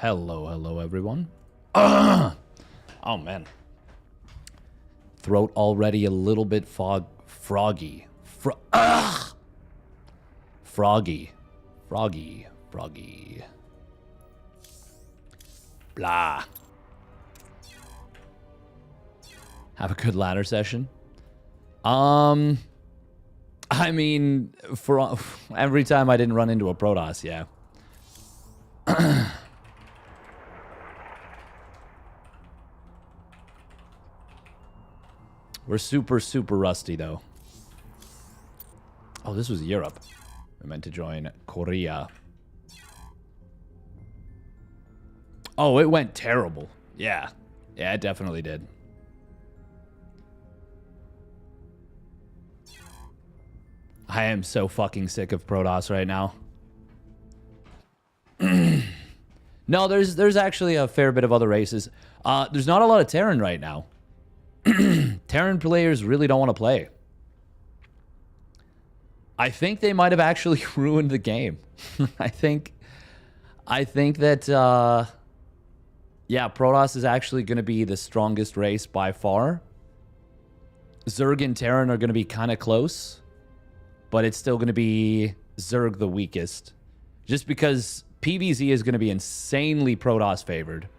Hello, everyone. Oh, man. Throat already a little bit froggy. Froggy. Blah. Have a good ladder session. I mean, for every time I didn't run into a Protoss, yeah. We're super rusty, though. Oh, this was Europe. We meant to join Korea. Oh, it went terrible. Yeah. Yeah, it definitely did. I am so fucking sick of Protoss right now. No, there's actually a fair bit of other races. There's not a lot of Terran right now. Terran players really don't want to play. I think they might have actually ruined the game. I think that yeah, Protoss is actually going to be the strongest race by far. Zerg and Terran are going to be kind of close, but it's still going to be Zerg the weakest. Just because PvZ is going to be insanely Protoss favored.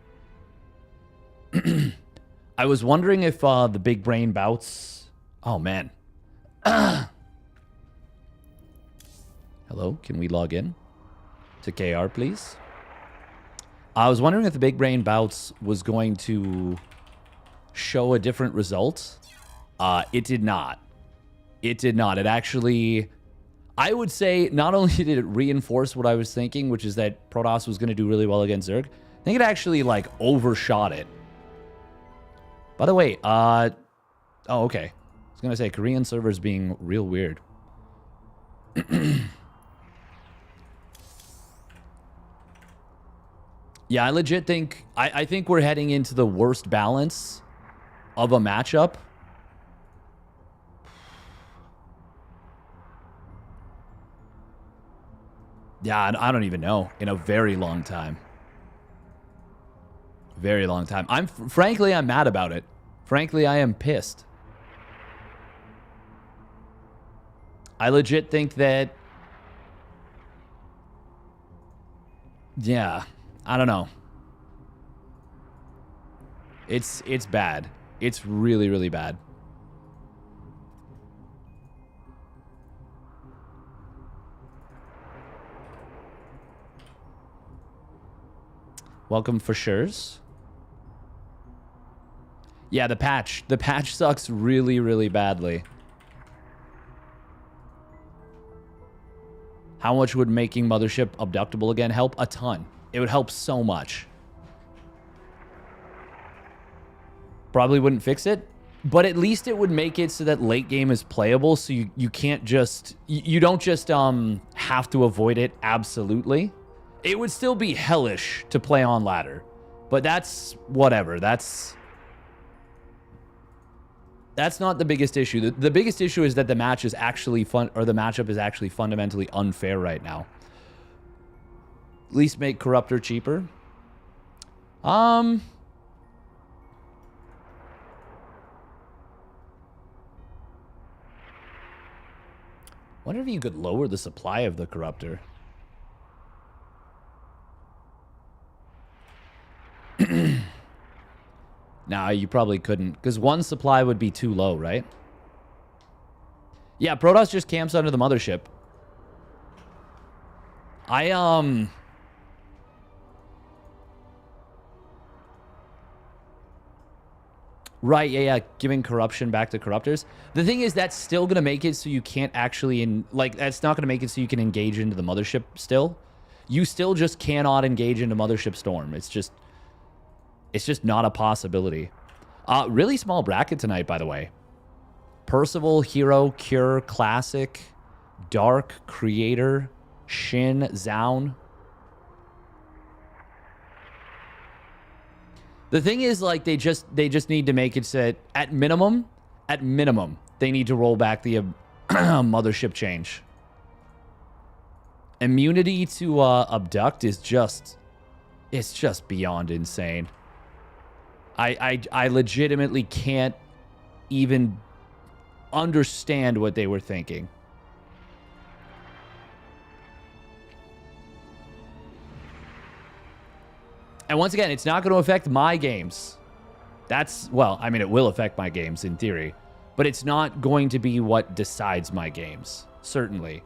I was wondering if the big brain bouts... Oh, man. Hello, can we log in to KR, please? I was wondering if the big brain bouts was going to show a different result. It did not. It did not. It actually... I would say not only did it reinforce what I was thinking, which is that Protoss was going to do really well against Zerg, I think it actually, like, overshot it. By the way, oh, okay. I was going to say, Korean servers being real weird. Yeah, I legit think... I think we're heading into the worst balance of a matchup. Yeah, I don't even know. In a very long time. Very long time. Frankly, I'm mad about it. Frankly, I am pissed. I legit think that... Yeah, I don't know. It's bad. It's really bad. Welcome for sures. Yeah, the patch. The patch sucks really badly. How much would making Mothership abductable again help? A ton. It would help so much. Probably wouldn't fix it, but at least it would make it so that late game is playable, so you can't just... You don't just have to avoid it absolutely. It would still be hellish to play on ladder, but that's whatever. That's not the biggest issue. The biggest issue is that the match is actually fun, or the matchup is actually fundamentally unfair right now. At least make Corruptor cheaper. Wonder if you could lower the supply of the Corruptor. Nah, you probably couldn't, because one supply would be too low, right? Yeah, Protoss just camps under the mothership. Right, yeah, giving corruption back to corruptors. The thing is, that's still going to make it so you can't actually... that's not going to make it so you can engage into the mothership still. You still just cannot engage into Mothership Storm. It's just not a possibility. Really small bracket tonight, by the way. Percival, Hero, Cure, Classic, Dark, Creator, Shin, Zaun. The thing is, like, they just need to make it so that at minimum, they need to roll back the mothership change. Immunity to abduct is just It's just beyond insane. I legitimately can't even understand what they were thinking. And once again, it's not going to affect my games. That's, well, I mean, it will affect my games in theory, but it's not going to be what decides my games, certainly.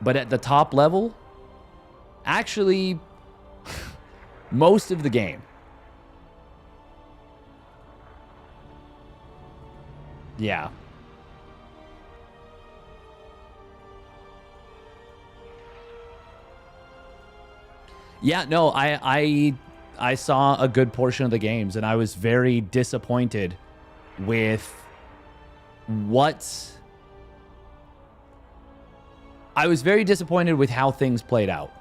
But at the top level, actually, most of the game. Yeah. Yeah, no, I saw a good portion of the games, and I was very disappointed with what... I was very disappointed with how things played out.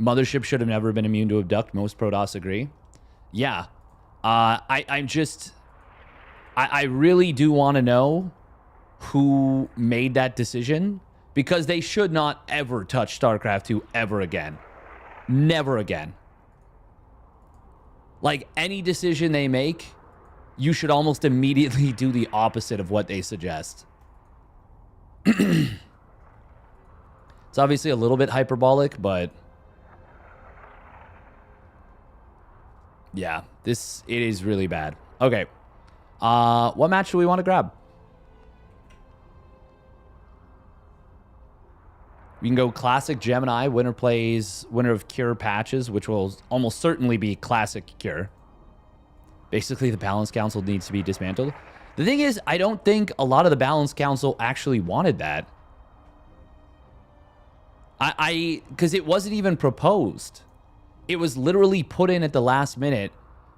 Mothership should have never been immune to abduct. Most Protoss agree. Yeah. I'm just... I really do want to know who made that decision, because they should not ever touch StarCraft 2 ever again. Never again. Like, any decision they make, you should almost immediately do the opposite of what they suggest. It's obviously a little bit hyperbolic, but... yeah, it is really bad. Okay. What match do we want to grab? We can go Classic Gemini. Winner plays winner of Cure patches, which will almost certainly be Classic Cure. Basically, the Balance Council needs to be dismantled. The thing is, I don't think a lot of the Balance Council actually wanted that. Because it wasn't even proposed. It was literally put in at the last minute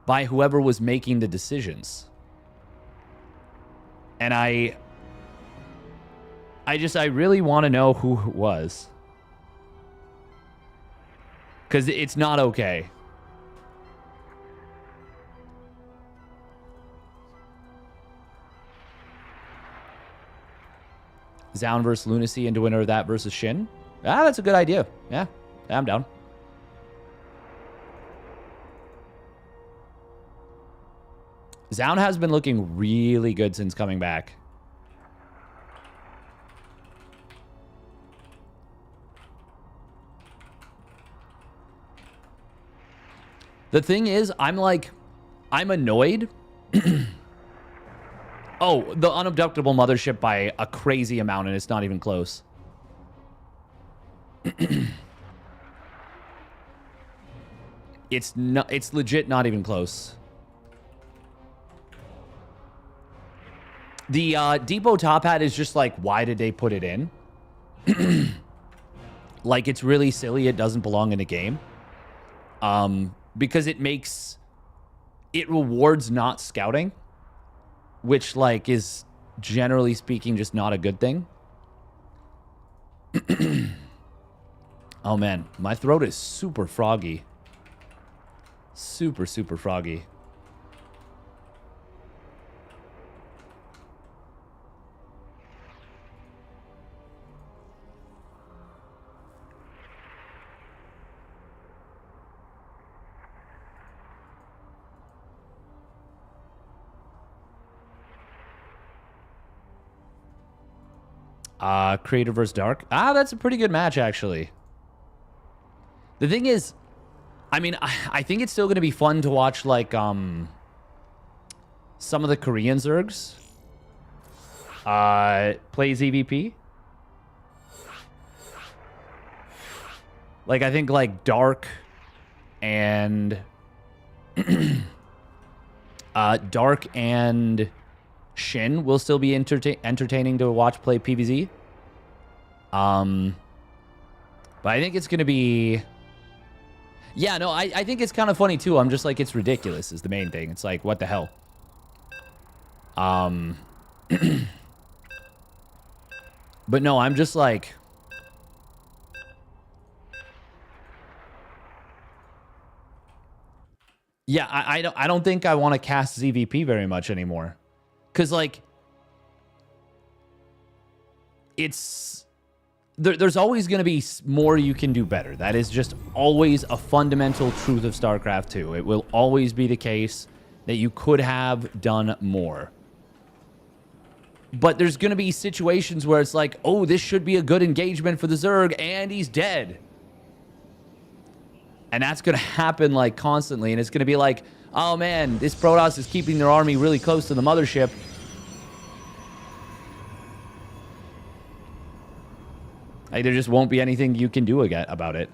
by whoever was making the decisions. And I really want to know who it was. Because it's not okay. Zound versus Lunacy into winner of that versus Shin. Ah, that's a good idea. Yeah, I'm down. Zound has been looking really good since coming back. The thing is, I'm annoyed. Oh, the unabductable mothership by a crazy amount, and it's not even close. It's legit not even close. The depot top hat is just like, why did they put it in? Like, it's really silly. It doesn't belong in a game. Because it rewards not scouting, which, like, is generally speaking just not a good thing. Oh, man. My throat is super froggy. Super, super froggy. Creator versus Dark. That's a pretty good match, actually. The thing is, I mean, I think it's still going to be fun to watch, like, some of the Korean Zergs play ZVP. Like, I think, like, Dark and... Dark and Shin will still be entertaining to watch play PvZ. But I think it's going to be... yeah, no, I think it's kind of funny, too. I'm just like, it's ridiculous is the main thing. It's like, what the hell? But no, I'm just like... Yeah, I don't think I want to cast ZVP very much anymore. Because, like, there's always going to be more you can do better. That is just always a fundamental truth of StarCraft 2. It will always be the case that you could have done more. But there's going to be situations where it's like, oh, this should be a good engagement for the Zerg, and he's dead. And that's going to happen, like, constantly. And it's going to be like, oh, man, this Protoss is keeping their army really close to the mothership. Like, there just won't be anything you can do about it.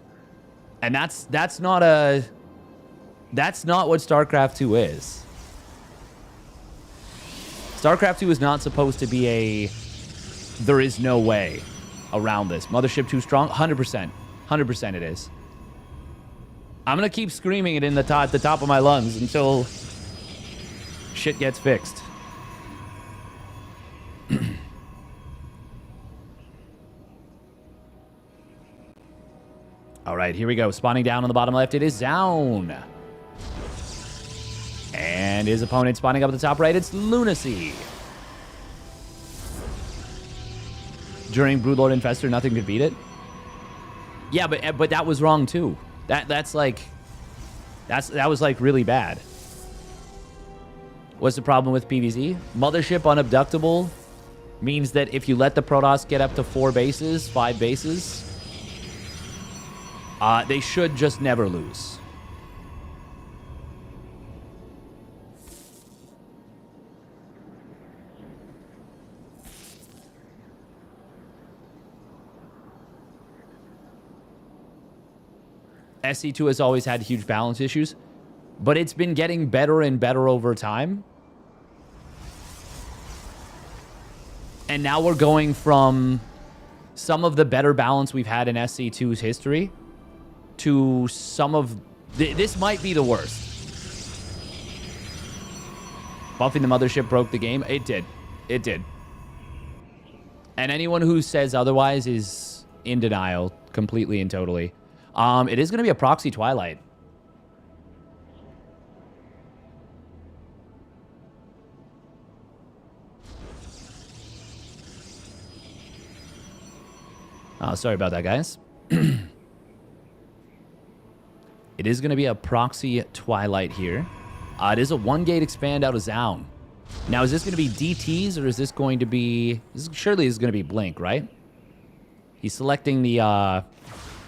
And that's not what StarCraft 2 is. StarCraft 2 is not supposed to be there is no way around this. Mothership too strong? 100%. 100% it is. I'm going to keep screaming it at the top of my lungs until shit gets fixed. All right, here we go. Spawning down on the bottom left, it is Zaun. And his opponent spawning up at the top right, it's Lunacy. During Broodlord Infestor, nothing could beat it. Yeah, but that was wrong too. That was like really bad. What's the problem with PvZ? Mothership unabductable means that if you let the Protoss get up to 5 bases, they should just never lose. SC2 has always had huge balance issues, but it's been getting better and better over time. And now we're going from some of the better balance we've had in SC2's history to some of... This might be the worst. Buffing the mothership broke the game. It did. It did. And anyone who says otherwise is in denial, completely and totally. It is going to be a proxy Twilight. Oh, sorry about that, guys. It is going to be a proxy Twilight here. It is a 1-gate expand out of Zaun. Now, is this going to be DTs or is this going to be... Surely this is going to be Blink, right? He's selecting the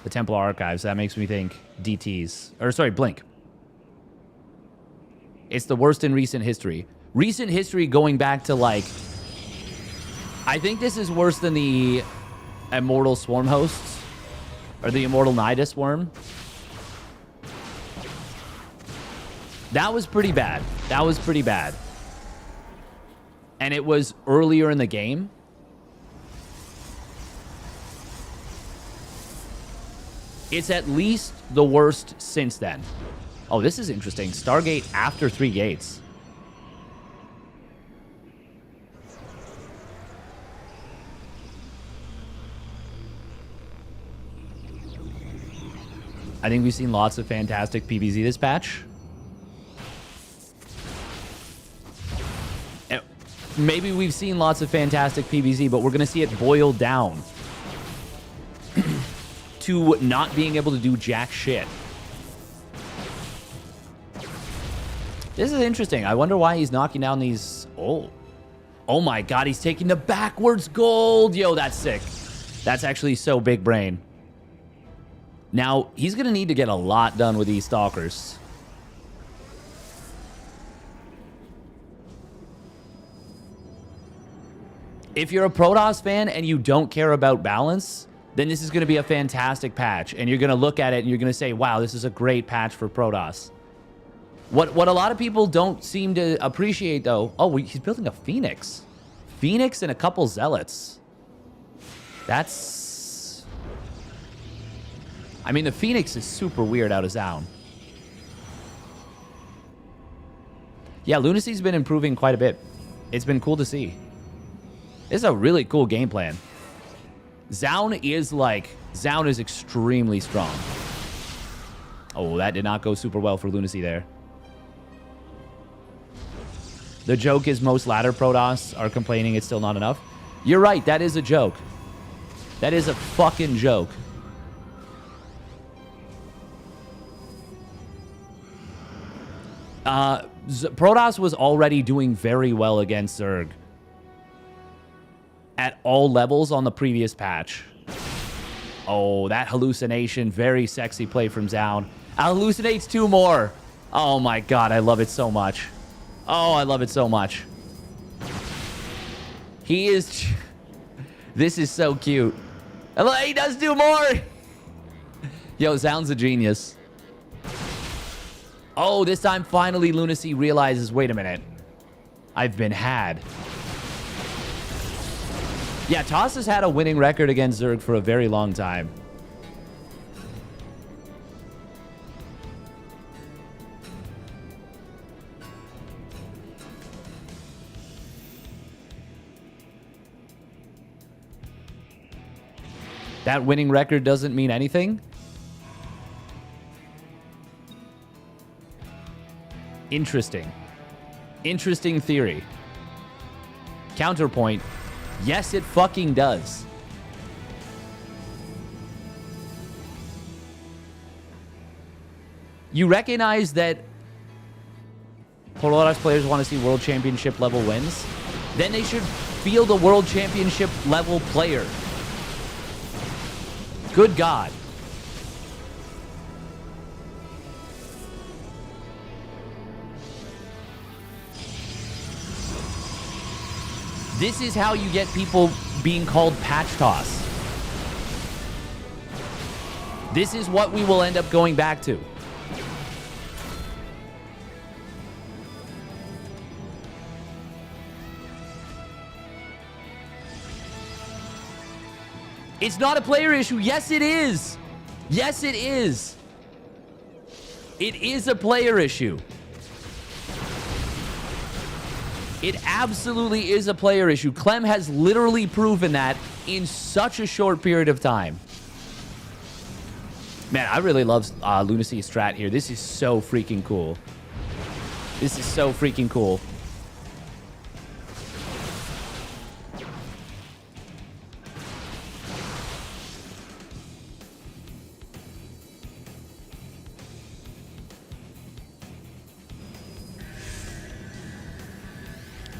Templar Archives. That makes me think DTs. Or, sorry, Blink. It's the worst in recent history. Recent history going back to, like... I think this is worse than the Immortal Swarm Hosts. Or the Immortal Nidus Swarm. That was pretty bad. That was pretty bad. And it was earlier in the game. It's at least the worst since then. Oh, this is interesting. Stargate after 3 gates. I think we've seen lots of fantastic PvZ this patch. Maybe we've seen lots of fantastic PvZ, but we're going to see it boiled down to not being able to do jack shit. This is interesting. I wonder why he's knocking down these... Oh my god, he's taking the backwards gold. Yo, that's sick. That's actually so big brain. Now, he's going to need to get a lot done with these Stalkers. If you're a Protoss fan and you don't care about balance, then this is going to be a fantastic patch. And you're going to look at it and you're going to say, wow, this is a great patch for Protoss. What a lot of people don't seem to appreciate, though... Oh, he's building a Phoenix. Phoenix and a couple Zealots. That's... I mean, the Phoenix is super weird out of Zaun. Yeah, Lunacy's been improving quite a bit. It's been cool to see. This is a really cool game plan. Zaun is extremely strong. Oh, that did not go super well for Lunacy there. The joke is most ladder Protoss are complaining it's still not enough. You're right. That is a joke. That is a fucking joke. Protoss was already doing very well against Zerg at all levels on the previous patch. Oh, that hallucination. Very sexy play from Zound. Hallucinates 2 more. Oh my god, I love it so much. Oh, I love it so much. He is... This is so cute. He does do more. Yo, Zound's a genius. Oh, this time finally Lunacy realizes, wait a minute. I've been had. Yeah, Toss has had a winning record against Zerg for a very long time. That winning record doesn't mean anything? Interesting. Interesting theory. Counterpoint. Yes, it fucking does. You recognize that Protoss players want to see World Championship level wins? Then they should field a World Championship level player. Good God. This is how you get people being called patch toss. This is what we will end up going back to. It's not a player issue. Yes, it is. Yes, it is. It is a player issue. It absolutely is a player issue. Clem has literally proven that in such a short period of time. Man, I really love Lunacy's strat here. This is so freaking cool. This is so freaking cool.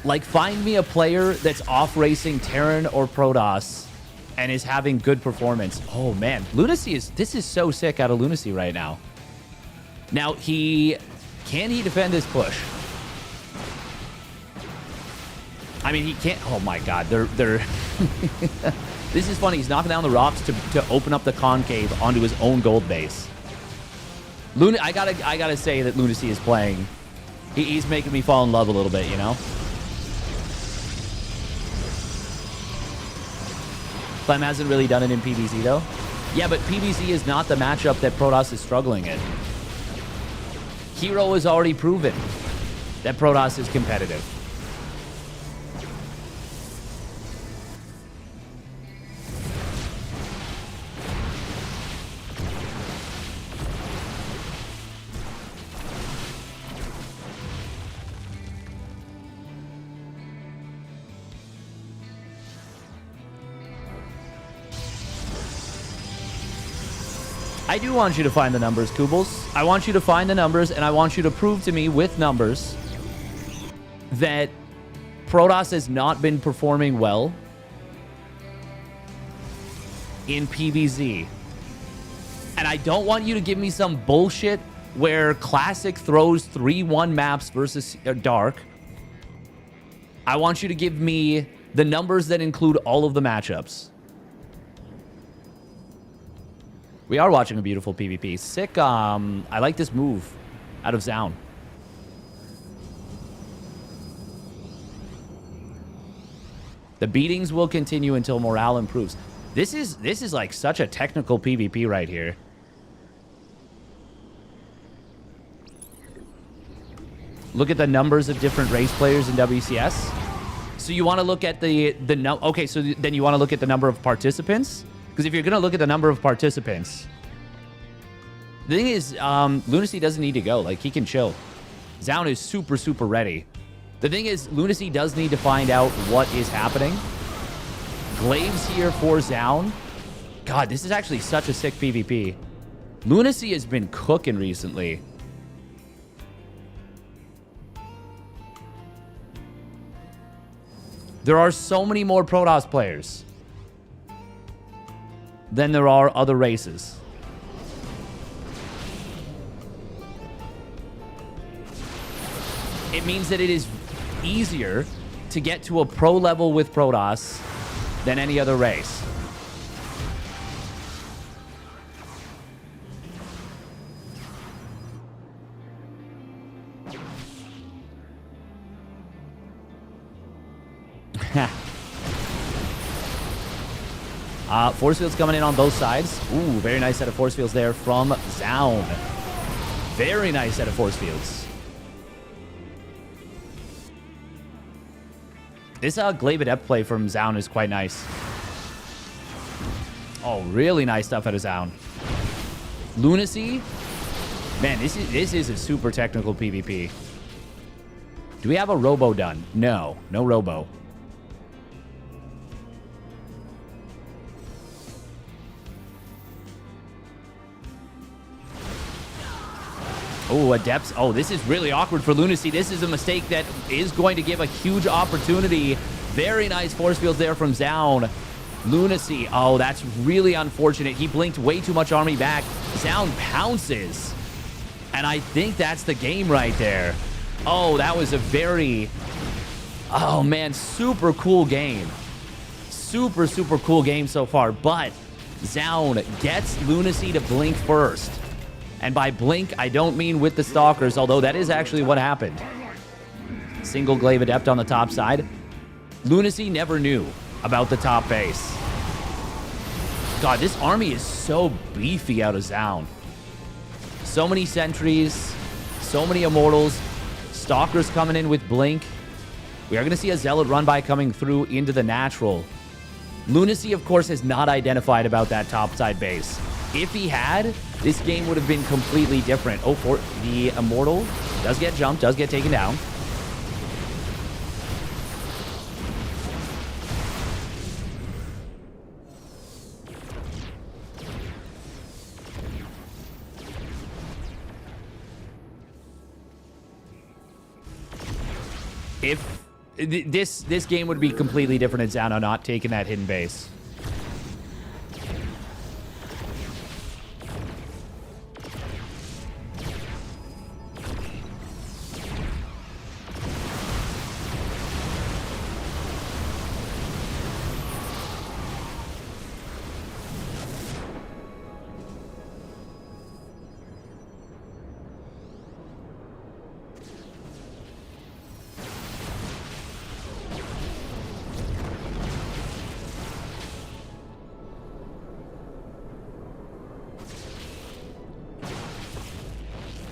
Like, find me a player that's off-racing Terran or Protoss and is having good performance. Oh, man. Lunacy is... This is so sick out of Lunacy right now. Now, can he defend this push? I mean, he can't... Oh, my God. They're... This is funny. He's knocking down the rocks to open up the concave onto his own gold base. I gotta say that Lunacy is playing... He's making me fall in love a little bit, you know? Clem hasn't really done it in PvZ, though. Yeah, but PvZ is not the matchup that Protoss is struggling in. Hero has already proven that Protoss is competitive. I do want you to find the numbers, Kubels. I want you to find the numbers, and I want you to prove to me with numbers that Protoss has not been performing well in PvZ. And I don't want you to give me some bullshit where Classic throws 3-1 maps versus Dark. I want you to give me the numbers that include all of the matchups. We are watching a beautiful PvP. Sick. I like this move out of Zound. The beatings will continue until morale improves. This is like such a technical PvP right here. Look at the numbers of different race players in WCS. So you want to look at okay, so then you want to look at the number of participants? Because if you're going to look at the number of participants, the thing is, Lunacy doesn't need to go. Like, he can chill. Zound is super, super ready. The thing is, Lunacy does need to find out what is happening. Glaives here for Zoun. God, this is actually such a sick PvP. Lunacy has been cooking recently. There are so many more Protoss players than there are other races. It means that it is easier to get to a pro level with Protoss than any other race. Force fields coming in on both sides. Ooh, very nice set of force fields there from Zoun. Very nice set of force fields. This Glaive Adept play from Zoun is quite nice. Oh, really nice stuff out of Zoun. Lunacy. Man, this is a super technical PvP. Do we have a robo done? No. No robo. Oh, Adepts. Oh, this is really awkward for Lunacy. This is a mistake that is going to give a huge opportunity. Very nice force fields there from Zoun. Lunacy. Oh, that's really unfortunate. He blinked way too much army back. Zoun pounces. And I think that's the game right there. Oh, that was a very... Oh, man, super cool game. Super, super cool game so far. But Zoun gets Lunacy to blink first. And by blink, I don't mean with the Stalkers, although that is actually what happened. Single Glaive Adept on the top side. Lunacy never knew about the top base. God, this army is so beefy out of Zoun. So many sentries, so many immortals, Stalkers coming in with blink. We are going to see a Zealot run by coming through into the natural. Lunacy, of course, has not identified about that topside base. If he had, this game would have been completely different. Oh, for the Immortal does get jumped, does get taken down. If this game would be completely different at Zoun not taking that hidden base.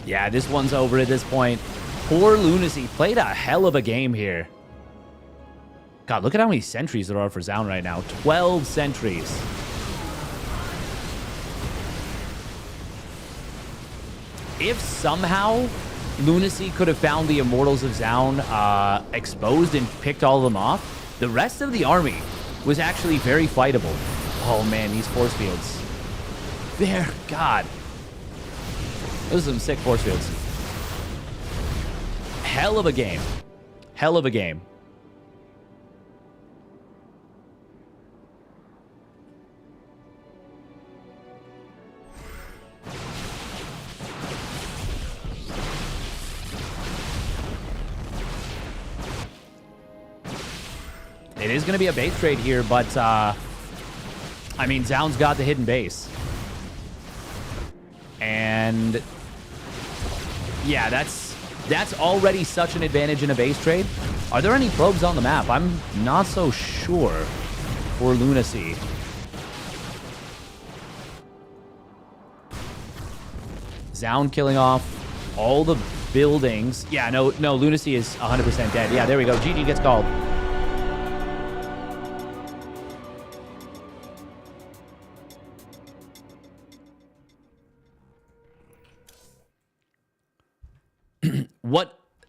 Yeah, this one's over at this point. Poor Lunacy played a hell of a game here. God, look at how many sentries there are for Zoun right now. 12 sentries. If somehow Lunacy could have found the Immortals of Zoun exposed and picked all of them off, the rest of the army was actually very fightable. Oh man, these force fields. There, God. Those are some sick force fields. Hell of a game. Hell of a game. It is going to be a base trade here, but, I mean, Zoun's got the hidden base. And... yeah, that's already such an advantage in a base trade. Are there any probes on the map? I'm not so sure for Lunacy. Zoun killing off all the buildings. Yeah, no, Lunacy is 100% dead. Yeah, there we go. GG gets called.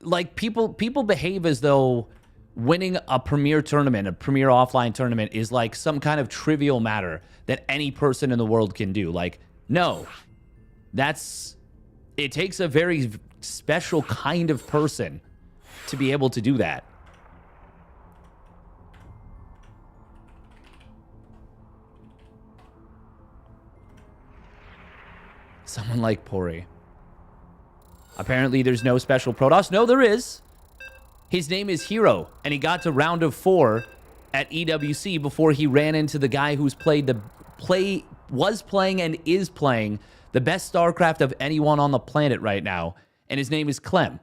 like people behave as though winning a premier tournament, a premier offline tournament, is like some kind of trivial matter that any person in the world can do. Like, no, it takes a very special kind of person to be able to do that. Someone like Pori. Apparently there's no special Protoss. No, there is. His name is Hero, and he got to round of 4 at EWC before he ran into the guy who's was playing and is playing the best StarCraft of anyone on the planet right now, and his name is Clem.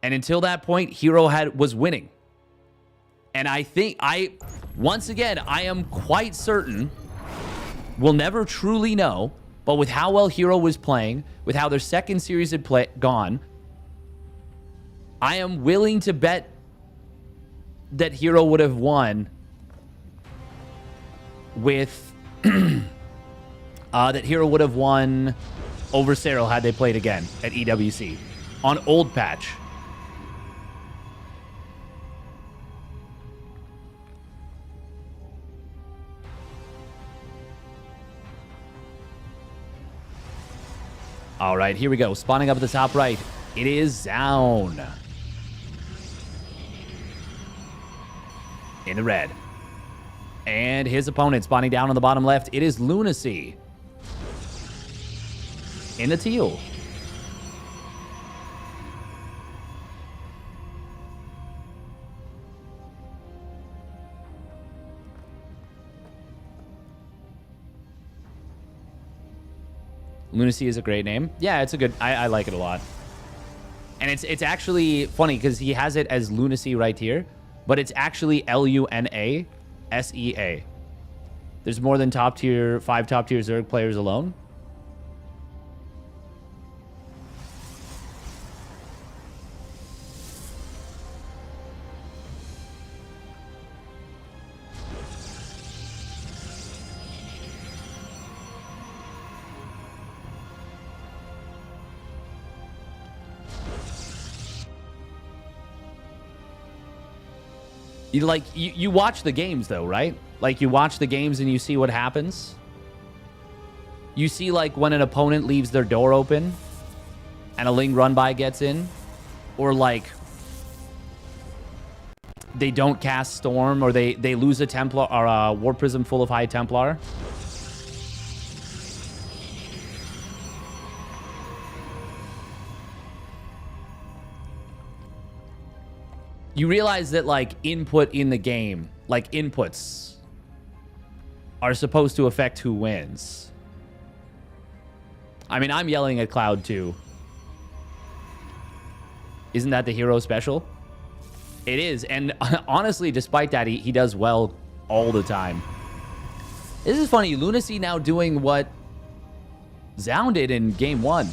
And until that point, Hero was winning. And once again, I am quite certain, we'll never truly know, but with how well Hero was playing, with how their second series had gone, I am willing to bet that Hero would have won with that Hero would have won over Cyril had they played again at EWC on old patch. All right, here we go. Spawning up at the top right, it is Zaun. In the red. And his opponent spawning down on the bottom left, it is Lunacy. In the teal. Lunacy is a great name. Yeah, it's a good... I like it a lot. And it's actually funny because he has it as Lunacy right here, but it's actually Lunasea. There's more than 5 top-tier Zerg players alone. You watch the games though, right? Like you watch the games and you see what happens. You see like when an opponent leaves their door open and a Ling run by gets in, or like they don't cast Storm, or they lose a Templar or a War Prism full of High Templar. You realize that, like, input in the game, like, inputs are supposed to affect who wins. I mean, I'm yelling at Cloud, too. Isn't that the hero special? It is, and honestly, despite that, he does well all the time. This is funny. Lunacy now doing what Zaun did in Game 1.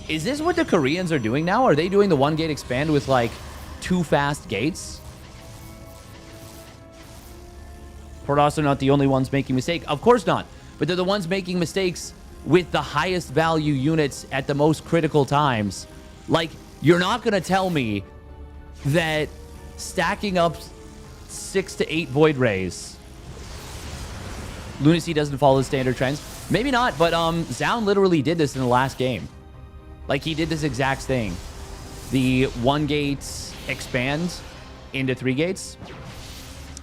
Is this what the Koreans are doing now? Are they doing the 1-gate expand with, like, 2 fast gates? Protoss are not the only ones making mistakes. Of course not. But they're the ones making mistakes with the highest value units at the most critical times. Like, you're not going to tell me that stacking up 6 to 8 Void Rays... Lunacy doesn't follow the standard trends. Maybe not, but Zaun literally did this in the last game. Like, he did this exact thing. The 1-gate expand into 3 gates.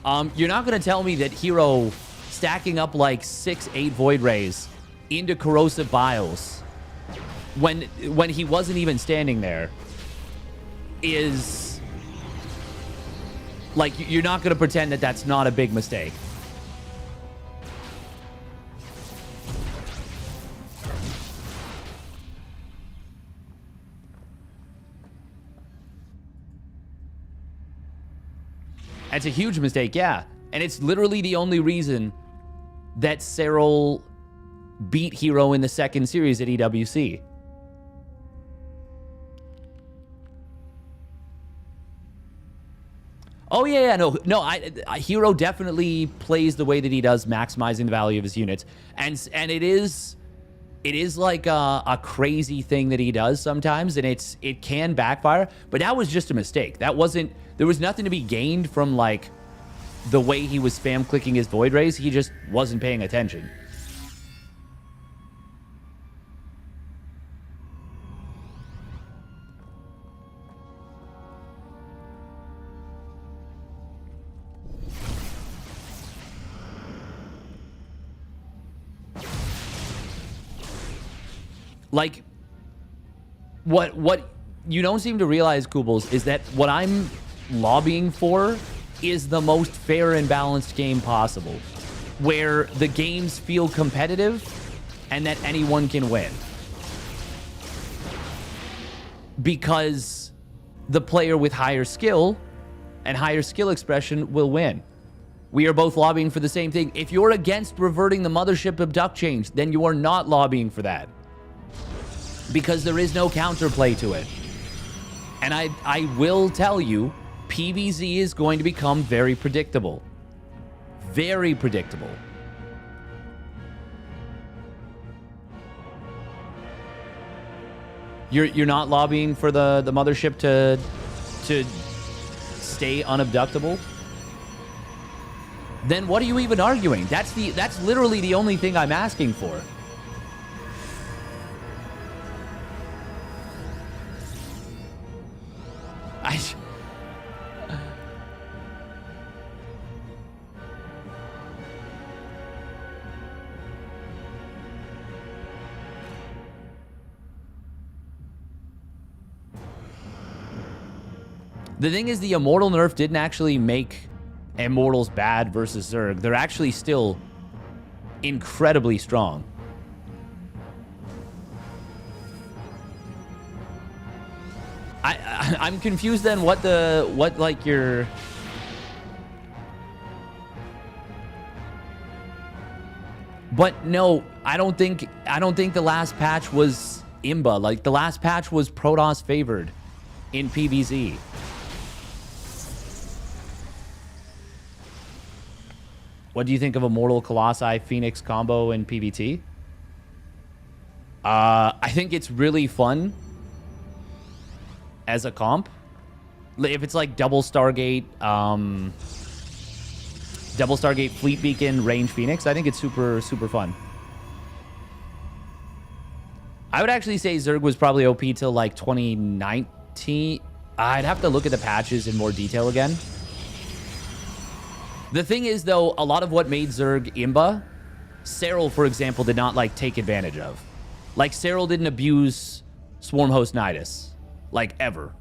You're not going to tell me that Hero stacking up like 6, 8 Void Rays into Corrosive Biles when he wasn't even standing there is... Like, you're not going to pretend that that's not a big mistake. That's a huge mistake, yeah. And it's literally the only reason that Cyril beat Hero in the second series at EWC. Oh, yeah, no, Hero definitely plays the way that he does, maximizing the value of his units. And it is It is like a crazy thing that he does sometimes, and it can backfire. But that was just a mistake. That wasn't. There was nothing to be gained from like the way he was spam clicking his Void Rays. He just wasn't paying attention. Like, what you don't seem to realize, Kubels, is that what I'm lobbying for is the most fair and balanced game possible, where the games feel competitive and that anyone can win. Because the player with higher skill and higher skill expression will win. We are both lobbying for the same thing. If you're against reverting the mothership abduct change, then you are not lobbying for that. Because there is no counterplay to it. And I will tell you, PvZ is going to become very predictable. Very predictable. You're not lobbying for the mothership to stay unabductable? Then what are you even arguing? That's literally the only thing I'm asking for. The thing is, the Immortal nerf didn't actually make Immortals bad versus Zerg. They're actually still incredibly strong. I'm confused then what like your... But no, I don't think the last patch was Imba. Like, the last patch was Protoss favored in PvZ. What do you think of Immortal Colossi Phoenix combo in PvT? I think it's really fun as a comp. If it's like double Stargate Fleet Beacon range Phoenix, I think it's super fun. I would actually say Zerg was probably OP till like 2019. I'd have to look at the patches in more detail again. The thing is, though, a lot of what made Zerg Imba, Serral, for example, did not like take advantage of. Like, Serral didn't abuse Swarm Host Nidus, like, ever.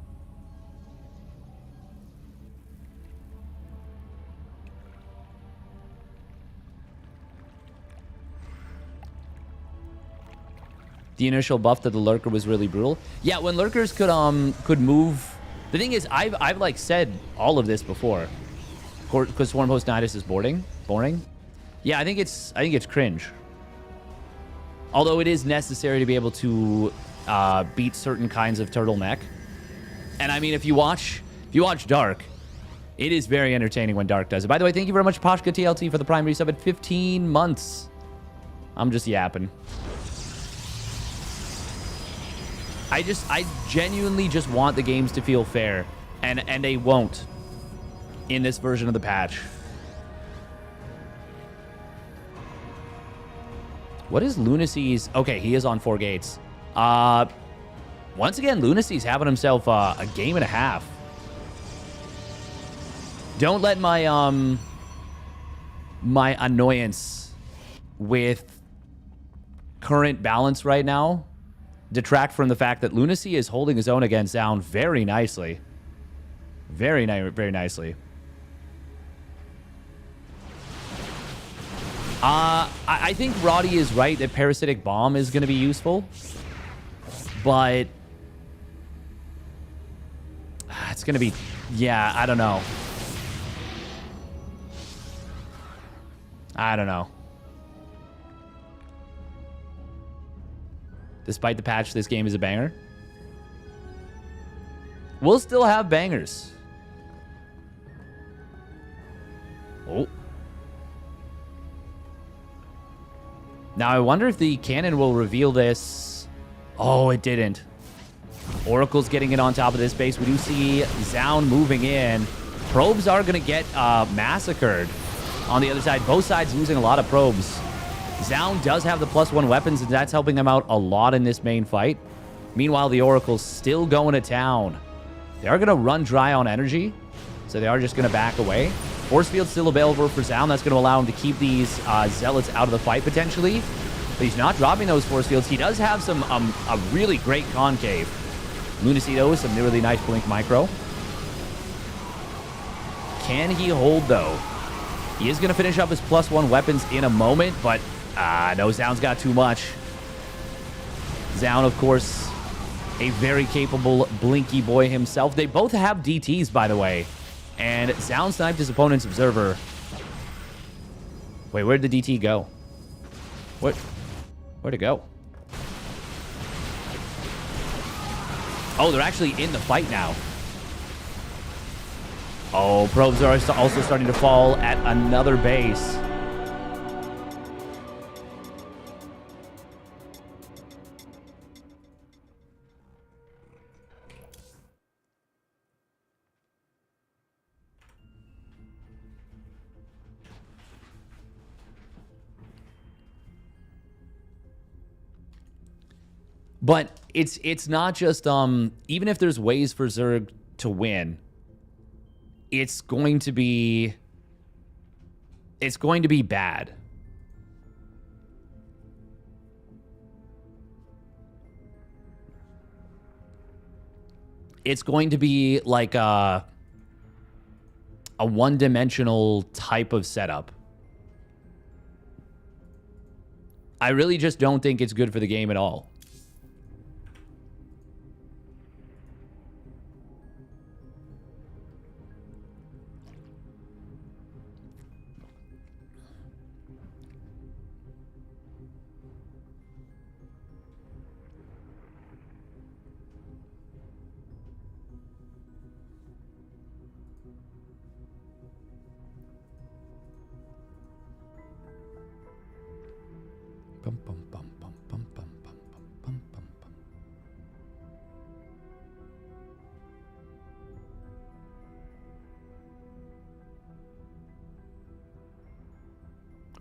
The initial buff to the Lurker was really brutal. Yeah, when Lurkers could move. The thing is, I've like said all of this before. Because Swarm Host Nidus is boring. Yeah, I think it's cringe. Although it is necessary to be able to beat certain kinds of turtleneck. And I mean, if you watch Dark, it is very entertaining when Dark does it. By the way, thank you very much, Poshka TLT, for the Prime resub at 15 months. I'm just yapping. I genuinely just want the games to feel fair, and they won't in this version of the patch. What is Lunacy's? Okay, he is on 4 gates. Once again, Lunacy's having himself a game and a half. Don't let my my annoyance with current balance right now detract from the fact that Lunacy is holding his own against Down very nicely. Very nicely. I think Roddy is right that Parasitic Bomb is going to be useful. But it's going to be... Yeah, I don't know. Despite the patch, this game is a banger. We'll still have bangers. Oh. Now, I wonder if the cannon will reveal this. Oh, it didn't. Oracle's getting it on top of this base. We do see Zound moving in. Probes are going to get massacred on the other side. Both sides losing a lot of probes. Zound does have the +1 weapons, and that's helping them out a lot in this main fight. Meanwhile, the Oracle's still going to town. They are going to run dry on energy, so they are just going to back away. Force Field's still available for Zound. That's going to allow him to keep these Zealots out of the fight, potentially. But he's not dropping those Force Fields. He does have some a really great concave. Lunacy, though, some really nice blink micro. Can he hold, though? He is going to finish up his +1 weapons in a moment, but no, Zound's got too much. Zound, of course, a very capable blinky boy himself. They both have DTs, by the way. And Zound sniped his opponent's observer. Wait, where'd the DT go? Where'd it go? Oh, they're actually in the fight now. Oh, probes are also starting to fall at another base. But it's not just even if there's ways for Zerg to win, it's going to be bad. It's going to be like a one-dimensional type of setup. I really just don't think it's good for the game at all.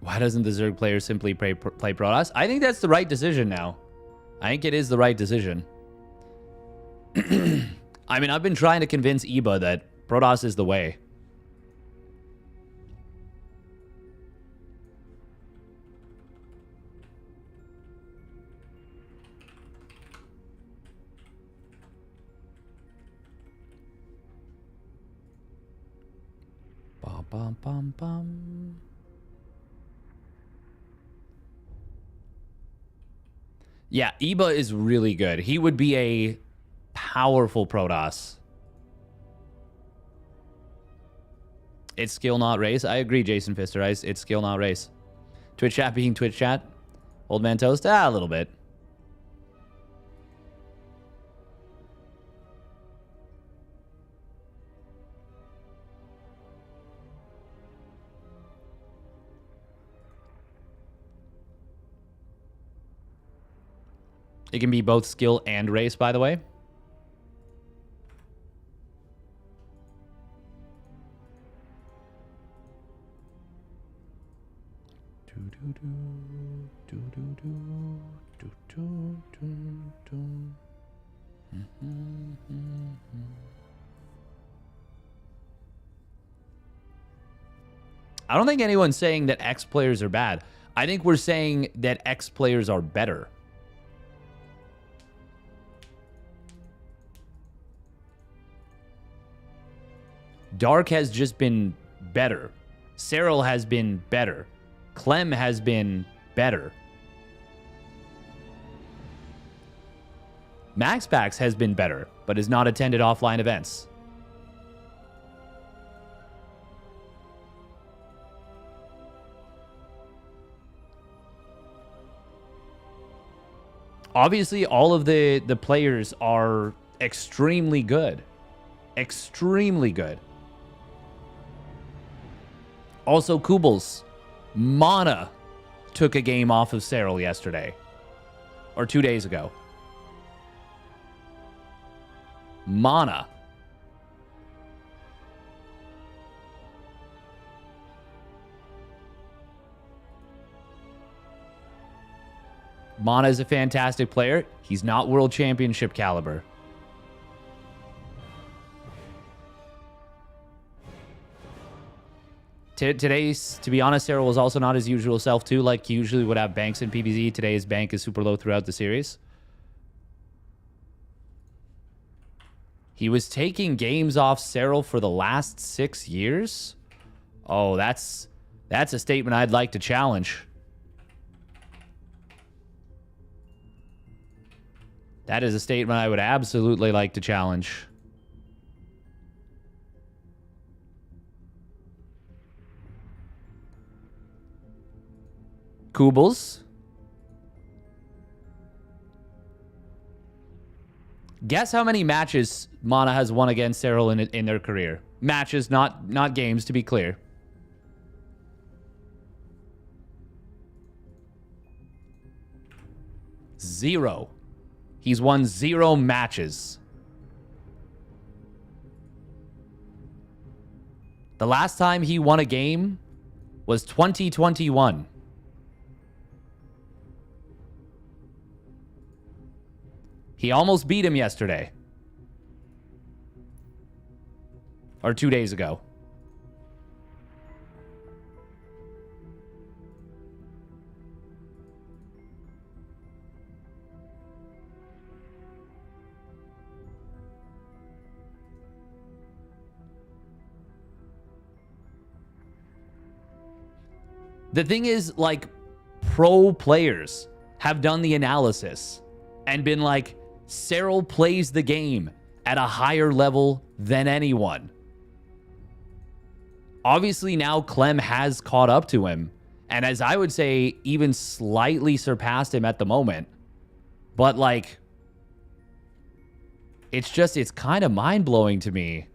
Why doesn't the Zerg player simply play Protoss? I think that's the right decision now. I think it is the right decision. I mean, I've been trying to convince Eba that Protoss is the way. Bum, bum, bum, bum. Yeah, Eba is really good. He would be a powerful Protoss. It's skill, not race. I agree, Jason Pfister. It's skill, not race. Twitch chat being Twitch chat. Old man toast? A little bit. It can be both skill and race, by the way. I don't think anyone's saying that X players are bad. I think we're saying that X players are better. Dark has just been better. Cyril has been better. Clem has been better. MaxPax has been better, but has not attended offline events. Obviously, all of the players are extremely good. Extremely good. Also, Kubels, Mana, took a game off of Cyril yesterday. Or 2 days ago. Mana. Mana is a fantastic player. He's not world championship caliber. Today's, to be honest, Cyril was also not his usual self too. Like he usually would have banks in PvZ. Today his bank is super low throughout the series. He was taking games off Cyril for the last 6 years. Oh, that's a statement I'd like to challenge. That is a statement I would absolutely like to challenge. Kubels. Guess how many matches Mana has won against Cyril in their career. Matches, not games, to be clear. 0. He's won 0 matches. The last time he won a game was 2021. He almost beat him yesterday. Or 2 days ago. The thing is, like, pro players have done the analysis and been like, Cyril plays the game at a higher level than anyone. Obviously, now Clem has caught up to him. And as I would say, even slightly surpassed him at the moment. But, like, it's kind of mind-blowing to me.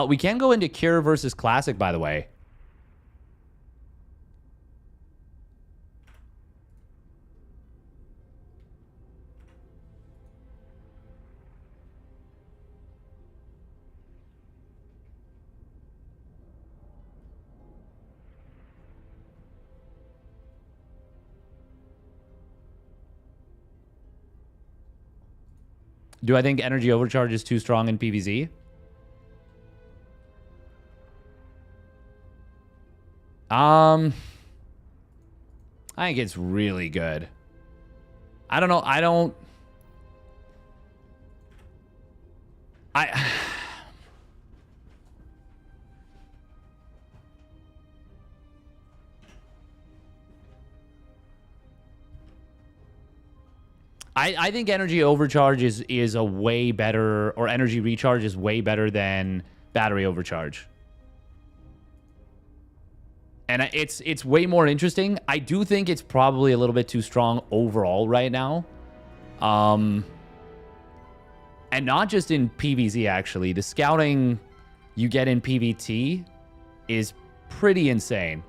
We can go into Cure versus Classic, by the way. Do I think Energy Overcharge is too strong in PvZ? I think it's really good. I don't know. I think Energy Overcharge is a way better, or Energy Recharge is way better than Battery Overcharge. And it's way more interesting. I do think it's probably a little bit too strong overall right now. And not just in PvZ, actually. The scouting you get in PvT is pretty insane.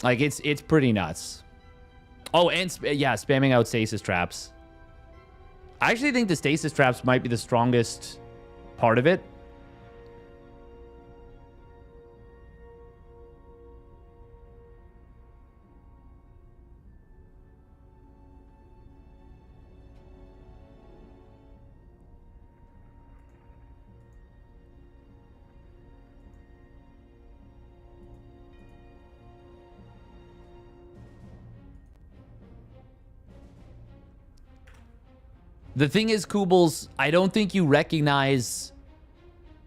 Like, it's pretty nuts. Oh, and yeah, spamming out stasis traps. I actually think the stasis traps might be the strongest part of it. The thing is, Kubels, I don't think you recognize.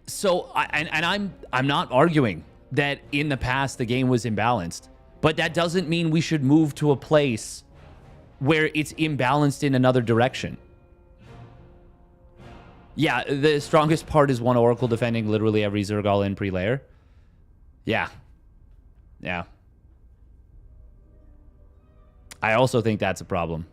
So, I'm not arguing that in the past the game was imbalanced, but that doesn't mean we should move to a place where it's imbalanced in another direction. Yeah, the strongest part is one Oracle defending literally every Zergal in pre-layer. Yeah. Yeah. I also think that's a problem.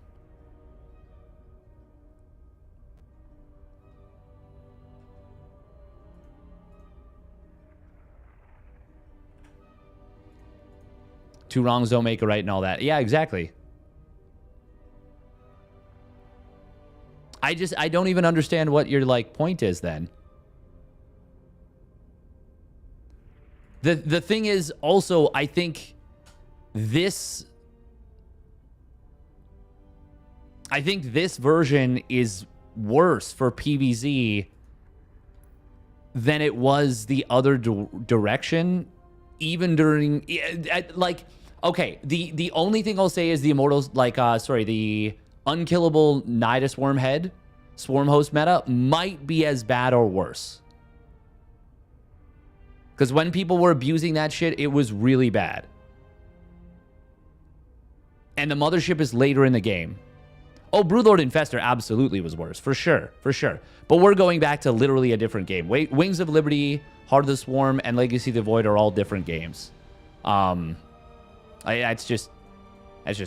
Two wrongs don't make a right and all that. Yeah, exactly. I don't even understand what your, like, point is then. The thing is also, I think this version is worse for PvZ than it was the other direction, even during, like, okay, the only thing I'll say is the Immortals, like, the unkillable Nidus Wormhead Swarm Host meta might be as bad or worse. Because when people were abusing that shit, it was really bad. And the Mothership is later in the game. Oh, Broodlord Infestor absolutely was worse, for sure, for sure. But we're going back to literally a different game. Wings of Liberty, Heart of the Swarm, and Legacy of the Void are all different games. That's just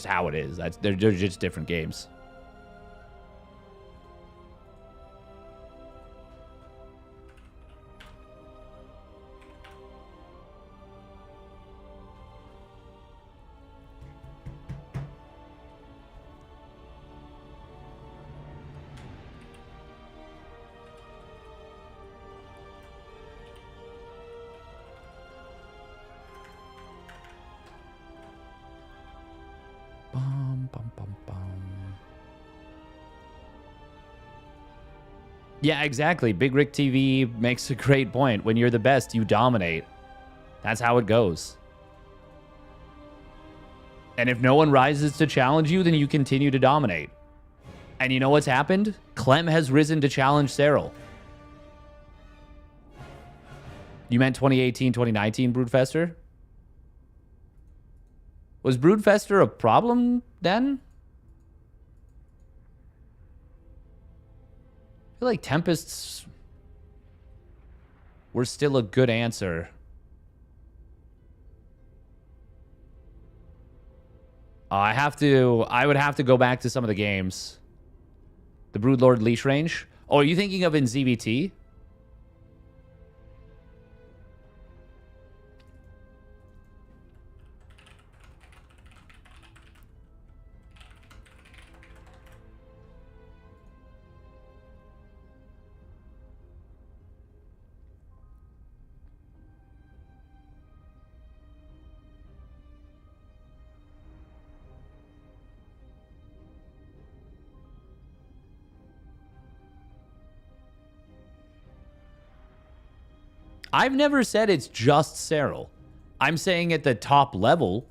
how it is. They're just different games. Yeah, exactly. Big Rick TV makes a great point. When you're the best, you dominate. That's how it goes. And if no one rises to challenge you, then you continue to dominate. And you know what's happened? Clem has risen to challenge Cyril. You meant 2018, 2019 Broodfester? Was Broodfester a problem then? I feel like Tempests were still a good answer. I would have to go back to some of the games. The Broodlord Leash Range. Oh, are you thinking of in ZVT? I've never said it's just Cyril. I'm saying at the top level.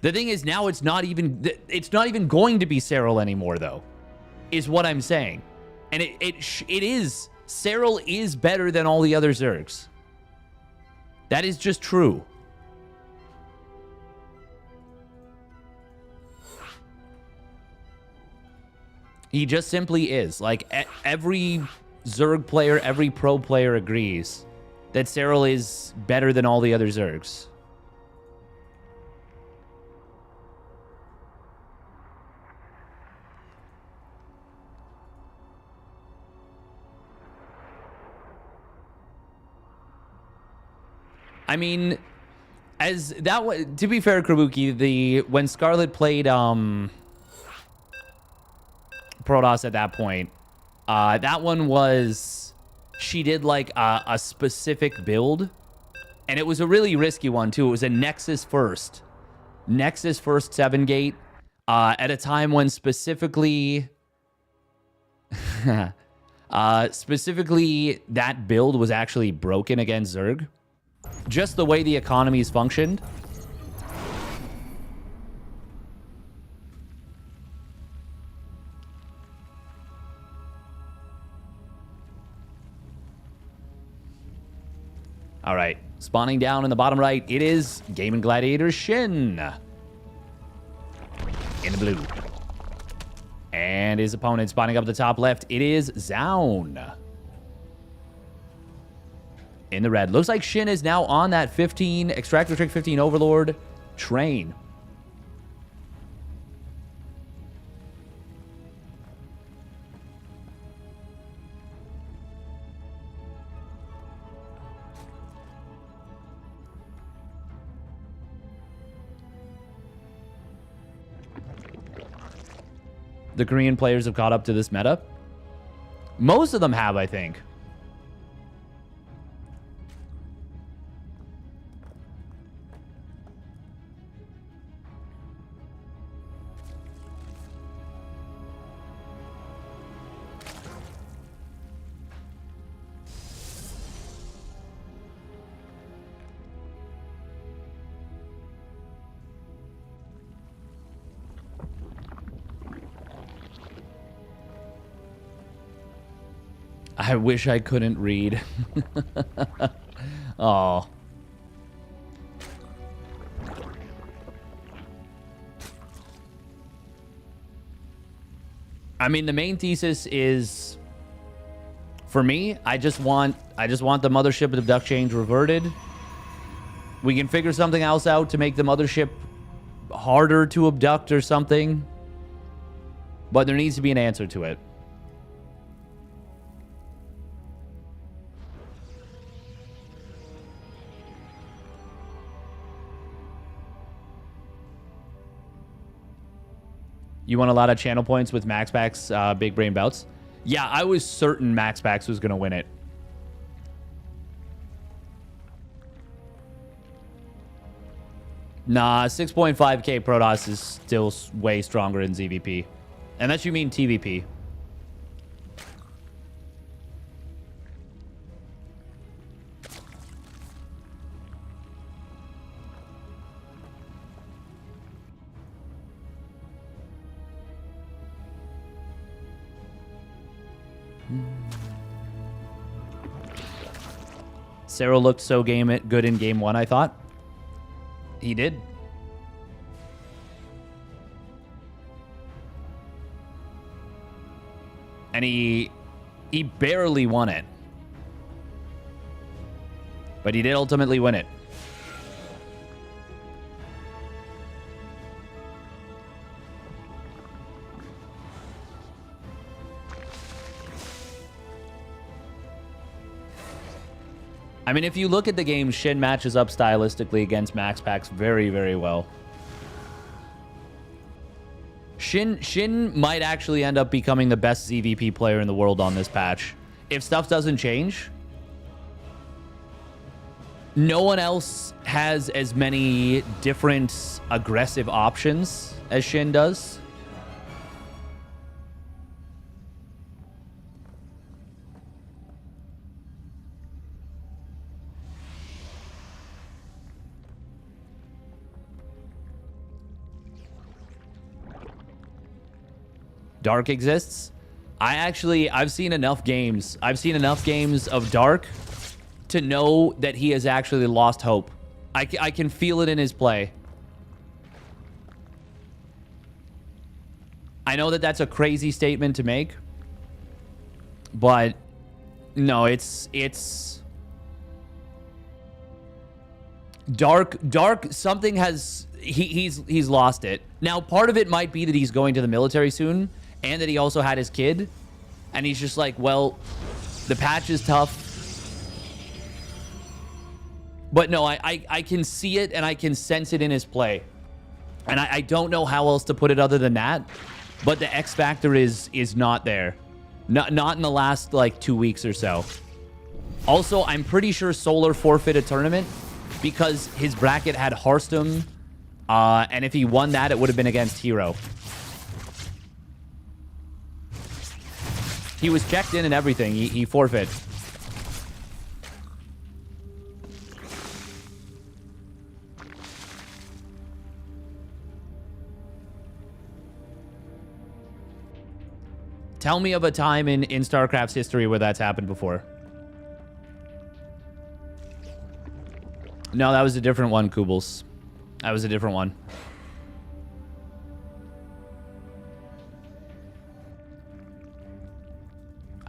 The thing is now it's not even going to be Cyril anymore though. Is what I'm saying. And it is. Cyril is better than all the other Zergs. That is just true. He just simply is. Like every Zerg player, every pro player agrees that Cyril is better than all the other Zergs. I mean, as that was, to be fair, Krabuki, when Scarlet played Protoss at that point, that one was, she did like a specific build, and it was a really risky one too. It was a Nexus first 7-gate, at a time when specifically that build was actually broken against Zerg. Just the way the economies functioned. All right, spawning down in the bottom right, it is Gaming Gladiator Shin. In the blue. And his opponent spawning up the top left, it is Zaun. In the red. Looks like Shin is now on that 15 Extractor Trick 15 Overlord train. the Korean players have caught up to this meta. Most of them have, I think. I wish I couldn't read. Oh. I mean, the main thesis is, for me, I just want the mothership abduct change reverted. We can figure something else out to make the mothership harder to abduct or something. But there needs to be an answer to it. You won a lot of channel points with MaxPax Big Brain Bouts. Yeah, I was certain MaxPax was going to win it. Nah, 6.5k Protoss is still way stronger in ZVP. Unless you mean TVP. Cero looked so good in game one, I thought. He did. And he barely won it. But he did ultimately win it. I mean, if you look at the game, Shin matches up stylistically against MaxPax very, very well. Shin might actually end up becoming the best ZVP player in the world on this patch. If stuff doesn't change, no one else has as many different aggressive options as Shin does. Dark exists. I've seen enough games. I've seen enough games of Dark to know that he has actually lost hope. I can feel it in his play. I know that that's a crazy statement to make, but no, it's Dark. Something has he's lost it. Now, part of it might be that he's going to the military soon. And that he also had his kid. And he's just like, well, the patch is tough. But no, I can see it and I can sense it in his play. And I don't know how else to put it other than that. But the X factor is not there. Not in the last, like, 2 weeks or so. Also, I'm pretty sure Solar forfeit a tournament because his bracket had Hearthstone. And if he won that, it would have been against Hero. He was checked in and everything. He forfeit. Tell me of a time in StarCraft's history where that's happened before. No, that was a different one, Kubels. That was a different one.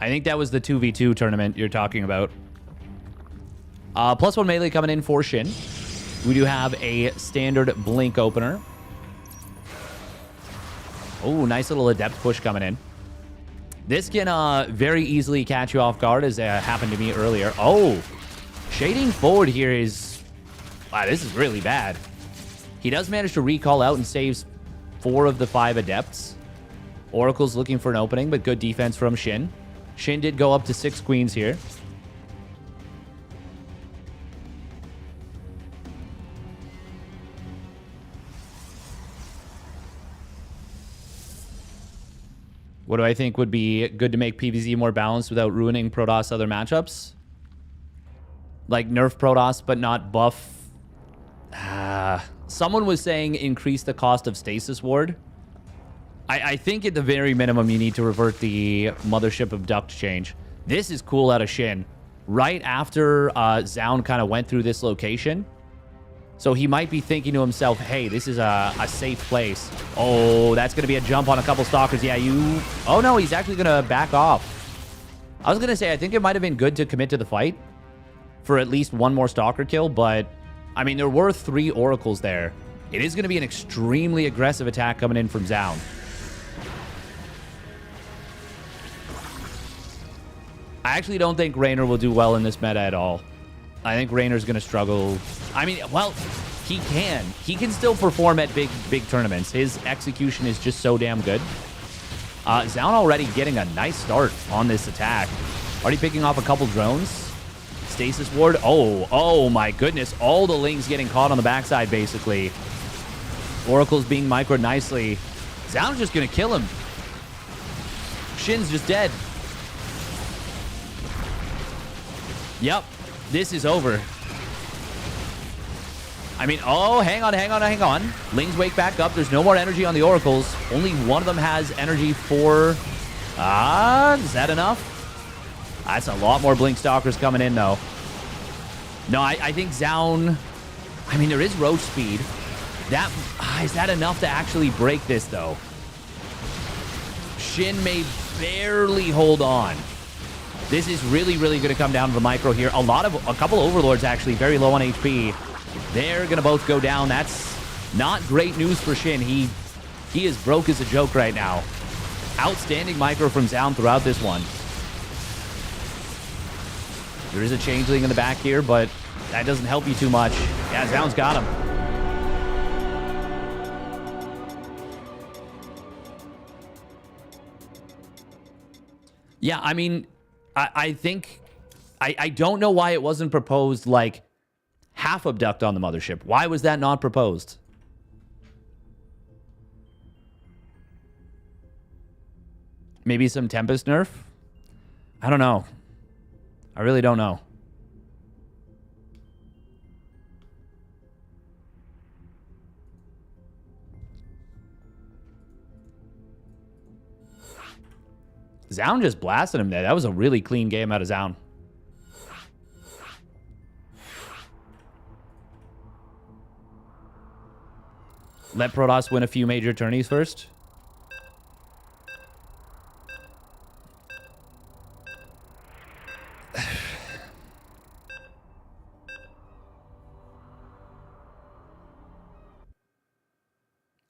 I think that was the 2v2 tournament you're talking about. +1 melee coming in for Shin. We do have a standard blink opener. Oh, nice little adept push coming in. This can very easily catch you off guard, as happened to me earlier. Oh, shading forward here is... Wow, this is really bad. He does manage to recall out and saves 4 of the 5 adepts. Oracle's looking for an opening, but good defense from Shin. Shin did go up to 6 queens here. What do I think would be good to make PvZ more balanced without ruining Protoss other matchups? Like nerf Protoss, but not buff. Someone was saying increase the cost of Stasis Ward. I think at the very minimum, you need to revert the Mothership Abduct change. This is cool out of Shin. Right after Zaun kind of went through this location. So he might be thinking to himself, hey, this is a safe place. Oh, that's going to be a jump on a couple Stalkers. Yeah, you... Oh, no, he's actually going to back off. I was going to say, I think it might have been good to commit to the fight for at least one more Stalker kill, but, I mean, there were 3 Oracles there. It is going to be an extremely aggressive attack coming in from Zaun. I actually don't think Raynor will do well in this meta at all. I think Raynor's going to struggle. I mean, well, he can. He can still perform at big tournaments. His execution is just so damn good. Zaun already getting a nice start on this attack. Already picking off a couple drones. Stasis Ward. Oh my goodness. All the Lings getting caught on the backside, basically. Oracle's being microed nicely. Zaun's just going to kill him. Shin's just dead. Yep. This is over. I mean, oh, hang on. Lings wake back up. There's no more energy on the Oracles. Only one of them has energy for... is that enough? That's a lot more Blink Stalkers coming in, though. No, I think Zaun... I mean, there is Roach speed. Is that enough to actually break this, though? Shin may barely hold on. This is really going to come down to the micro here. A couple Overlords, actually, very low on HP. They're going to both go down. That's not great news for Shin. He is broke as a joke right now. Outstanding micro from Zaun throughout this one. There is a Changeling in the back here, but that doesn't help you too much. Yeah, Zaun's got him. Yeah, I mean... I think... I don't know why it wasn't proposed, like, half Abduct on the Mothership. Why was that not proposed? Maybe some Tempest nerf? I don't know. I really don't know. Zaun just blasted him there. That was a really clean game out of Zaun. Let Protoss win a few major tourneys first.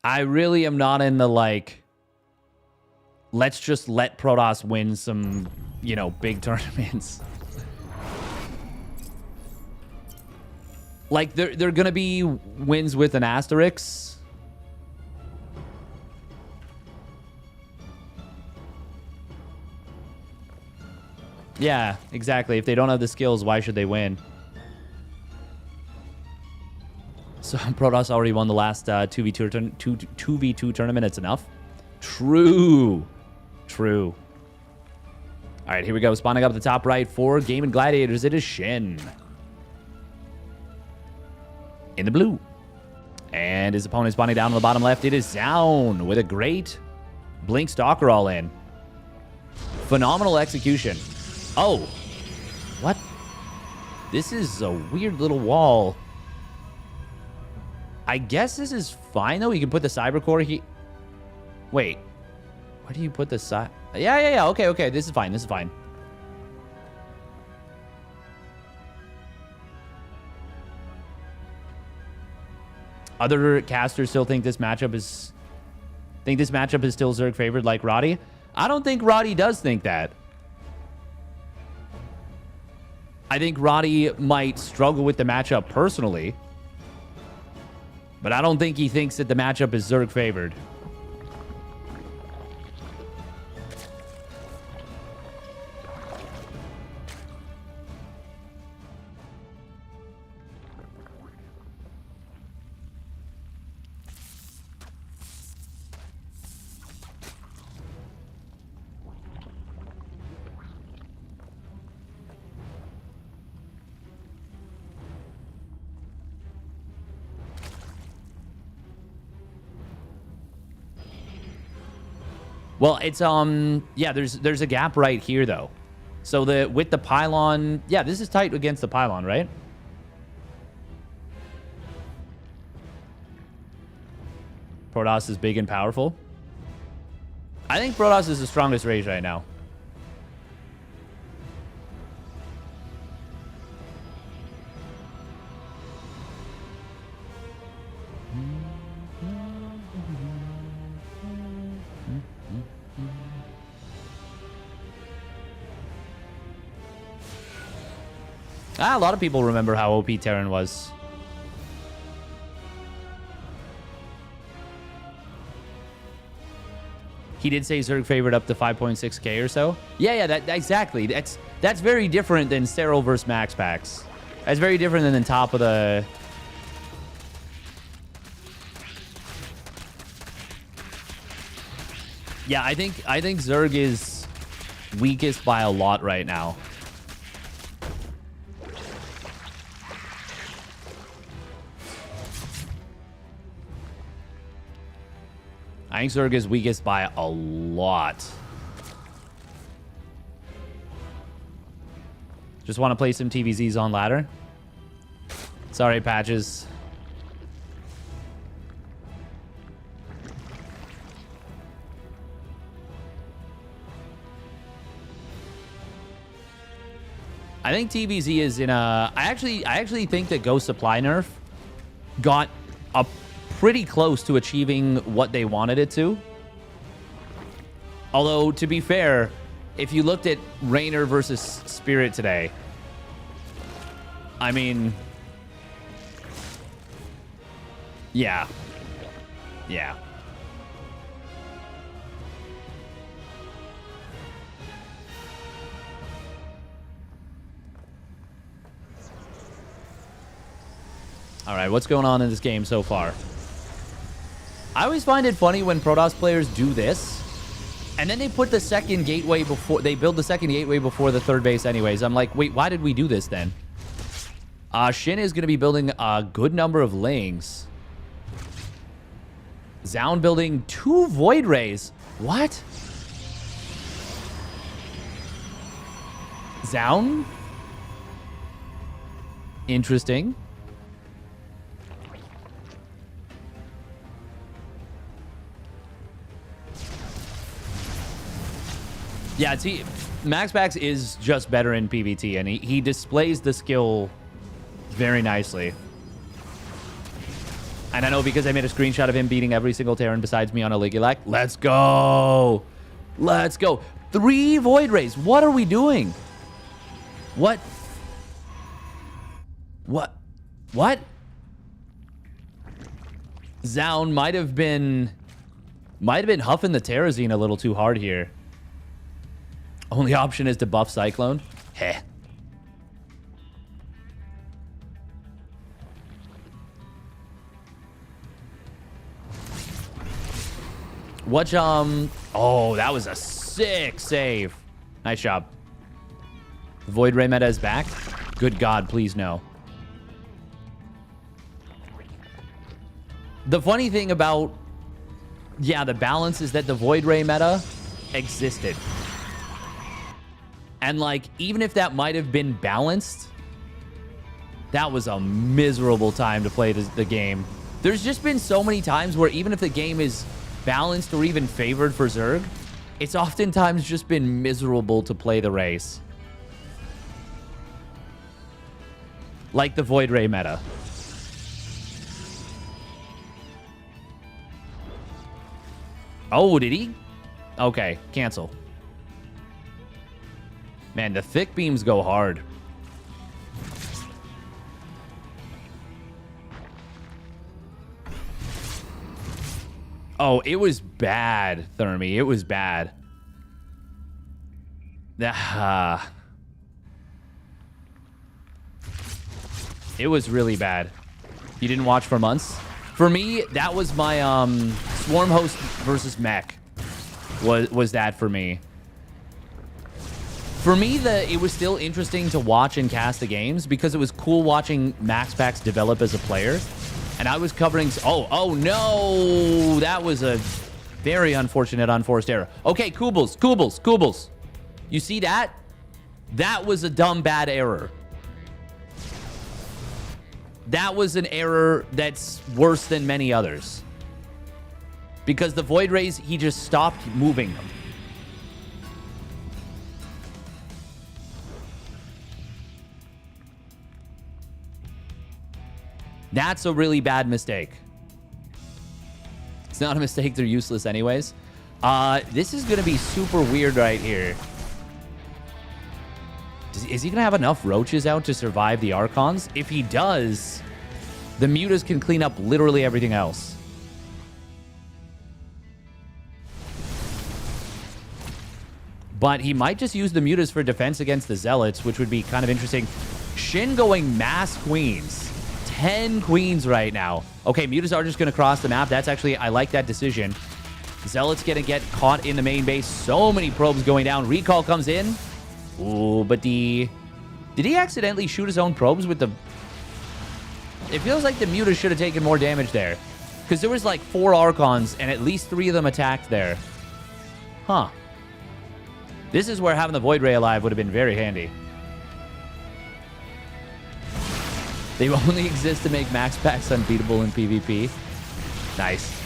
I really am not in the, like... Let's just let Protoss win some, you know, big tournaments. Like, they're going to be wins with an asterisk. Yeah, exactly. If they don't have the skills, why should they win? So, Protoss already won the last 2v2 tournament. It's enough. True. True. All right, here we go. Spawning up at the top right for Game and Gladiators. It is Shin. In the blue. And his opponent spawning down on the bottom left. It is Zaun with a great Blink Stalker all in. Phenomenal execution. Oh. What? This is a weird little wall. I guess this is fine, though. You can put the Cyber Core here. Wait. Where do you put the side? Yeah. Okay. This is fine. Other casters still think this matchup is still Zerg favored, like Roddy. I don't think Roddy does think that. I think Roddy might struggle with the matchup personally, but I don't think he thinks that the matchup is Zerg favored. Well, it's yeah, there's a gap right here though. So with the pylon, yeah, this is tight against the pylon, right? Protoss is big and powerful. I think Protoss is the strongest race right now. A lot of people remember how OP Terran was. He did say Zerg favored up to 5.6k or so. Yeah, exactly. That's very different than Sterile versus Max Packs. That's very different than the top of the... Yeah, I think Zerg is weakest by a lot right now. I think Zerg is weakest by a lot. Just want to play some TVZs on ladder. Sorry, Patches. I think TVZ is in a... I actually think that Ghost Supply nerf got a pretty close to achieving what they wanted it to. Although, to be fair, if you looked at Raynor versus Spirit today, I mean... Yeah. Yeah. All right, what's going on in this game so far? I always find it funny when Protoss players do this, and then they put the second gateway before... They build the second gateway before the third base anyways. I'm like, wait, why did we do this then? Shin is going to be building a good number of lings. Zaun building 2 Void Rays. What? Zaun? Interesting. Yeah, see, Max Pax is just better in PvT, and he displays the skill very nicely. And I know because I made a screenshot of him beating every single Terran besides me on a Ligulac. Let's go! Let's go! 3 Void Rays! What are we doing? What? What? What? Zaun might have been huffing the Terrazine a little too hard here. Only option is to buff Cyclone. Heh. What, oh, that was a sick save. Nice job. Void Ray meta is back. Good God, please no. The funny thing about, yeah, the balance is that the Void Ray meta existed. And, like, even if that might have been balanced, that was a miserable time to play the game. There's just been so many times where even if the game is balanced or even favored for Zerg, it's oftentimes just been miserable to play the race. Like the Void Ray meta. Oh, did he? Okay, cancel. Man, the thick beams go hard. Oh, it was bad, Thermi. It was bad. It was really bad. You didn't watch for months? For me, that was my Swarm Host versus Mech. Was that for me? For me, it was still interesting to watch and cast the games because it was cool watching Max Pax develop as a player. And I was covering... Oh no! That was a Very unfortunate unforced error. Okay, Kubels. You see that? That was a dumb, bad error. That was an error that's worse than many others. Because the Void Rays, he just stopped moving them. That's a really bad mistake. It's not a mistake. They're useless anyways. This is going to be super weird right here. Is he going to have enough roaches out to survive the Archons? If he does, the Mutas can clean up literally everything else. But he might just use the Mutas for defense against the Zealots, which would be kind of interesting. Shin going mass queens. 10 queens right now. Okay, Mutas are just going to cross the map. That's actually, I like that decision. Zealots going to get caught in the main base. So many probes going down. Recall comes in. Ooh, but did he accidentally shoot his own probes with the... It feels like the Mutas should have taken more damage there. Because there was like 4 Archons, and at least 3 of them attacked there. Huh. This is where having the Void Ray alive would have been very handy. They only exist to make max packs unbeatable in PvP. Nice.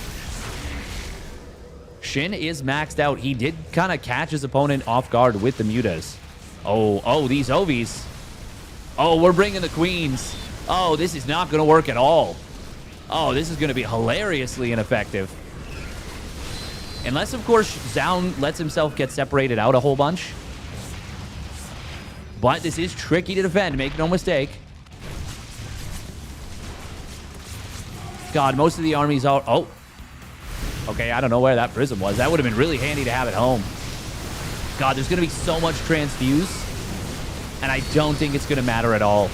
Shin is maxed out. He did kind of catch his opponent off guard with the Mutas. Oh, these Ovies. Oh, we're bringing the Queens. Oh, this is not going to work at all. Oh, this is going to be hilariously ineffective. Unless, of course, Zaun lets himself get separated out a whole bunch. But this is tricky to defend, make no mistake. God, most of the armies are... Oh. Okay, I don't know where that prism was. That would have been really handy to have at home. God, there's going to be so much transfuse. And I don't think it's going to matter at all.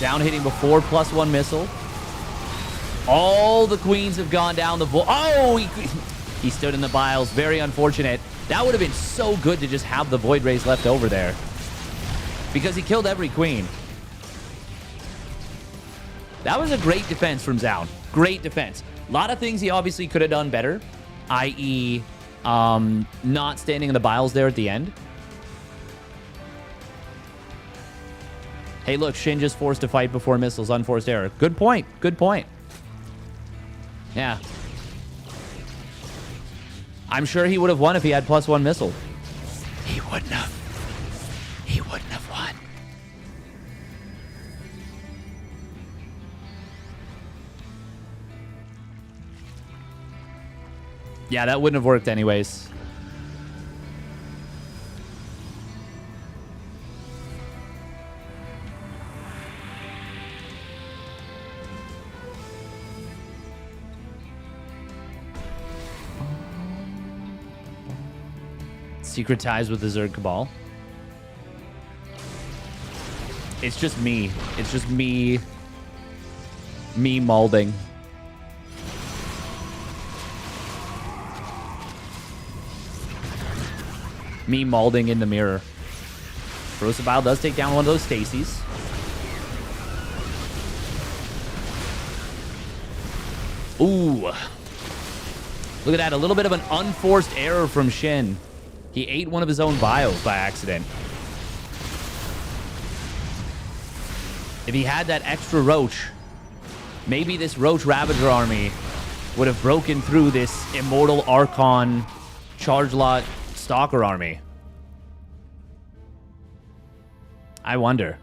Down hitting before +1 missile. All the queens have gone down the... Oh, he stood in the biles. Very unfortunate. That would have been so good to just have the Void Rays left over there. Because he killed every queen. That was a great defense from Zaun. Great defense. A lot of things he obviously could have done better. I.e., not standing in the biles there at the end. Hey, look, Shin just forced to fight before missiles. Unforced error. Good point. Good point. Yeah. I'm sure he would have won if he had +1 missile. He wouldn't have. He wouldn't have won. Yeah, that wouldn't have worked anyways. Secret ties with the Zerg Cabal. It's just me. It's just me. Me molding. Me molding in the mirror. Rosabile does take down one of those Stacies. Ooh. Look at that. A little bit of an unforced error from Shin. He ate one of his own bios by accident. If he had that extra Roach, maybe this Roach Ravager army would have broken through this Immortal Archon Charge Lot Stalker army. I wonder.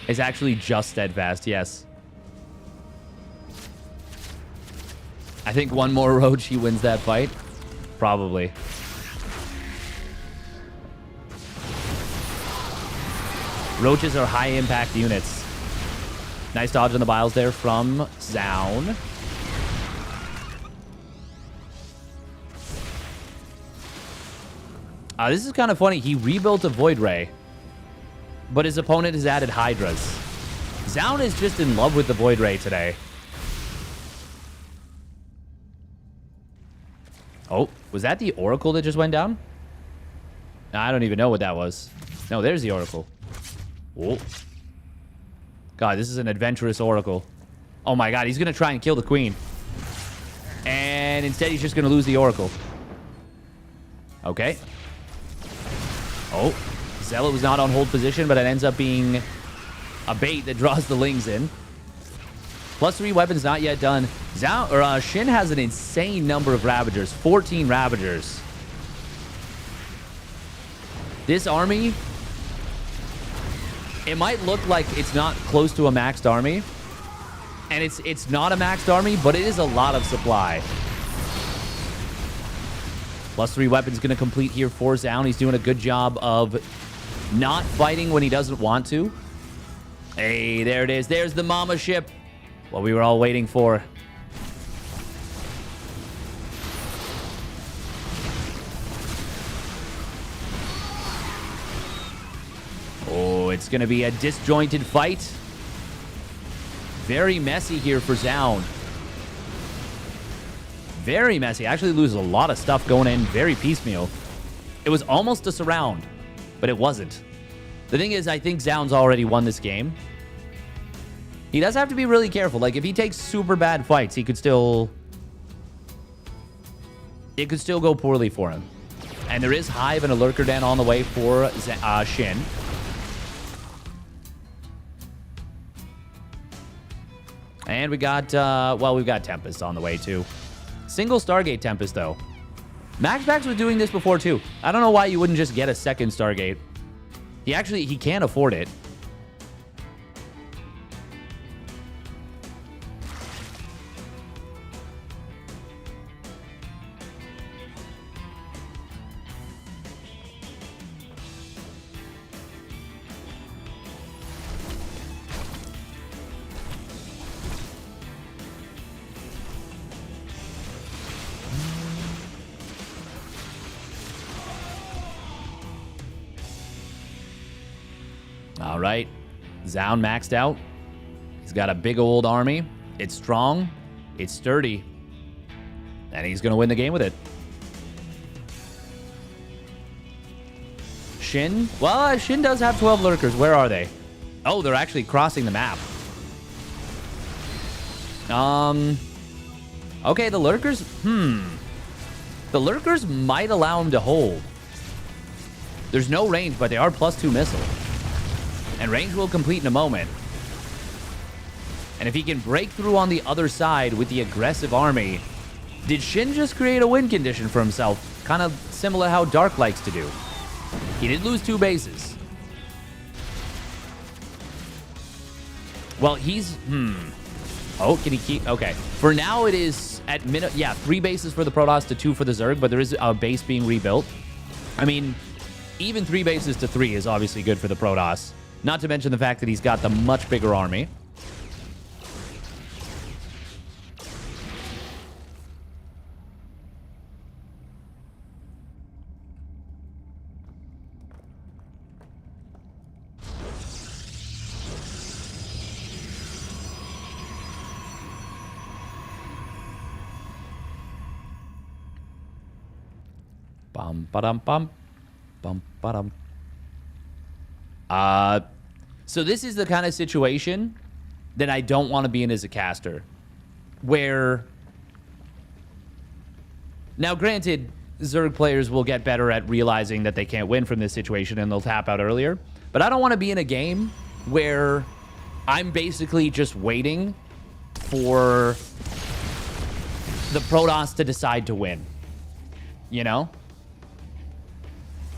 It's actually just Steadfast, yes. I think one more Roach, he wins that fight. Probably. Roaches are high impact units. Nice dodge on the biles there from Zaun. This is kind of funny. He rebuilt a Void Ray, but his opponent has added Hydras. Zaun is just in love with the Void Ray today. Oh, was that the Oracle that just went down? I don't even know what that was. No, there's the Oracle. Oh. God, this is an adventurous Oracle. Oh my god, he's going to try and kill the Queen. And instead, he's just going to lose the Oracle. Okay. Oh. Zealot was not on hold position, but it ends up being a bait that draws the Lings in. +3 weapons not yet done. Shin has an insane number of Ravagers. 14 Ravagers. This army, it might look like it's not close to a maxed army. And it's not a maxed army, but it is a lot of supply. +3 weapons going to complete here for Zaun. He's doing a good job of not fighting when he doesn't want to. Hey, there it is. There's the mama ship. What we were all waiting for. Oh, it's going to be a disjointed fight. Very messy here for Zaun. Very messy. Actually loses a lot of stuff going in. Very piecemeal. It was almost a surround, but it wasn't. The thing is, I think Zaun's already won this game. He does have to be really careful. Like, if he takes super bad fights, he could still... It could still go poorly for him. And there is Hive and a Lurker Den on the way for Shin. And we got, well, we've got Tempest on the way, too. Single Stargate Tempest, though. Max was doing this before, too. I don't know why you wouldn't just get a second Stargate. He can't afford it. All right. Zaun maxed out. He's got a big old army. It's strong. It's sturdy. And he's going to win the game with it. Shin? Well, Shin does have 12 Lurkers. Where are they? Oh, they're actually crossing the map. Okay, the Lurkers... The Lurkers might allow him to hold. There's no range, but they are +2 missile. And range will complete in a moment. And if he can break through on the other side with the aggressive army... Did Shin just create a win condition for himself? Kind of similar how Dark likes to do. He did lose 2 bases. Well, he's... Oh, can he keep... Okay. For now, it is at minute... Yeah, 3 bases for the Protoss to 2 for the Zerg, but there is a base being rebuilt. I mean, even 3 bases to 3 is obviously good for the Protoss. Not to mention the fact that he's got the much bigger army. Bum ba-dum bum. Bum ba-dum. So this is the kind of situation that I don't want to be in as a caster. Where... Now, granted, Zerg players will get better at realizing that they can't win from this situation and they'll tap out earlier. But I don't want to be in a game where I'm basically just waiting for the Protoss to decide to win. You know?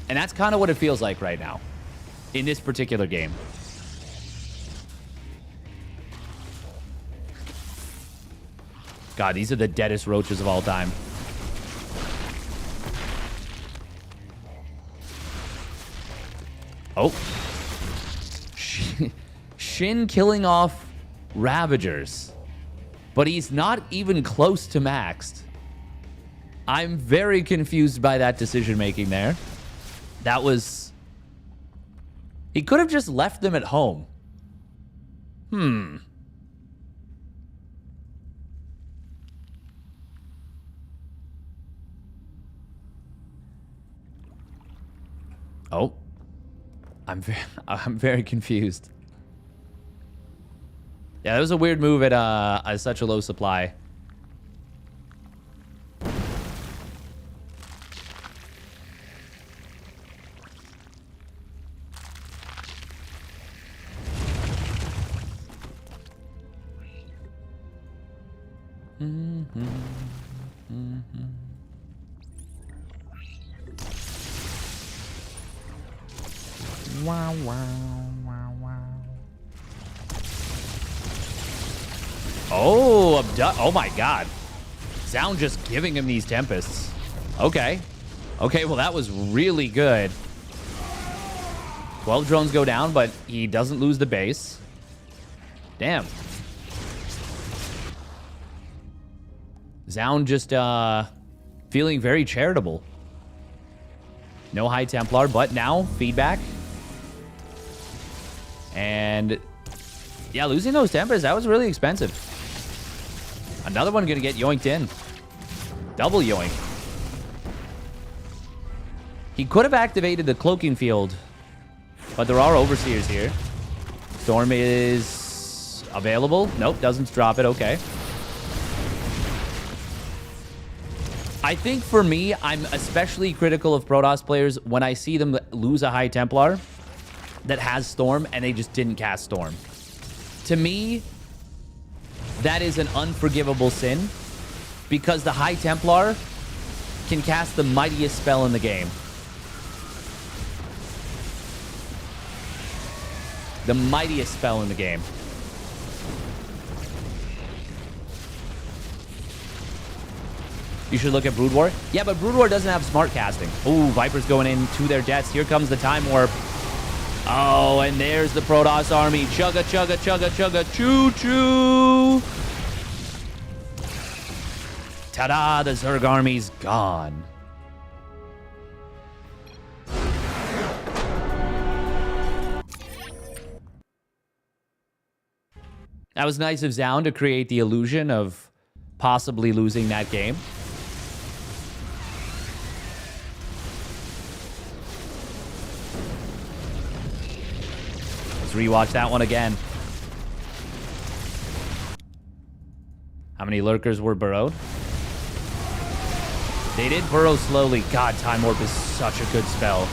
And that's kind of what it feels like right now in this particular game. God, these are the deadest roaches of all time. Oh. Shin killing off Ravagers. But he's not even close to maxed. I'm very confused by that decision-making there. That was... He could have just left them at home. Oh. I'm very confused. Yeah, that was a weird move at such a low supply. Wow, wow, wow, wow. Oh, oh my god. Sound just giving him these tempests. Okay. Okay, well that was really good. 12 drones go down, but he doesn't lose the base. Damn. Zound just feeling very charitable. No High Templar, but now feedback. And yeah, losing those tempers, that was really expensive. Another one gonna get yoinked in. Double yoink. He could have activated the cloaking field, but there are overseers here. Storm is available. Nope, doesn't drop it. Okay. I think for me, I'm especially critical of Protoss players when I see them lose a High Templar that has Storm and they just didn't cast Storm. To me, that is an unforgivable sin because the High Templar can cast the mightiest spell in the game. The mightiest spell in the game. You should look at Brood War. Yeah, but Brood War doesn't have smart casting. Ooh, Vipers going in to their deaths. Here comes the Time Warp. Oh, and there's the Protoss army. Chugga, chugga, chugga, chugga, choo-choo. Ta-da, the Zerg army's gone. That was nice of Zound to create the illusion of possibly losing that game. Let's rewatch that one again. How many lurkers were burrowed? They did burrow slowly. God, Time Warp is such a good spell.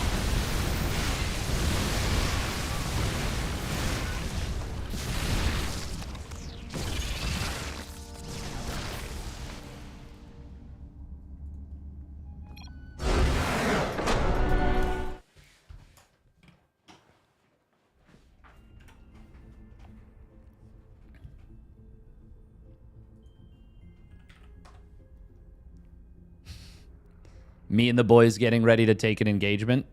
Me and the boys getting ready to take an engagement.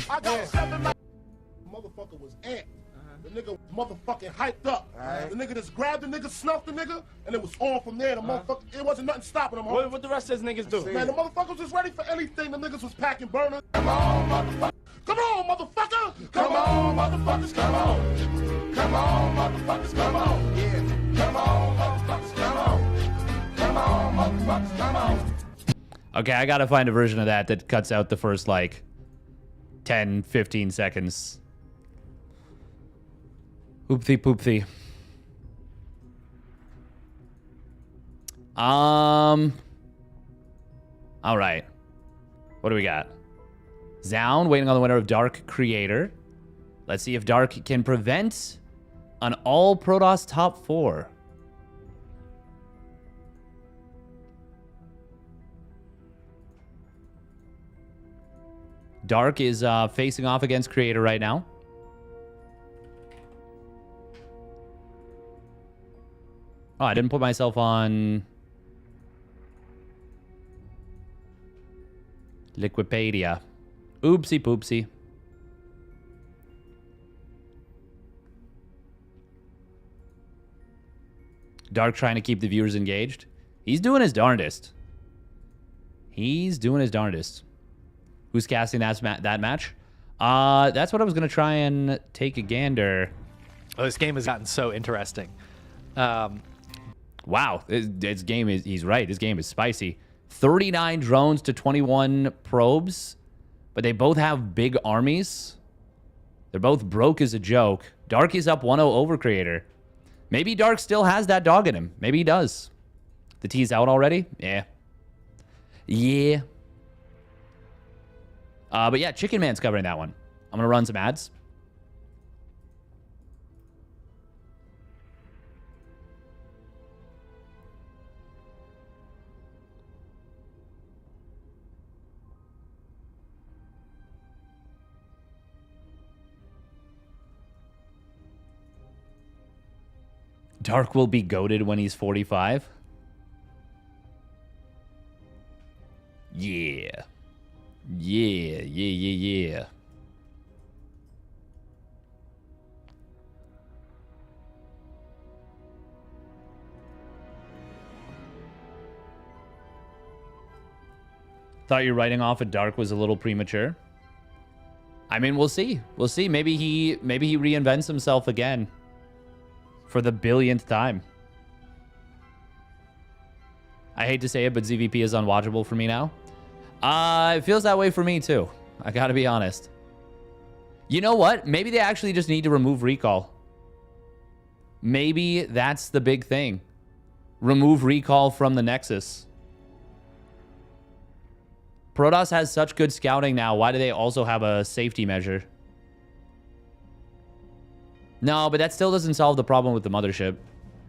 I got 7 motherfucker was amped. The nigga motherfucking hyped up. The nigga just grabbed the nigga, snuffed the nigga, and it was on from there. The motherfucker, it wasn't nothing stopping him. What the rest of these niggas do? Man, the motherfuckers was ready for anything. The niggas was packing burners. Come on, motherfucker. Come on, motherfucker. Come on, motherfuckers. Come on. Come on, motherfuckers. Come on. Yeah. Come on, motherfuckers. Come on. Come on, motherfuckers. Come on. Okay, I gotta find a version of that that cuts out the first, like, 10, 15 seconds. Oopsie poopsie. All right. What do we got? Zound waiting on the winner of Dark Creator. Let's see if Dark can prevent an all Protoss top 4. Dark is facing off against Creator right now. Oh, I didn't put myself on Liquipedia. Oopsie poopsie. Dark trying to keep the viewers engaged. He's doing his darndest. He's doing his darndest. Who's casting that match? That's what I was going to try and take a gander. Oh, this game has gotten so interesting. Wow, his game is, he's right. His game is spicy. 39 drones to 21 probes, but they both have big armies. They're both broke as a joke. Dark is up 1-0 over Creator. Maybe Dark still has that dog in him. Maybe he does. The T's out already? Yeah. Yeah. But yeah, Chicken Man's covering that one. I'm going to run some ads. Dark will be goated when he's 45. Yeah. Yeah. Thought your writing off of Dark was a little premature. I mean, we'll see. We'll see. Maybe he reinvents himself again. For the billionth time. I hate to say it, but ZVP is unwatchable for me now. It feels that way for me too. I gotta be honest. You know what? Maybe they actually just need to remove recall. Maybe that's the big thing. Remove recall from the Nexus. Protoss has such good scouting now. Why do they also have a safety measure? No, but that still doesn't solve the problem with the mothership.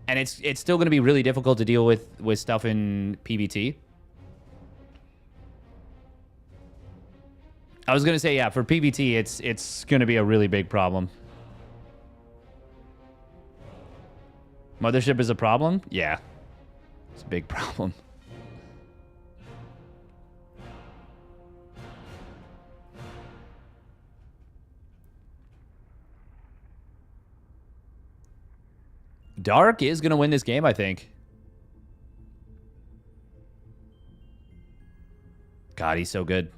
And it's still going to be really difficult to deal with stuff in PvT. I was going to say, yeah, for PvT, it's going to be a really big problem. Mothership is a problem? Yeah. It's a big problem. Dark is going to win this game, I think. God, he's so good.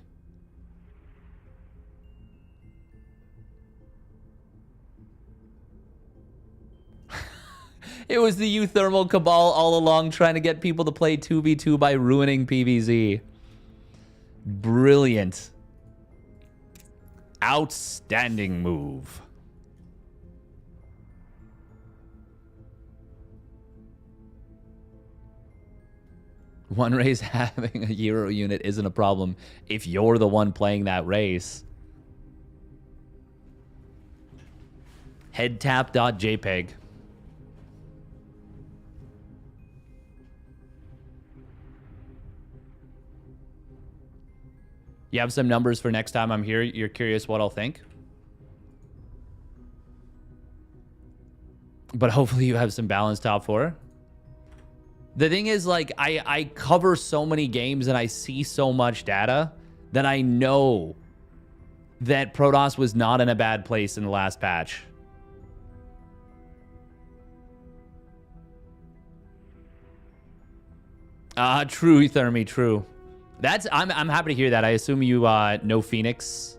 It was the Euthermal Cabal all along trying to get people to play 2v2 by ruining PvZ. Brilliant. Outstanding move. One race having a Euro unit isn't a problem if you're the one playing that race. Headtap.jpg. You have some numbers for next time I'm here. You're curious what I'll think. But hopefully you have some balanced top four. The thing is, like, I cover so many games and I see so much data that I know that Protoss was not in a bad place in the last patch. True, Thermi, true. I'm happy to hear that. I assume you know Phoenix.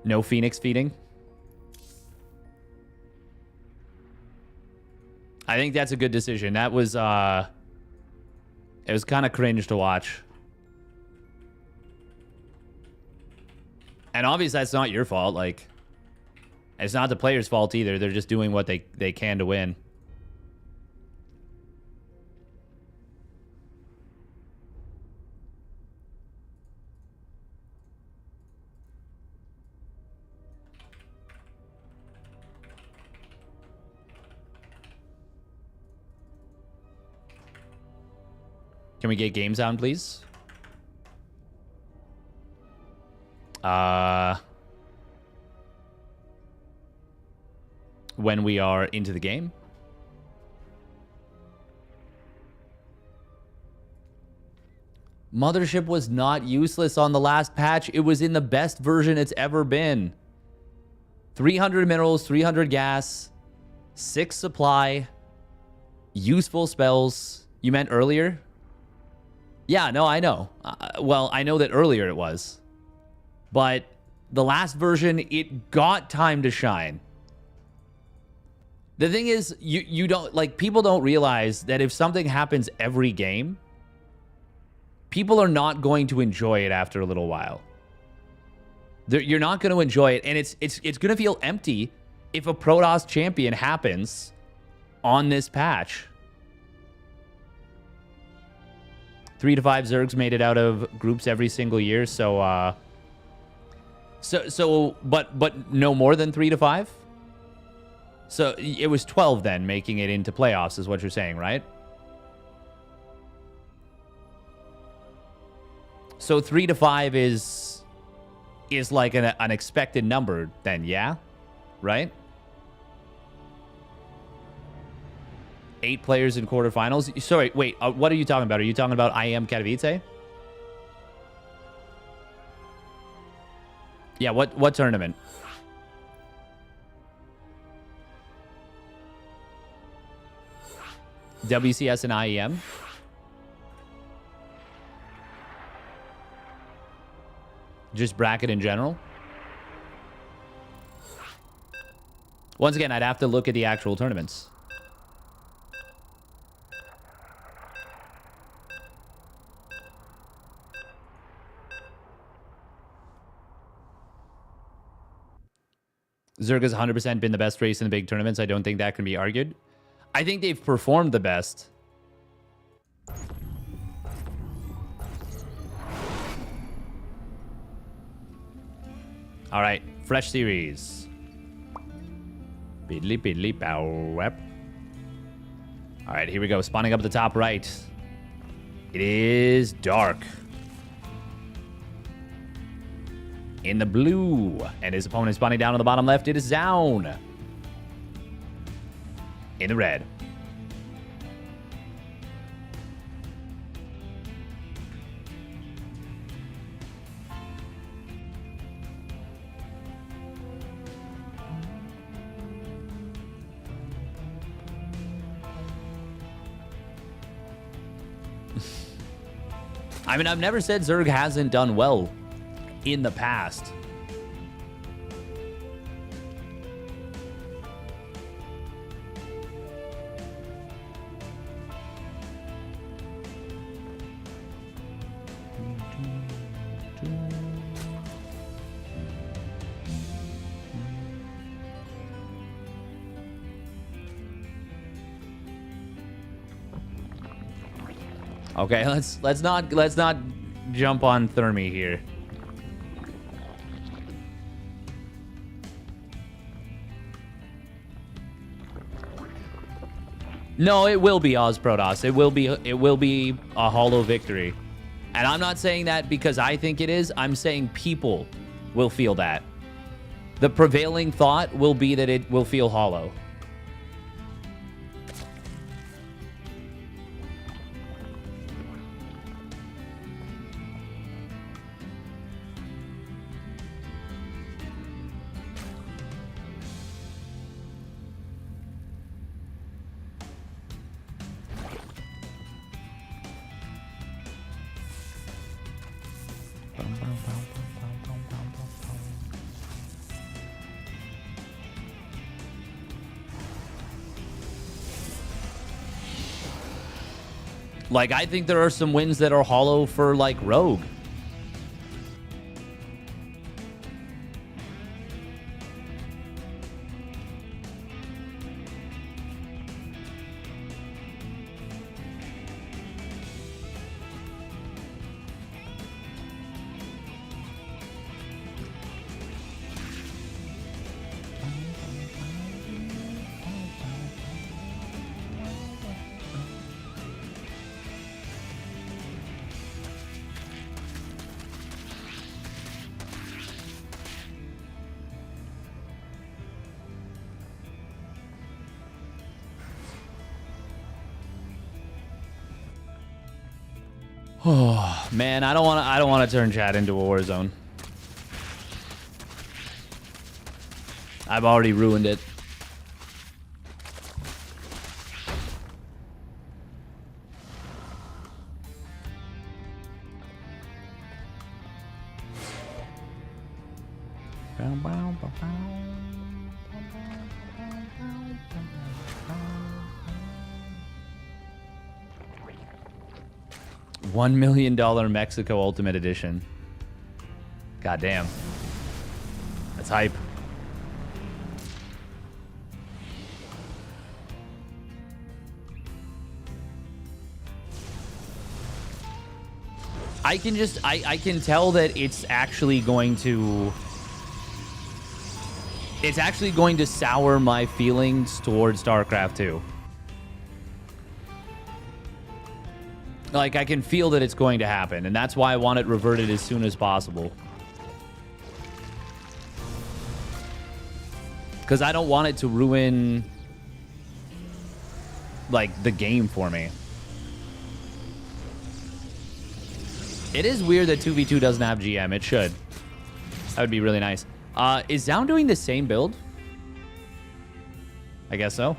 No Phoenix feeding. I think that's a good decision. That was it was kind of cringe to watch. And obviously that's not your fault. Like, it's not the players' fault either. They're just doing what they can to win. Can we get games on, please? When we are into the game. Mothership was not useless on the last patch. It was in the best version it's ever been. 300 minerals, 300 gas, 6 supply, useful spells. You meant earlier? Yeah, no, I know. Well, I know that earlier it was. But the last version, it got time to shine. The thing is, you don't, like, people don't realize that if something happens every game, people are not going to enjoy it after a little while. You're not going to enjoy it, and it's going to feel empty if a Protoss champion happens on this patch. 3 to 5 Zergs made it out of groups every single year, but no more than 3 to 5? So it was 12 then making it into playoffs is what you're saying, right? So 3 to 5 is like an expected number then, yeah? Right? 8 players in quarterfinals. Sorry, wait, what are you talking about? Are you talking about IM Katowice? Yeah, what tournament? WCS and IEM? Just bracket in general? Once again, I'd have to look at the actual tournaments. Zerg has 100% been the best race in the big tournaments. I don't think that can be argued. I think they've performed the best. All right, fresh series. Biddly biddly bow wep. All right, here we go. Spawning up at the top right. It is dark. In the blue. And his opponent spawning down on the bottom left. It is Zaun. In the red. I mean, I've never said Zerg hasn't done well in the past. Okay, let's not jump on Thermi here. No, it will be Oz Protoss. It will be a hollow victory. And I'm not saying that because I think it is. I'm saying people will feel that. The prevailing thought will be that it will feel hollow. Like, I think there are some wins that are hollow for, like, Rogue. Oh man, I don't want to turn chat into a war zone. I've already ruined it. $1 million Mexico Ultimate Edition. God damn. That's hype. I can tell that it's actually going to sour my feelings towards StarCraft 2. Like, I can feel that it's going to happen, and that's why I want it reverted as soon as possible. Because I don't want it to ruin, like, the game for me. It is weird that 2v2 doesn't have GM. It should. That would be really nice. Is Zound doing the same build? I guess so.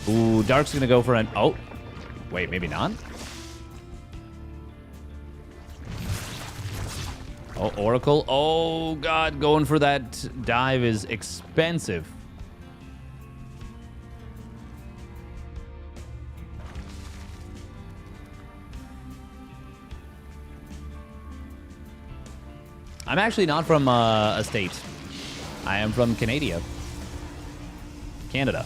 Ooh, Dark's gonna go for an... Oh. Wait, maybe not? Oh, Oracle. Oh, God. Going for that dive is expensive. I'm actually not from a state. I am from Canada. Canada.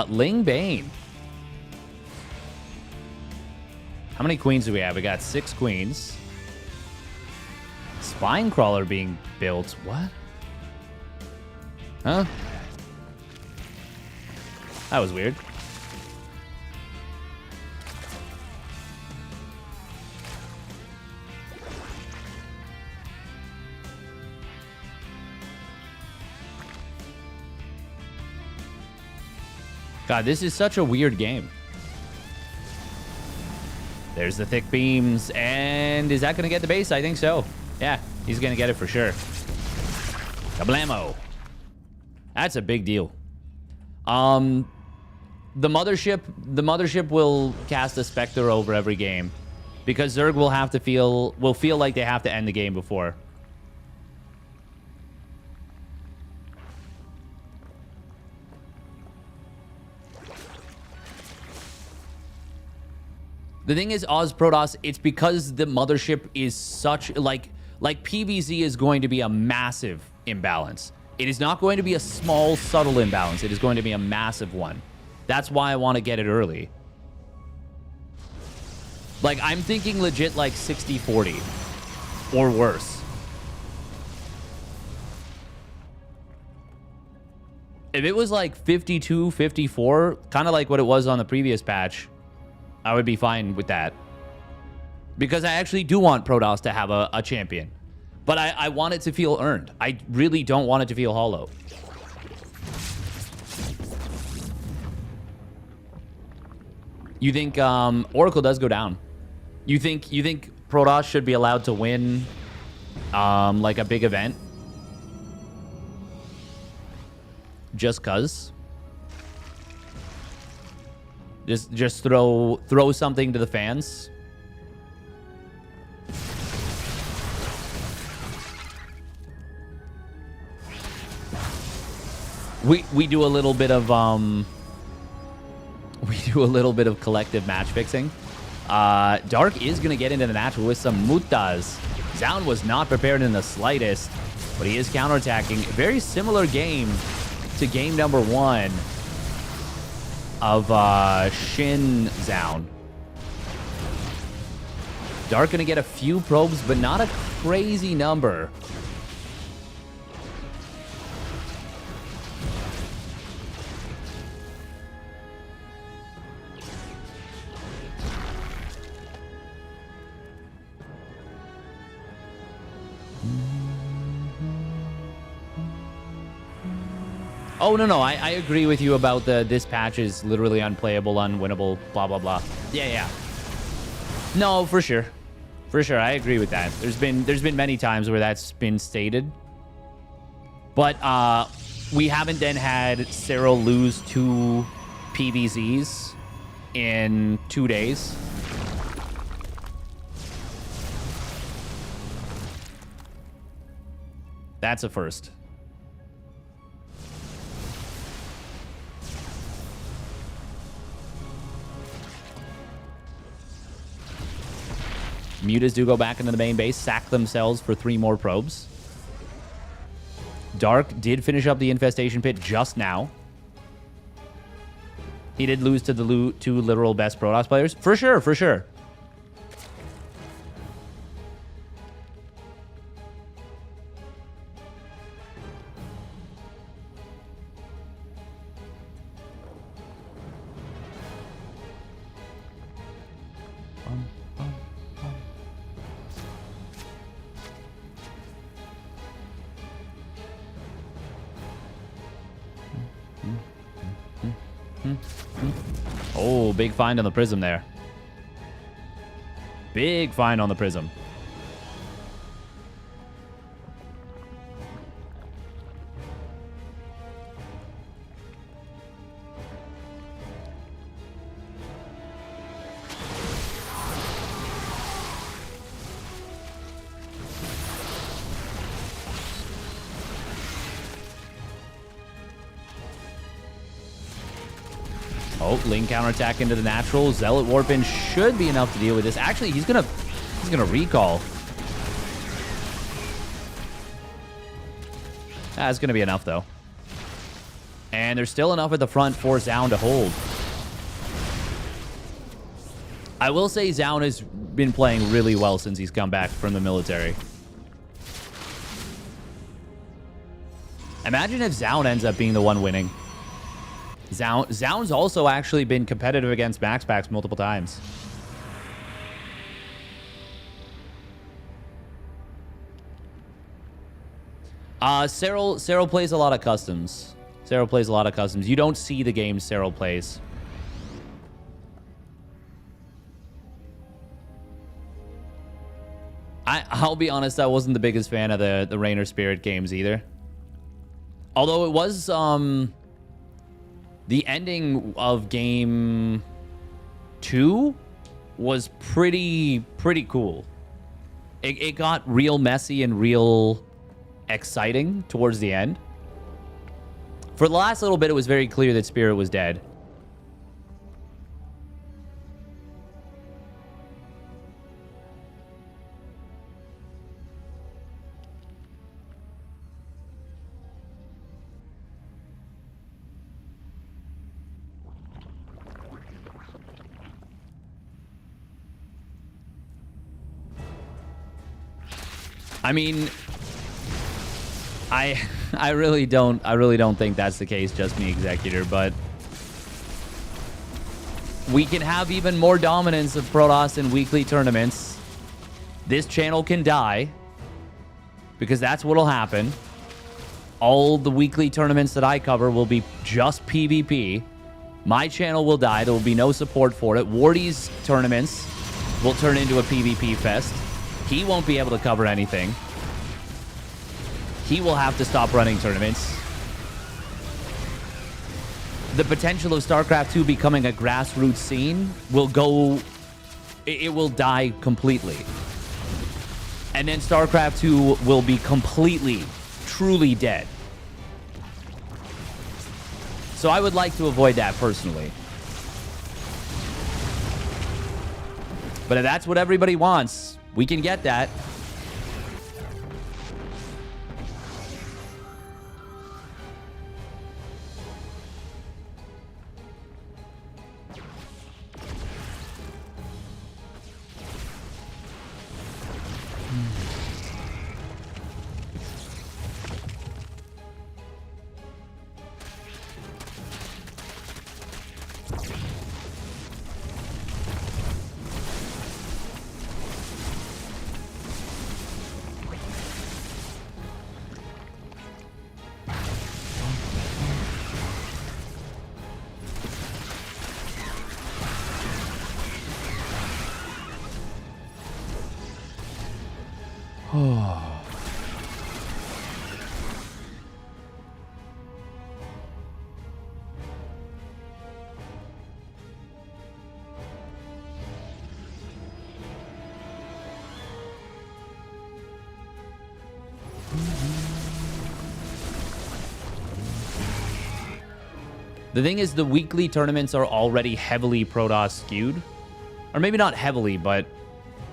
Ling Bane. How many queens do we have? We got 6 queens. Spine Crawler being built. What? Huh? That was weird. God, this is such a weird game. There's the thick beams, and is that going to get the base? I think so. Yeah, he's going to get it for sure. Kablamo. That's a big deal. The mothership will cast a Spectre over every game because Zerg will feel like they have to end the game before. The thing is, Oz Protoss, it's because the mothership is such, like PvZ is going to be a massive imbalance. It is not going to be a small, subtle imbalance. It is going to be a massive one. That's why I want to get it early. Like, I'm thinking legit like 60-40 or worse. If it was like 52-54, kind of like what it was on the previous patch, I would be fine with that. Because I actually do want Protoss to have a champion. But I want it to feel earned. I really don't want it to feel hollow. You think Oracle does go down? You think Protoss should be allowed to win like a big event? Just cuz? Just throw something to the fans. We do a little bit of collective match fixing. Dark is gonna get into the match with some mutas. Zound was not prepared in the slightest, but he is counterattacking. Very similar game to game number 1 of Shin Zound. Dark gonna get a few probes, but not a crazy number. Oh, no, I agree with you about this patch is literally unplayable, unwinnable, blah, blah, blah. Yeah. No, for sure. For sure, I agree with that. There's been many times where that's been stated. But we haven't then had Cyril lose 2 PVZs in 2 days. That's a first. Mutas do go back into the main base, sack themselves for 3 more probes. Dark did finish up the infestation pit just now. He did lose to the 2 literal best Protoss players. For sure, for sure. Oh, big find on the Prism there. Big find on the Prism. Oh, Ling counterattack into the natural. Zealot Warpin should be enough to deal with this. Actually, he's gonna recall. That's gonna be enough though. And there's still enough at the front for Zaun to hold. I will say Zaun has been playing really well since he's come back from the military. Imagine if Zaun ends up being the one winning. Zaun's also actually been competitive against Max Packs multiple times. Cyril plays a lot of customs. Cyril plays a lot of customs. You don't see the games Cyril plays. I'll be honest, I wasn't the biggest fan of the Rainer Spirit games either. Although it was the ending of game 2 was pretty cool. It got real messy and real exciting towards the end. For the last little bit, it was very clear that Spirit was dead. I mean, I really don't think that's the case, just me, Executor, but we can have even more dominance of Protoss in weekly tournaments. This channel can die because that's what'll happen. All the weekly tournaments that I cover will be just PvP. My channel will die. There will be no support for it. Wardy's tournaments will turn into a PvP fest. He won't be able to cover anything. He will have to stop running tournaments. The potential of StarCraft 2 becoming a grassroots scene will go... It will die completely. And then StarCraft 2 will be completely, truly dead. So I would like to avoid that personally. But if that's what everybody wants, we can get that. The thing is, the weekly tournaments are already heavily Protoss skewed. Or maybe not heavily, but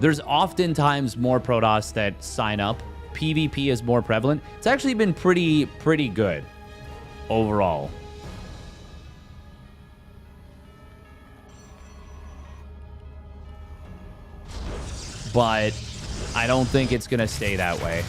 there's oftentimes more Protoss that sign up. PvP is more prevalent. It's actually been pretty good overall. But I don't think it's going to stay that way.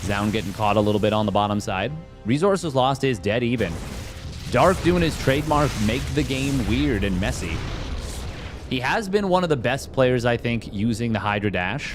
Zound getting caught a little bit on the bottom side. Resources lost is dead even. Dark doing his trademark, make the game weird and messy. He has been one of the best players, I think, using the Hydra Dash.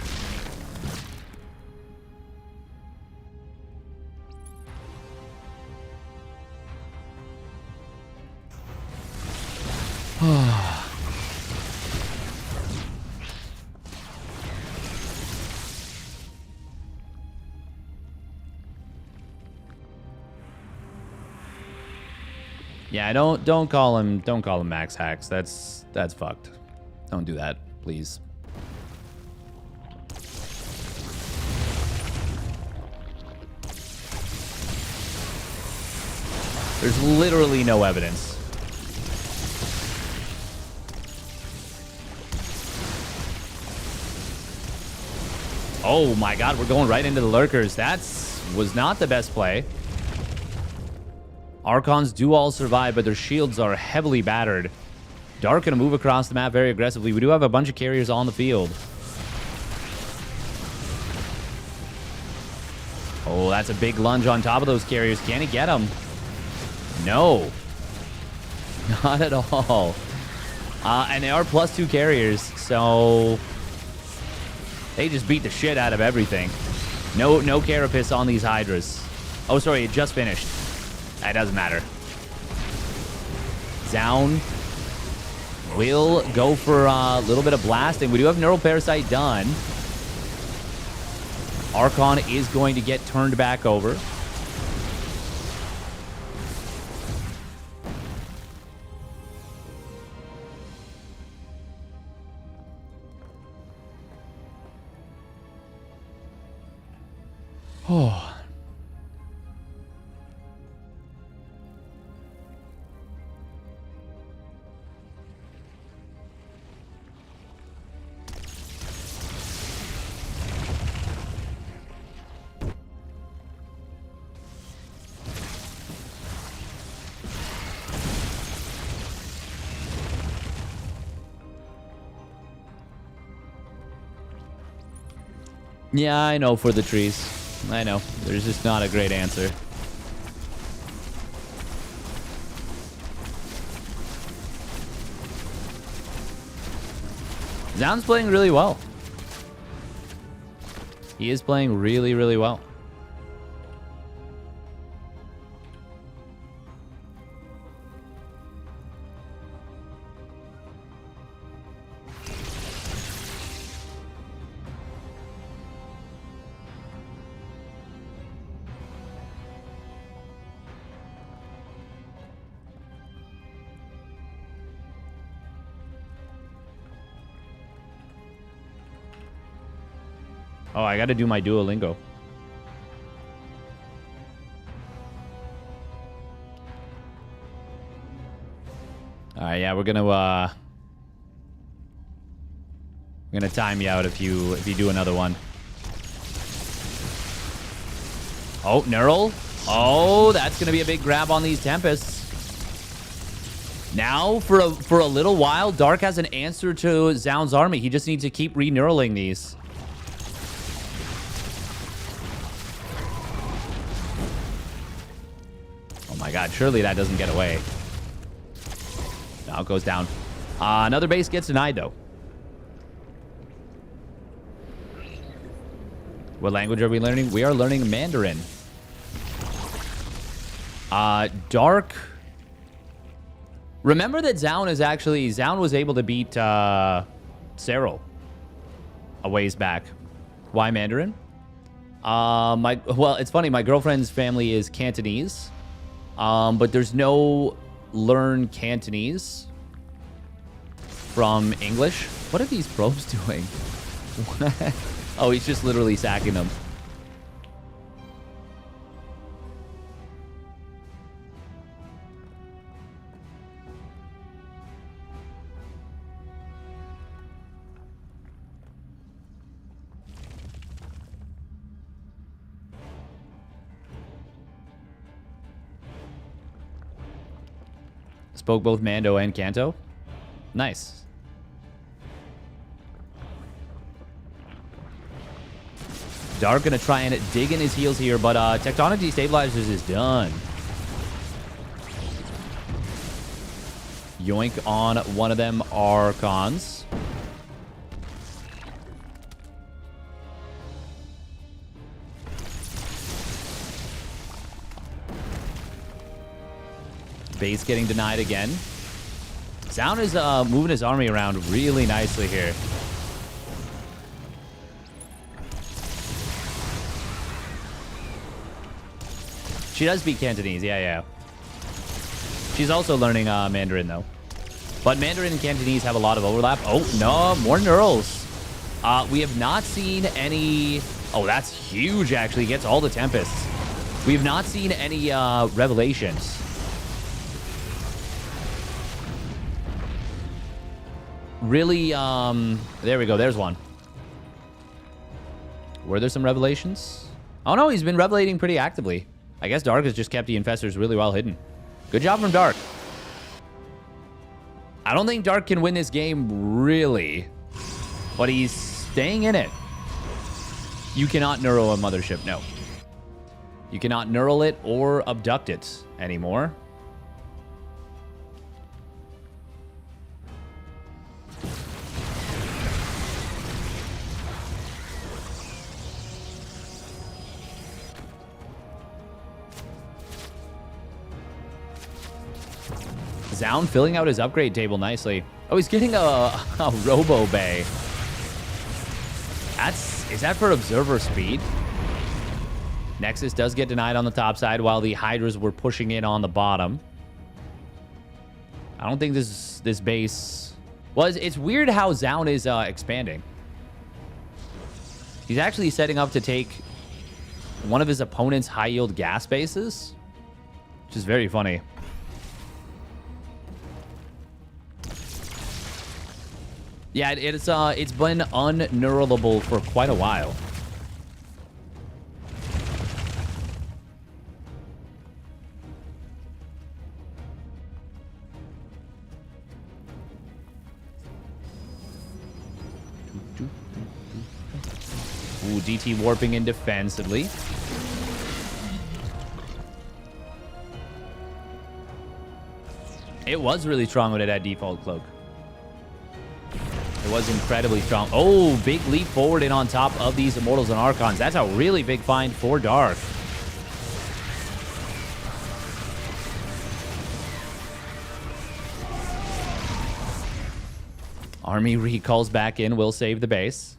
Yeah, don't call him Max Hacks. That's fucked. Don't do that, please. There's literally no evidence. Oh my god, we're going right into the lurkers. Was not the best play. Archons do all survive, but their shields are heavily battered. Dark gonna move across the map very aggressively. We do have a bunch of carriers on the field. Oh, that's a big lunge on top of those carriers. Can he get them? No. Not at all. And they are +2 carriers, so they just beat the shit out of everything. No carapace on these Hydras. Oh, sorry, it just finished. That doesn't matter. Zound will go for a little bit of blasting. We do have Neural Parasite done. Archon is going to get turned back over. Oh. Yeah, I know for the trees. I know. There's just not a great answer. Zound's playing really well. He is playing really, really well. Oh, I gotta do my Duolingo. Alright, yeah, we're gonna time you out if you do another one. Oh, Neural. Oh, that's gonna be a big grab on these Tempests. Now, for a little while, Dark has an answer to Zound's army. He just needs to keep re-neuraling these. Oh my god, surely that doesn't get away. Now it goes down. Another base gets denied, though. What language are we learning? We are learning Mandarin. Dark. Remember that Zaun was able to beat Cyril a ways back. Why Mandarin? Well, it's funny. My girlfriend's family is Cantonese, but there's no learn Cantonese from English. What are these probes doing? Oh, he's just literally sacking them. Spoke both Mando and Kanto. Nice. Dark gonna try and dig in his heels here, but Tectonic Destabilizers is done. Yoink on one of them Archons. Base getting denied again. Zaun is moving his army around really nicely here. She does speak Cantonese, yeah. She's also learning Mandarin, though. But Mandarin and Cantonese have a lot of overlap. Oh, no, more Neurals. We have not seen any... Oh, that's huge, actually. Gets all the Tempests. We have not seen any Revelations. Really, there we go. There's one. Were there some Revelations? Oh, no, he's been revelating pretty actively. I guess Dark has just kept the Infestors really well hidden. Good job from Dark. I don't think Dark can win this game, really. But he's staying in it. You cannot neural a mothership, no. You cannot neural it or abduct it anymore. Zaun filling out his upgrade table nicely. Oh, he's getting a Robo Bay. Is that for Observer speed? Nexus does get denied on the top side while the Hydras were pushing in on the bottom. I don't think this base... Well, it's weird how Zaun is expanding. He's actually setting up to take one of his opponent's high-yield gas bases, which is very funny. Yeah, it's been unneuralable for quite a while. Ooh, DT warping in defensively. It was really strong when it had default cloak. It was incredibly strong. Oh, big leap forward and on top of these Immortals and Archons. That's a really big find for Dark. Army recalls back in, will save the base.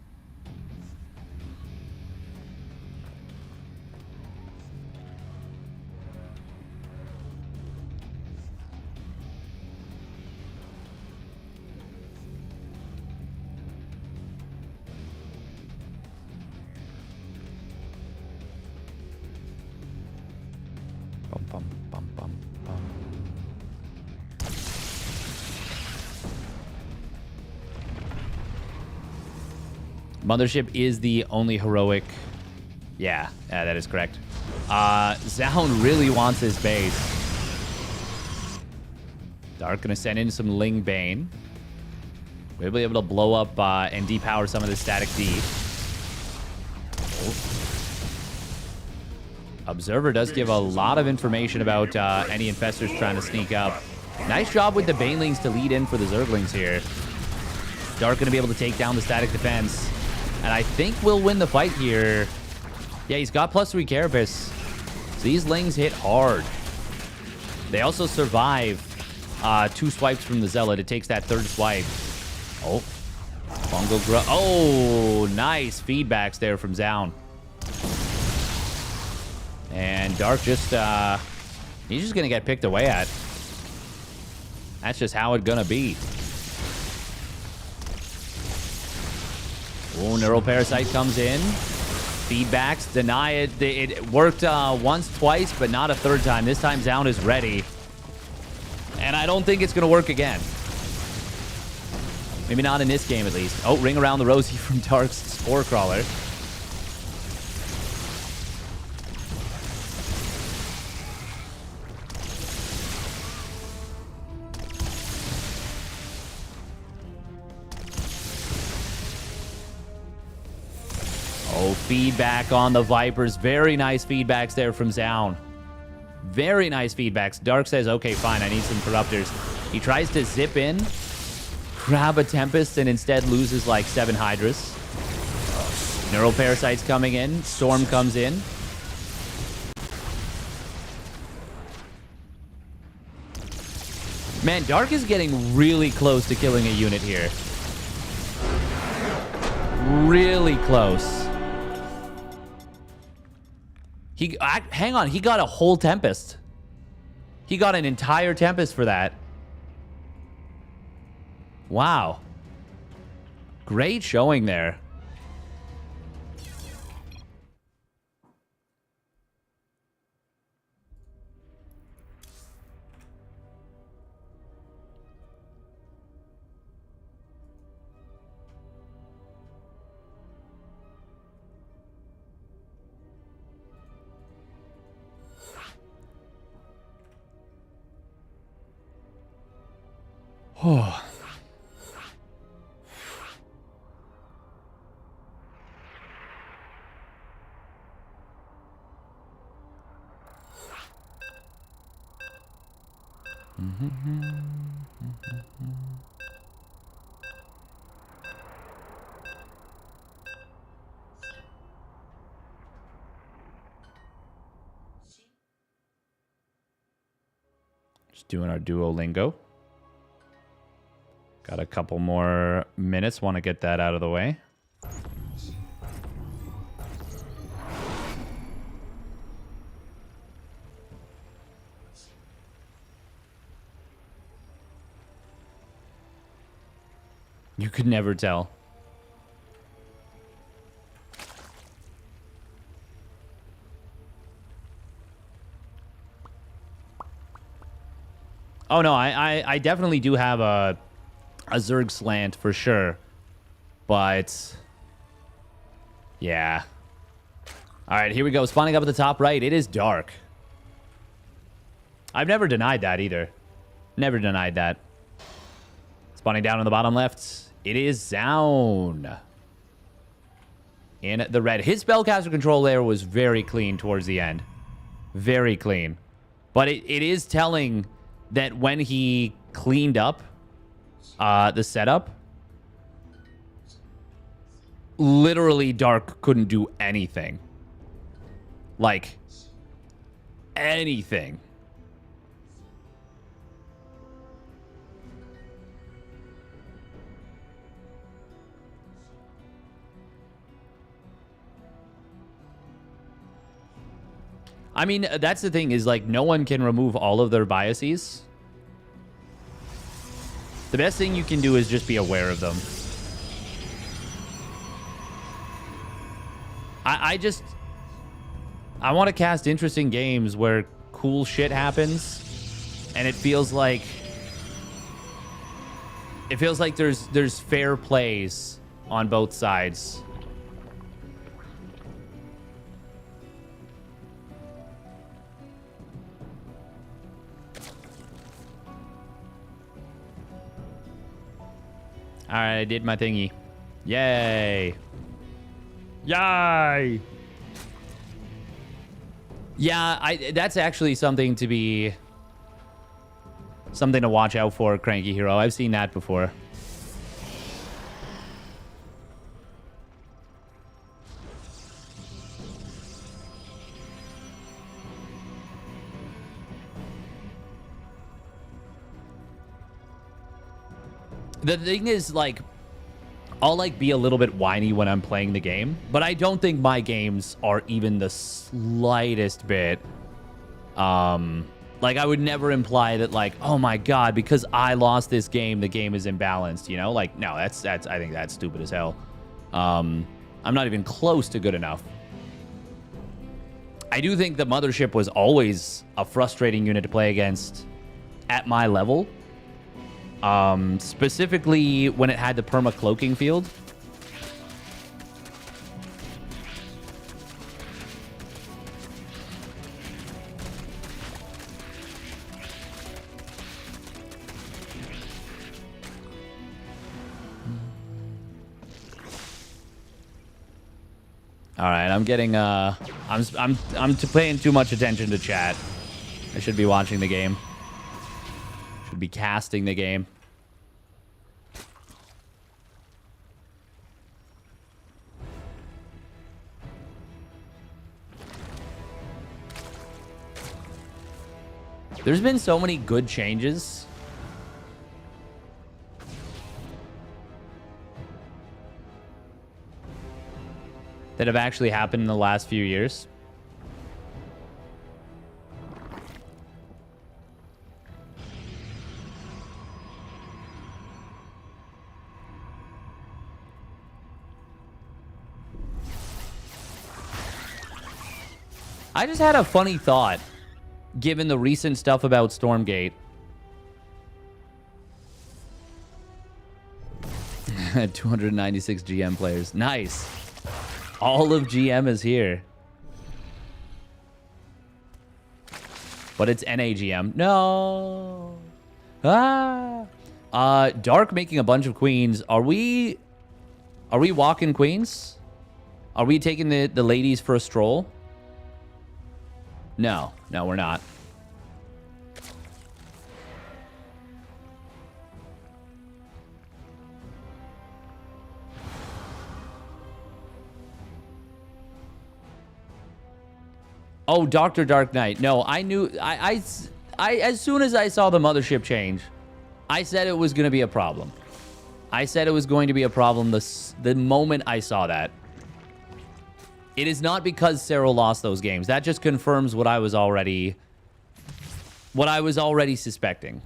Mothership is the only heroic. Yeah, that is correct. Zaun really wants his base. Dark gonna send in some Ling Bane. We'll be able to blow up and depower some of the static D. Observer does give a lot of information about any infestors trying to sneak up. Nice job with the Banelings to lead in for the Zerglings here. Dark going to be able to take down the static defense. And I think we'll win the fight here. Yeah, he's got +3 Carapace. So these Lings hit hard. They also survive 2 swipes from the Zealot. It takes that 3rd swipe. Oh. Fungal Grub. Oh, nice feedbacks there from Zaun. And Dark just, he's just going to get picked away at. That's just how it's going to be. Oh, Neural Parasite comes in. Feedbacks, deny it. It worked once, twice, but not a 3rd time. This time, Zaun is ready. And I don't think it's going to work again. Maybe not in this game, at least. Oh, Ring Around the Rosie from Dark's Spore Crawler. Oh, feedback on the Vipers. Very nice feedbacks there from Zaun. Very nice feedbacks. Dark says, okay, fine, I need some Corruptors. He tries to zip in, grab a Tempest, and instead loses like 7 Hydras. Neural Parasite's coming in. Storm comes in. Man, Dark is getting really close to killing a unit here. Really close. Hang on, he got a whole Tempest. He got an entire Tempest for that. Wow. Great showing there. Oh. Just doing our Duolingo. Got a couple more minutes. Want to get that out of the way. You could never tell. Oh no, I definitely do have a Zerg slant for sure. But yeah. Alright, here we go. Spawning up at the top right. It is Dark. I've never denied that either. Never denied that. Spawning down on the bottom left. It is Zaun. In the red. His spellcaster control there was very clean towards the end. Very clean. But it is telling that when he cleaned up the setup, literally Dark couldn't do anything. Like, anything. I mean, that's the thing, is like no one can remove all of their biases. The best thing you can do is just be aware of them. I want to cast interesting games where cool shit happens, and it feels like there's fair plays on both sides. All right, I did my thingy. Yay. Yay. Yeah, that's actually something to be something to watch out for, Cranky Hero. I've seen that before. The thing is, like, I'll, like, be a little bit whiny when I'm playing the game, but I don't think my games are even the slightest bit, like, I would never imply that, like, oh my god, because I lost this game, the game is imbalanced, you know? Like, no, that's I think that's stupid as hell. I'm not even close to good enough. I do think the Mothership was always a frustrating unit to play against at my level. Specifically when it had the perma cloaking field. All right, I'm getting I'm paying too much attention to chat. I should be watching the game. Should be casting the game. There's been so many good changes. That have actually happened in the last few years. I just had a funny thought, given the recent stuff about Stormgate. 296 GM players. Nice. All of GM is here. But it's NAGM. No. Dark making a bunch of queens. Are we walking queens? Are we taking the ladies for a stroll? No, we're not. Oh, Dr. Dark Knight. No, I knew... I as soon as I saw the Mothership change, I said it was going to be a problem. I said it was going to be a problem the moment I saw that. It is not because Cero lost those games. That just confirms what I was already suspecting.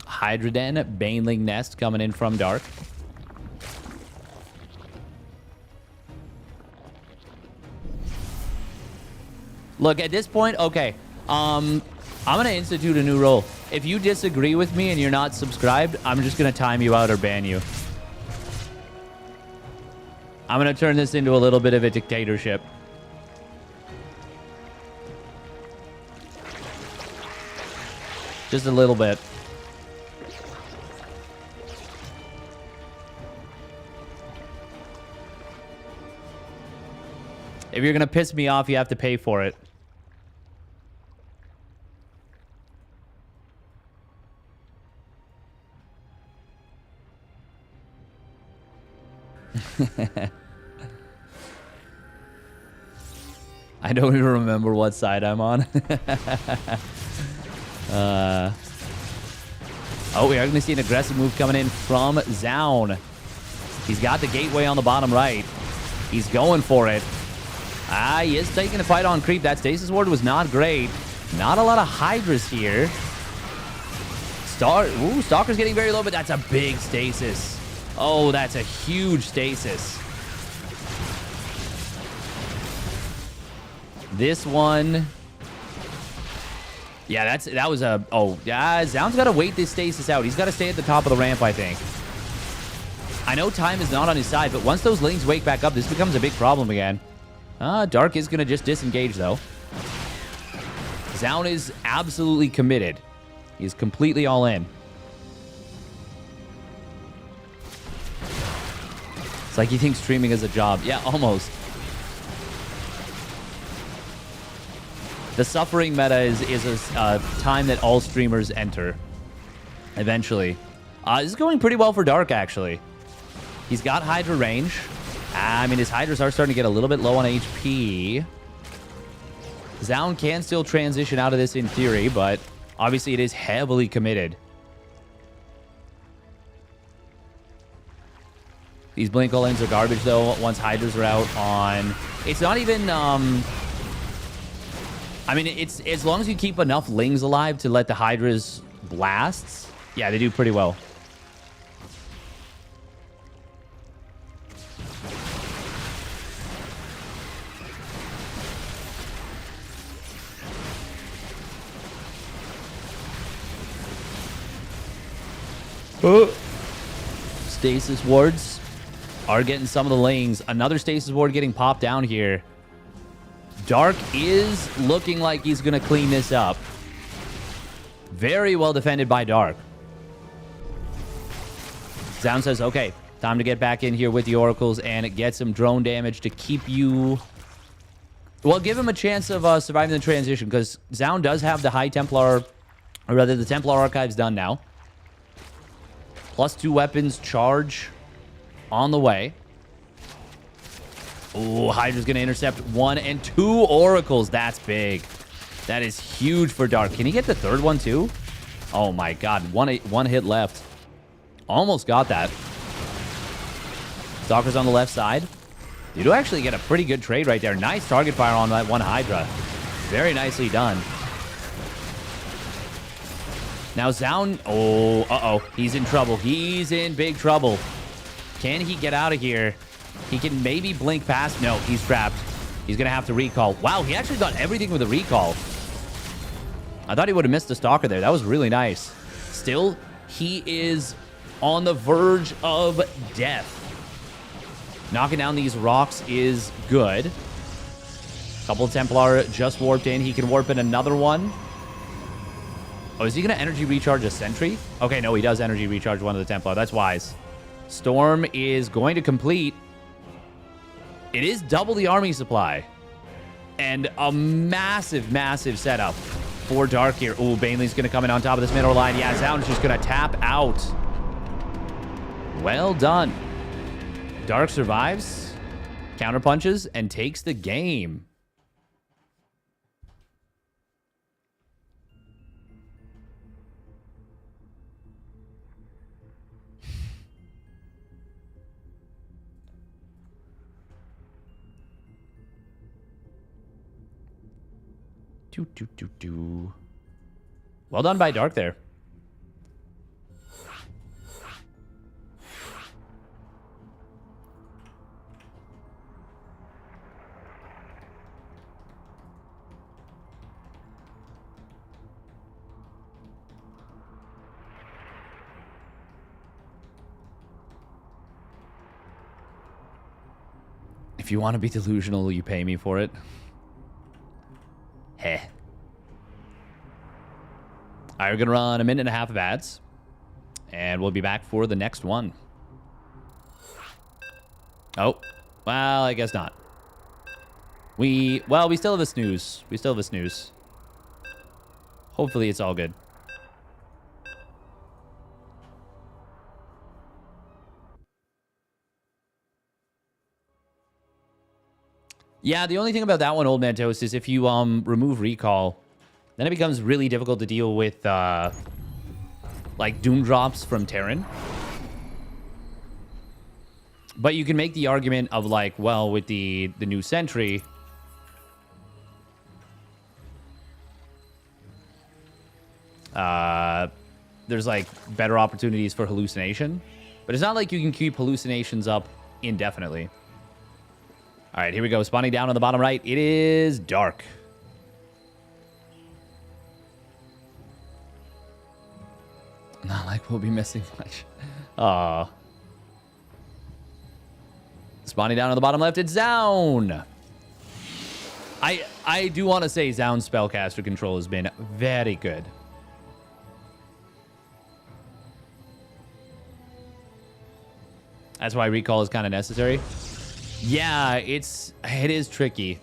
Hydroden, Baneling Nest coming in from Dark. Look, at this point, okay. I'm going to institute a new rule. If you disagree with me and you're not subscribed, I'm just going to time you out or ban you. I'm going to turn this into a little bit of a dictatorship. Just a little bit. If you're going to piss me off, you have to pay for it. I don't even remember what side I'm on. Oh, we are going to see an aggressive move coming in from Zaun. He's got the gateway on the bottom right. He's going for it. He is taking a fight on creep. That stasis ward was not great. Not a lot of Hydras here. Stalker's getting very low, but that's a big stasis. Oh, that's a huge stasis. This one... Yeah, that was a... Oh, yeah, Zound's got to wait this stasis out. He's got to stay at the top of the ramp, I think. I know time is not on his side, but once those lanes wake back up, this becomes a big problem again. Dark is going to just disengage, though. Zound is absolutely committed. He's completely all in. It's like he thinks streaming is a job. Yeah, almost. The suffering meta is a time that all streamers enter. Eventually. This is going pretty well for Dark, actually. He's got Hydra range. I mean, his Hydras are starting to get a little bit low on HP. Zound can still transition out of this in theory, but obviously it is heavily committed. These blink lanes are garbage, though, once Hydras are out on... It's not even... I mean, it's as long as you keep enough Lings alive to let the Hydras blast. Yeah, they do pretty well. Stasis wards are getting some of the lanes. Another stasis ward getting popped down here. Dark is looking like he's going to clean this up. Very well defended by Dark. Zound says, okay, time to get back in here with the Oracles and get some drone damage to keep you... Well, give him a chance of surviving the transition, because Zound does have the High Templar, or rather the Templar Archives done now. +2 weapons charge on the way. Oh, Hydra's going to intercept 1 and 2 Oracles. That's big. That is huge for Dark. Can he get the third one too? Oh my god. One hit left. Almost got that. Stalker's on the left side. You do actually get a pretty good trade right there. Nice target fire on that one Hydra. Very nicely done. Now Zound... Oh, uh-oh. He's in trouble. He's in big trouble. Can he get out of here? He can maybe blink past. No, he's trapped. He's going to have to recall. Wow, he actually got everything with a recall. I thought he would have missed the Stalker there. That was really nice. Still, he is on the verge of death. Knocking down these rocks is good. Couple of Templar just warped in. He can warp in another one. Oh, is he going to energy recharge a sentry? Okay, no, he does energy recharge one of the Templar. That's wise. Storm is going to complete. It is double the army supply. And a massive, massive setup for Dark here. Ooh, Baneley's going to come in on top of this middle line. Yeah, Zound's just going to tap out. Well done. Dark survives, counterpunches, and takes the game. Well done by Dark there. If you want to be delusional, you pay me for it. Heh. All right, we're going to run a minute and a half of ads. And we'll be back for the next one. Oh. Well, I guess not. We still have a snooze. We still have a snooze. Hopefully it's all good. Yeah, the only thing about that one, Old Man Toast, is if you remove recall, then it becomes really difficult to deal with like Doom drops from Terran. But you can make the argument of like, well, with the new Sentry, there's like better opportunities for hallucination. But it's not like you can keep hallucinations up indefinitely. All right, here we go. Spawning down on the bottom right. It is Dark. Not like we'll be missing much. Aw. Spawning down on the bottom left, it's Zown. I do want to say Zown's spellcaster control has been very good. That's why recall is kind of necessary. Yeah, it is tricky.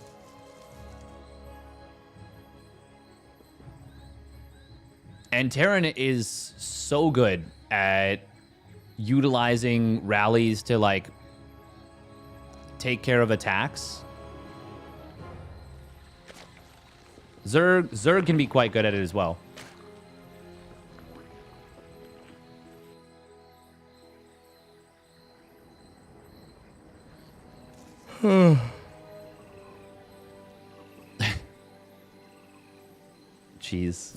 And Terran is so good at utilizing rallies to, like, take care of attacks. Zerg can be quite good at it as well. Jeez.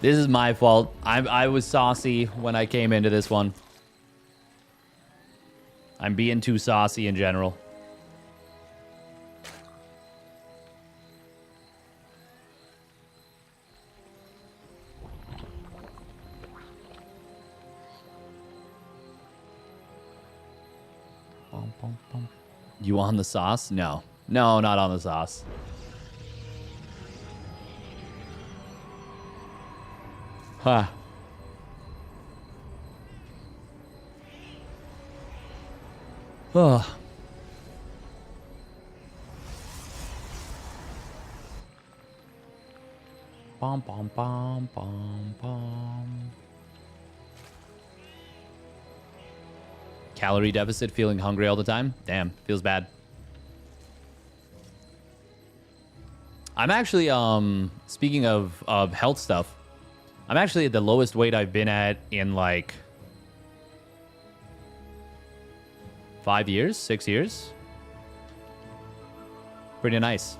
This is my fault. I was saucy when I came into this one. I'm being too saucy in general. You on the sauce? No. No, not on the sauce. Huh. Ugh. Bom, bom, bom, bom, bom. Calorie deficit, feeling hungry all the time? Damn, feels bad. I'm actually, speaking of health stuff, I'm actually at the lowest weight I've been at in, like, 5 years, 6 years. Pretty nice.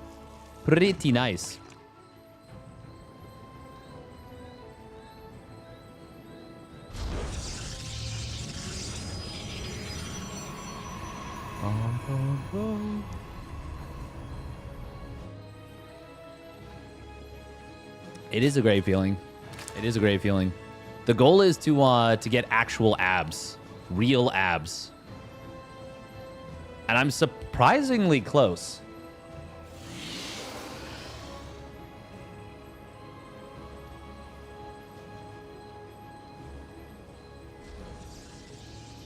Pretty nice. It is a great feeling. It is a great feeling. The goal is to get actual abs, real abs, and I'm surprisingly close.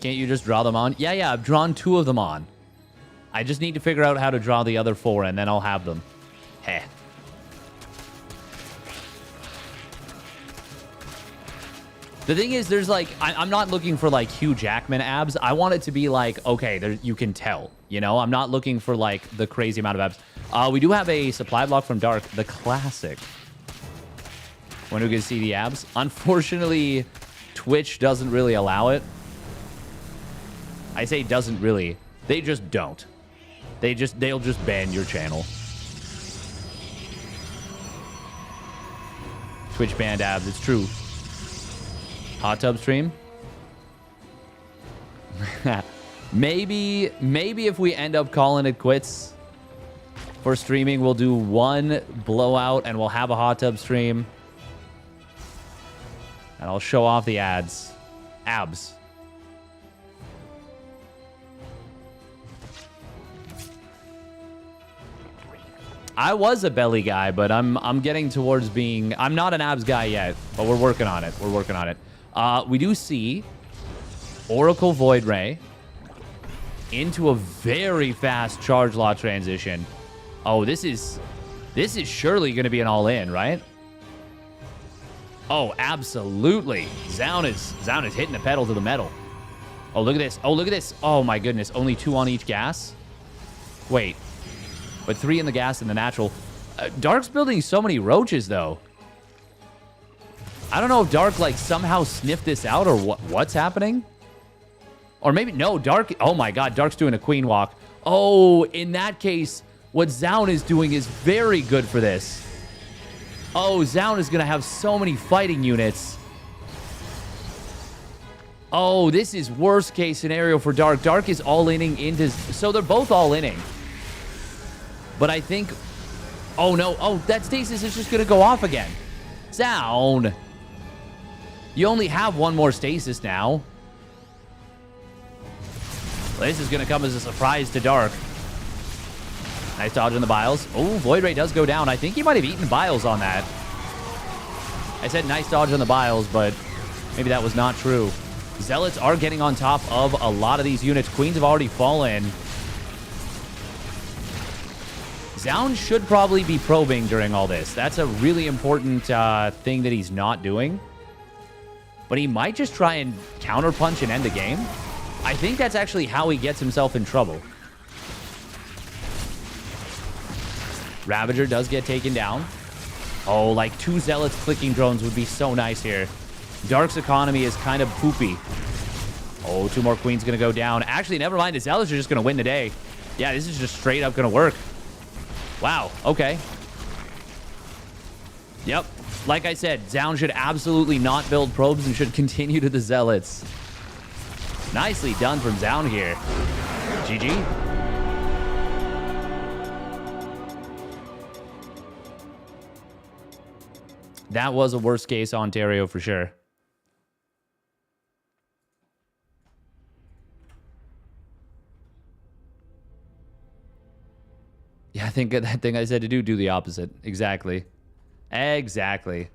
Can't you just draw them on? Yeah, I've drawn 2 of them on. I just need to figure out how to draw the other 4, and then I'll have them. Heh. The thing is, there's like, I'm not looking for like Hugh Jackman abs. I want it to be like, okay, there, you can tell, you know? I'm not looking for like the crazy amount of abs. We do have a supply block from Dark, the classic. When we can see the abs. Unfortunately, Twitch doesn't really allow it. I say doesn't really. They just don't. They'll just ban your channel. Twitch banned abs, it's true. Hot tub stream? maybe if we end up calling it quits for streaming, we'll do 1 blowout and we'll have a hot tub stream. And I'll show off the abs. I was a belly guy, but I'm getting towards being... I'm not an abs guy yet, but we're working on it. We're working on it. We do see Oracle Void Ray into a very fast charge law transition. Oh, this is surely going to be an all-in, right? Oh, absolutely. Zown is hitting the pedal to the metal. Oh, look at this. Oh, look at this. Oh, my goodness. Only 2 on each gas? Wait. But 3 in the gas and the natural. Dark's building so many roaches, though. I don't know if Dark, like, somehow sniffed this out or what's happening. Or maybe, no, Dark... Oh, my God, Dark's doing a queen walk. Oh, in that case, what Zown is doing is very good for this. Oh, Zown is going to have so many fighting units. Oh, this is worst case scenario for Dark. Dark is all-inning into... So they're both all-inning. But I think... Oh, no. Oh, that stasis is just going to go off again. Down. You only have one more stasis now. Well, this is going to come as a surprise to Dark. Nice dodge on the Biles. Oh, Void Ray does go down. I think he might have eaten Biles on that. I said nice dodge on the Biles, but maybe that was not true. Zealots are getting on top of a lot of these units. Queens have already fallen. Zound should probably be probing during all this. That's a really important thing that he's not doing. But he might just try and counterpunch and end the game. I think that's actually how he gets himself in trouble. Ravager does get taken down. Oh, like 2 Zealots clicking drones would be so nice here. Dark's economy is kind of poopy. Oh, 2 more Queens going to go down. Actually, never mind. The Zealots are just going to win the day. Yeah, this is just straight up going to work. Wow, okay. Yep. Like I said, Zound should absolutely not build probes and should continue to the Zealots. Nicely done from Zound here. GG. That was a worst case Ontario for sure. Yeah, I think that thing I said to do the opposite. Exactly. Exactly.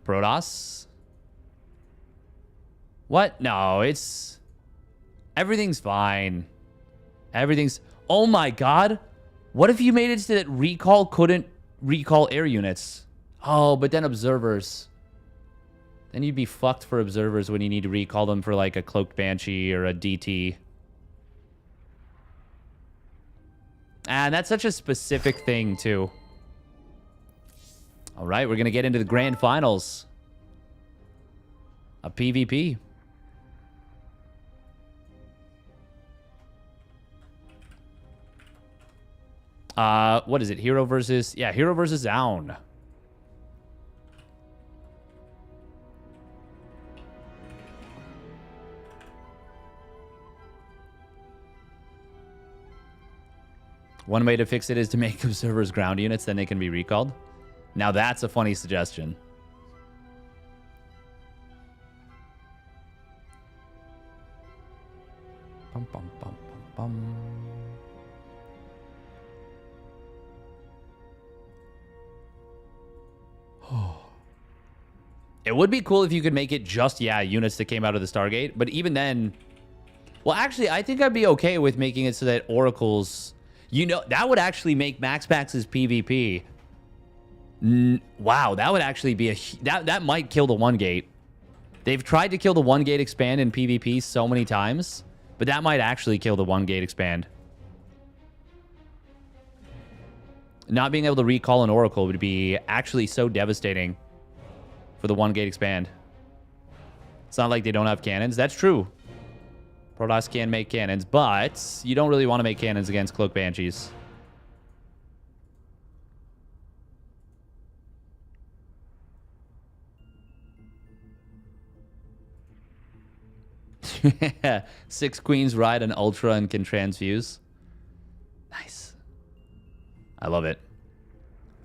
Protoss? What? No, it's... Everything's fine. Everything's... Oh my god! What if you made it so that recall couldn't recall air units? Oh, but then observers. Then you'd be fucked for observers when you need to recall them for like a Cloaked Banshee or a DT. And that's such a specific thing, too. All right, we're going to get into the grand finals. A PvP. What is it? Hero versus... Yeah, Hero versus Zound. One way to fix it is to make observers ground units, then they can be recalled. Now that's a funny suggestion. Bum, bum, bum, bum, bum. It would be cool if you could make it just, yeah, units that came out of the Stargate. But even then... Well, actually, I think I'd be okay with making it so that Oracles... You know, that would actually make MaxPax's PvP. Wow, that would actually be a... That might kill the one gate. They've tried to kill the one gate expand in PvP so many times. But that might actually kill the one gate expand. Not being able to recall an Oracle would be actually so devastating for the one gate expand. It's not like they don't have cannons. That's true. Protoss can make cannons, but you don't really want to make cannons against Cloak Banshees. Yeah, 6 Queens ride an Ultra and can transfuse. Nice. I love it.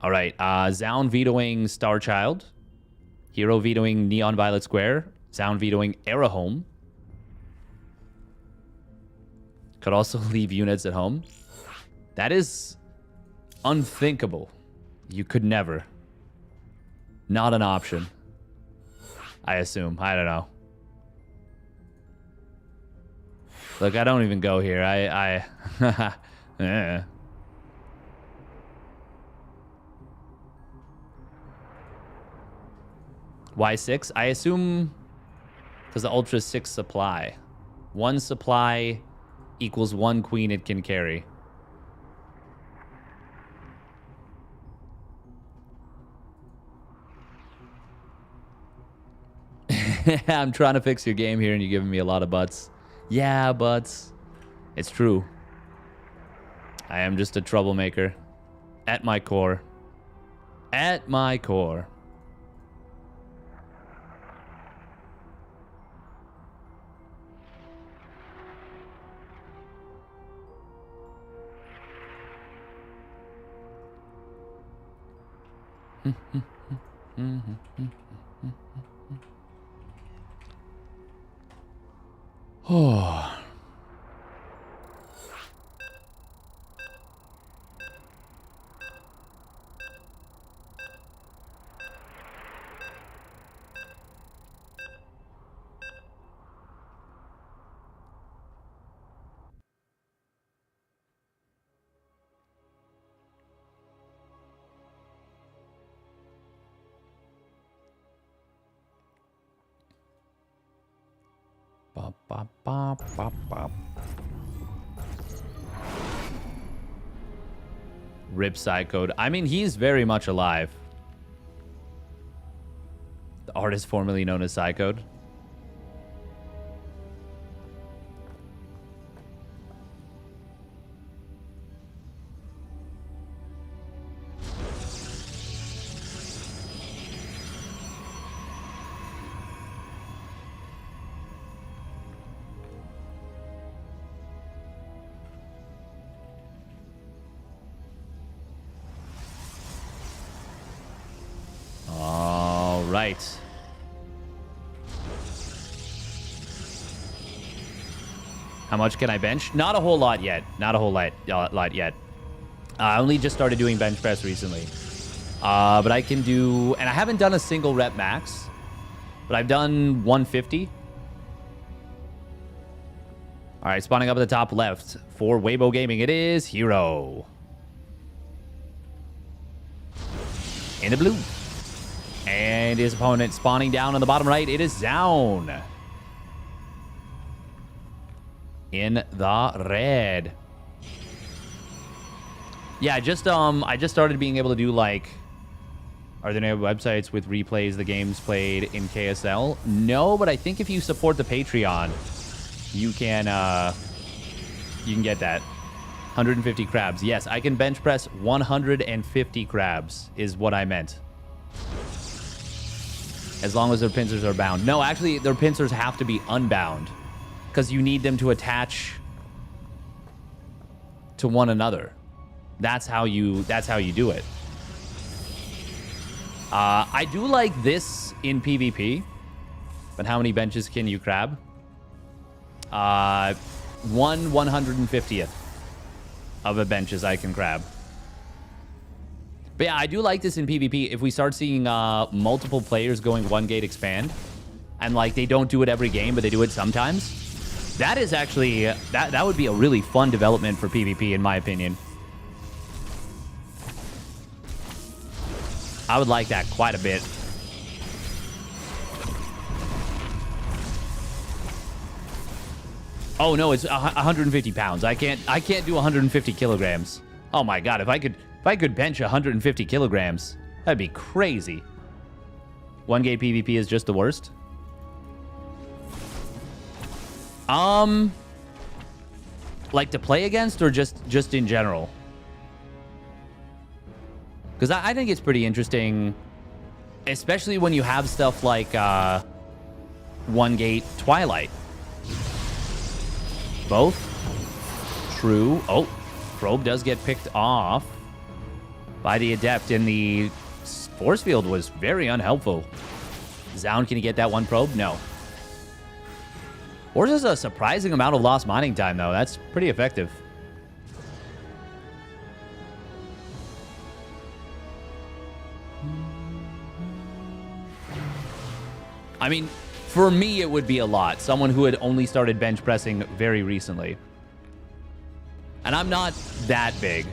All right, Zound vetoing Starchild. Hero vetoing Neon Violet Square. Zound vetoing Arahome. Could also leave units at home. That is unthinkable. You could never. Not an option. I assume. I don't know. Look, I don't even go here. Yeah. Why 6? I assume because the Ultra 6 supply. 1 supply equals 1 queen it can carry. I'm trying to fix your game here and you're giving me a lot of butts. Yeah, butts. It's true. I am just a troublemaker. At my core. At my core. Oh. Bop, bop, bop, bop, bop. Rip Psychode. I mean, he's very much alive. The artist formerly known as Psychode. All right. How much can I bench? Not a whole lot yet. Not a whole lot yet. I only just started doing bench press recently. But I can do... And I haven't done a single rep max. But I've done 150. All right, spawning up at the top left for Weibo Gaming. It is Hero. In the blue. And his opponent spawning down on the bottom right. It is Zown. In the red. Yeah, I just started being able to do like, are there no websites with replays the games played in KSL? No, but I think if you support the Patreon, you can get that. 150 crabs. Yes, I can bench press 150 crabs is what I meant. As long as their pincers are bound. No, actually, their pincers have to be unbound. Because you need them to attach to one another. That's how you do it. I do like this in PvP. But how many benches can you crab? 1/150th of a benches I can crab. But yeah, I do like this in PvP. If we start seeing multiple players going one gate expand, and like they don't do it every game, but they do it sometimes, that is actually that would be a really fun development for PvP, in my opinion. I would like that quite a bit. Oh no, it's 150 pounds. I can't do 150 kilograms. Oh my god, if I could bench 150 kilograms, that'd be crazy. One gate PvP is just the worst. Like to play against or just in general? Because I think it's pretty interesting, especially when you have stuff like one gate Twilight. Both. True. Oh, probe does get picked off by the Adept, and the force field was very unhelpful. Zound, can he get that one probe? No. Forces a surprising amount of lost mining time, though. That's pretty effective. I mean, for me, it would be a lot. Someone who had only started bench pressing very recently. And I'm not that big.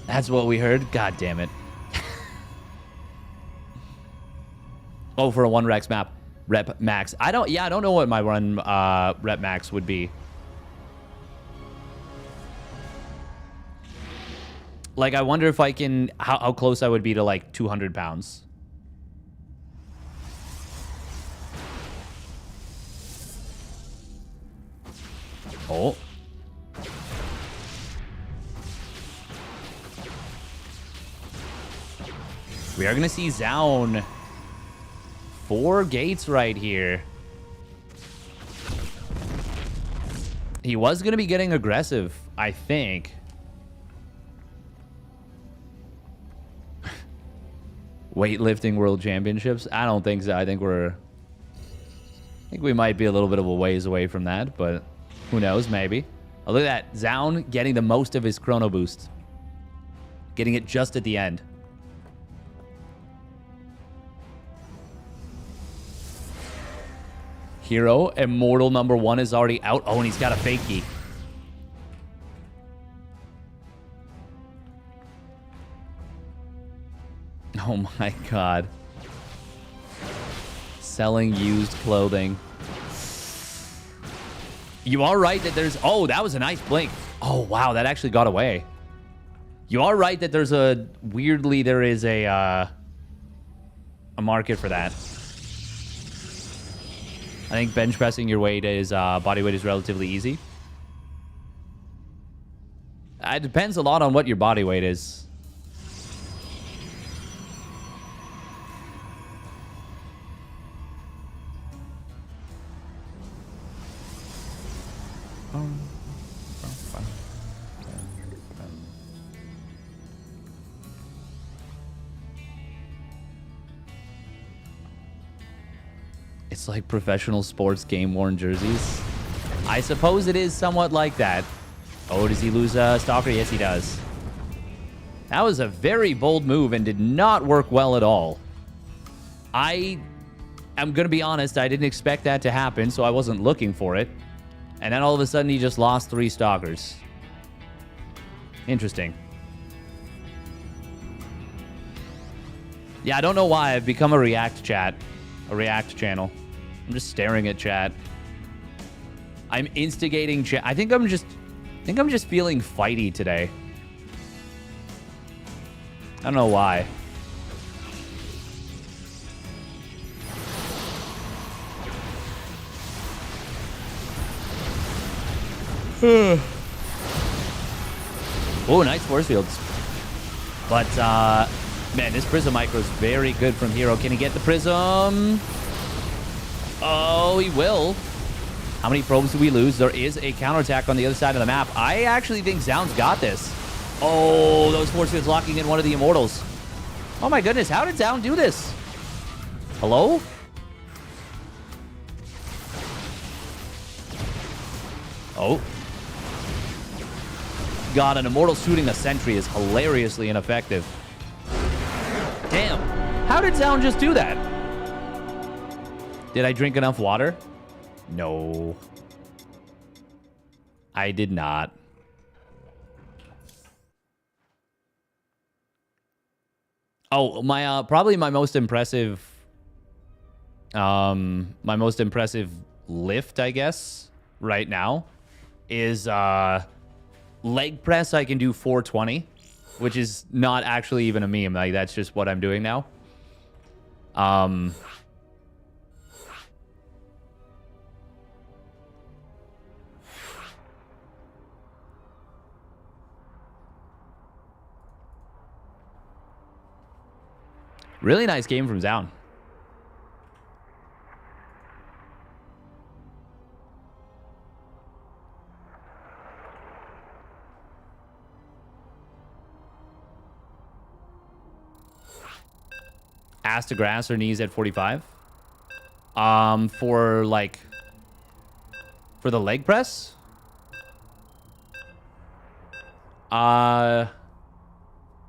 That's what we heard. God damn it. Oh, for a 1-rex map. Rep max. I don't know what my run rep max would be. Like, I wonder if I can, how close I would be to like 200 pounds. Oh. We are going to see Zown 4 gates right here. He was going to be getting aggressive, I think. Weightlifting World Championships? I don't think so. I think we might be a little bit of a ways away from that, but who knows, maybe. Oh, look at that. Zaun getting the most of his chrono boost. Getting it just at the end. Hero, Immortal #1 is already out. Oh, and he's got a fake key. Oh my god. Selling used clothing. You are right that there's... Oh, that was a nice blink. Oh, wow, that actually got away. You are right that there's a... Weirdly, there is a market for that. I think bench pressing your weight is... body weight is relatively easy. It depends a lot on what your body weight is. It's like professional sports game-worn jerseys. I suppose it is somewhat like that. Oh, does he lose Stalker? Yes, he does. That was a very bold move and did not work well at all. I'm going to be honest, I didn't expect that to happen, so I wasn't looking for it. And then all of a sudden, he just lost 3 Stalkers. Interesting. Yeah, I don't know why I've become a React channel. I'm just staring at chat. I'm instigating chat. I think I'm just feeling fighty today. I don't know why. Oh, nice force fields. But, man, this Prism Micro is very good from Hero. Can he get the Prism? Oh, he will. How many probes do we lose? There is a counterattack on the other side of the map. I actually think Zaun's got this. Oh, those force fields locking in one of the Immortals. Oh my goodness, how did Zaun do this? Hello? Oh. God, an Immortal shooting a sentry is hilariously ineffective. Damn. How did Zaun just do that? Did I drink enough water? No. I did not. Oh, my probably my most impressive lift, I guess, right now is leg press. I can do 420, which is not actually even a meme. Like, that's just what I'm doing now. Really nice game from Zaun. Ass to grass or knees at 45. For the leg press?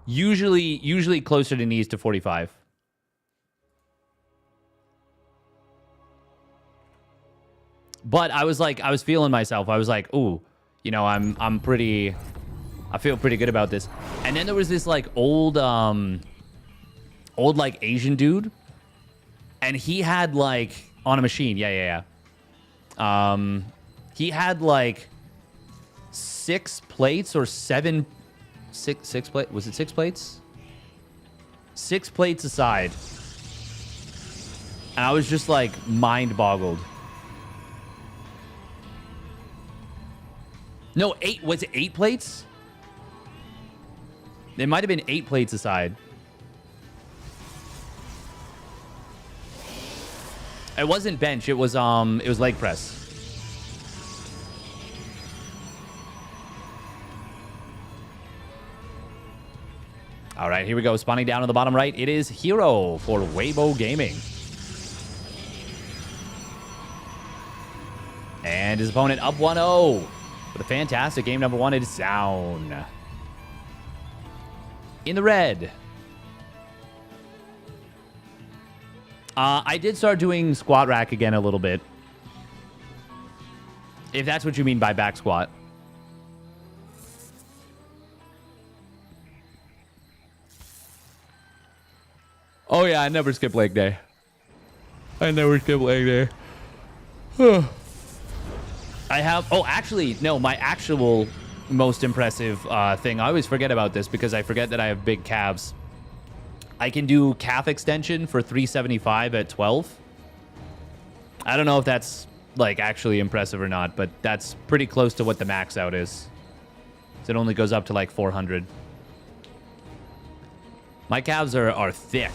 Usually closer to knees to 45. But I was feeling myself. I was like, ooh, you know, I feel pretty good about this. And then there was this like old like Asian dude, and he had like on a machine. Yeah. He had like 6 plates or 7, 6 plate. Was it 6 plates? 6 plates aside. And I was just like mind boggled. No, 8. Was it 8 plates? It might have been 8 plates aside. It wasn't bench. It was leg press. All right, here we go. Spawning down on the bottom right. It is Hero for Weibo Gaming. And his opponent up 1-0 with a fantastic game number 1. It is Sound. In the red. I did start doing squat rack again a little bit. If that's what you mean by back squat. Oh, yeah, I never skip leg day. I never skip leg day. I have... Oh, actually, no, my actual most impressive thing. I always forget about this because I forget that I have big calves. I can do calf extension for 375 at 12. I don't know if that's, like, actually impressive or not, but that's pretty close to what the max out is. So it only goes up to, like, 400. My calves are thick.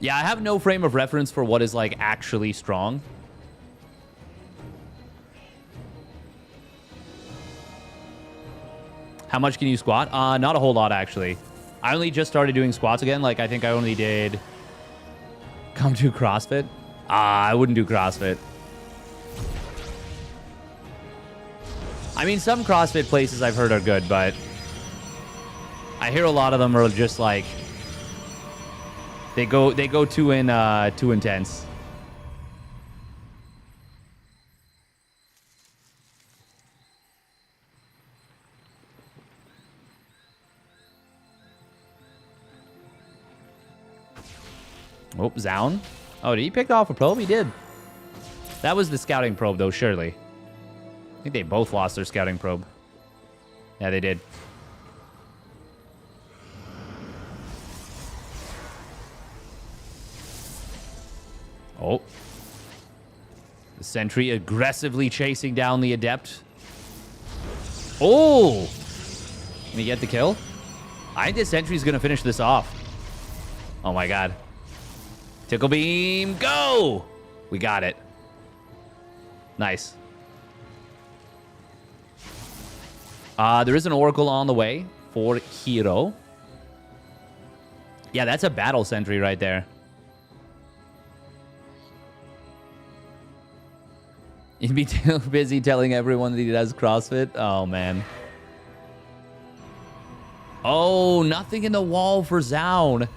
Yeah, I have no frame of reference for what is, like, actually strong. How much can you squat? Not a whole lot, actually. I only just started doing squats again. Like, I think I only did... Come do CrossFit? I wouldn't do CrossFit. I mean, some CrossFit places I've heard are good, but... I hear a lot of them are just, like... They go too intense. Oh, Zown. Oh, did he pick off a probe? He did. That was the scouting probe, though, surely. I think they both lost their scouting probe. Yeah, they did. Oh. The sentry aggressively chasing down the adept. Oh! Can he get the kill? I think the sentry's going to finish this off. Oh, my God. Tickle beam, go! We got it. Nice. There is an oracle on the way for Hero. Yeah, that's a battle sentry right there. He'd be too busy telling everyone that he does CrossFit. Oh, man. Oh, nothing in the wall for Zown.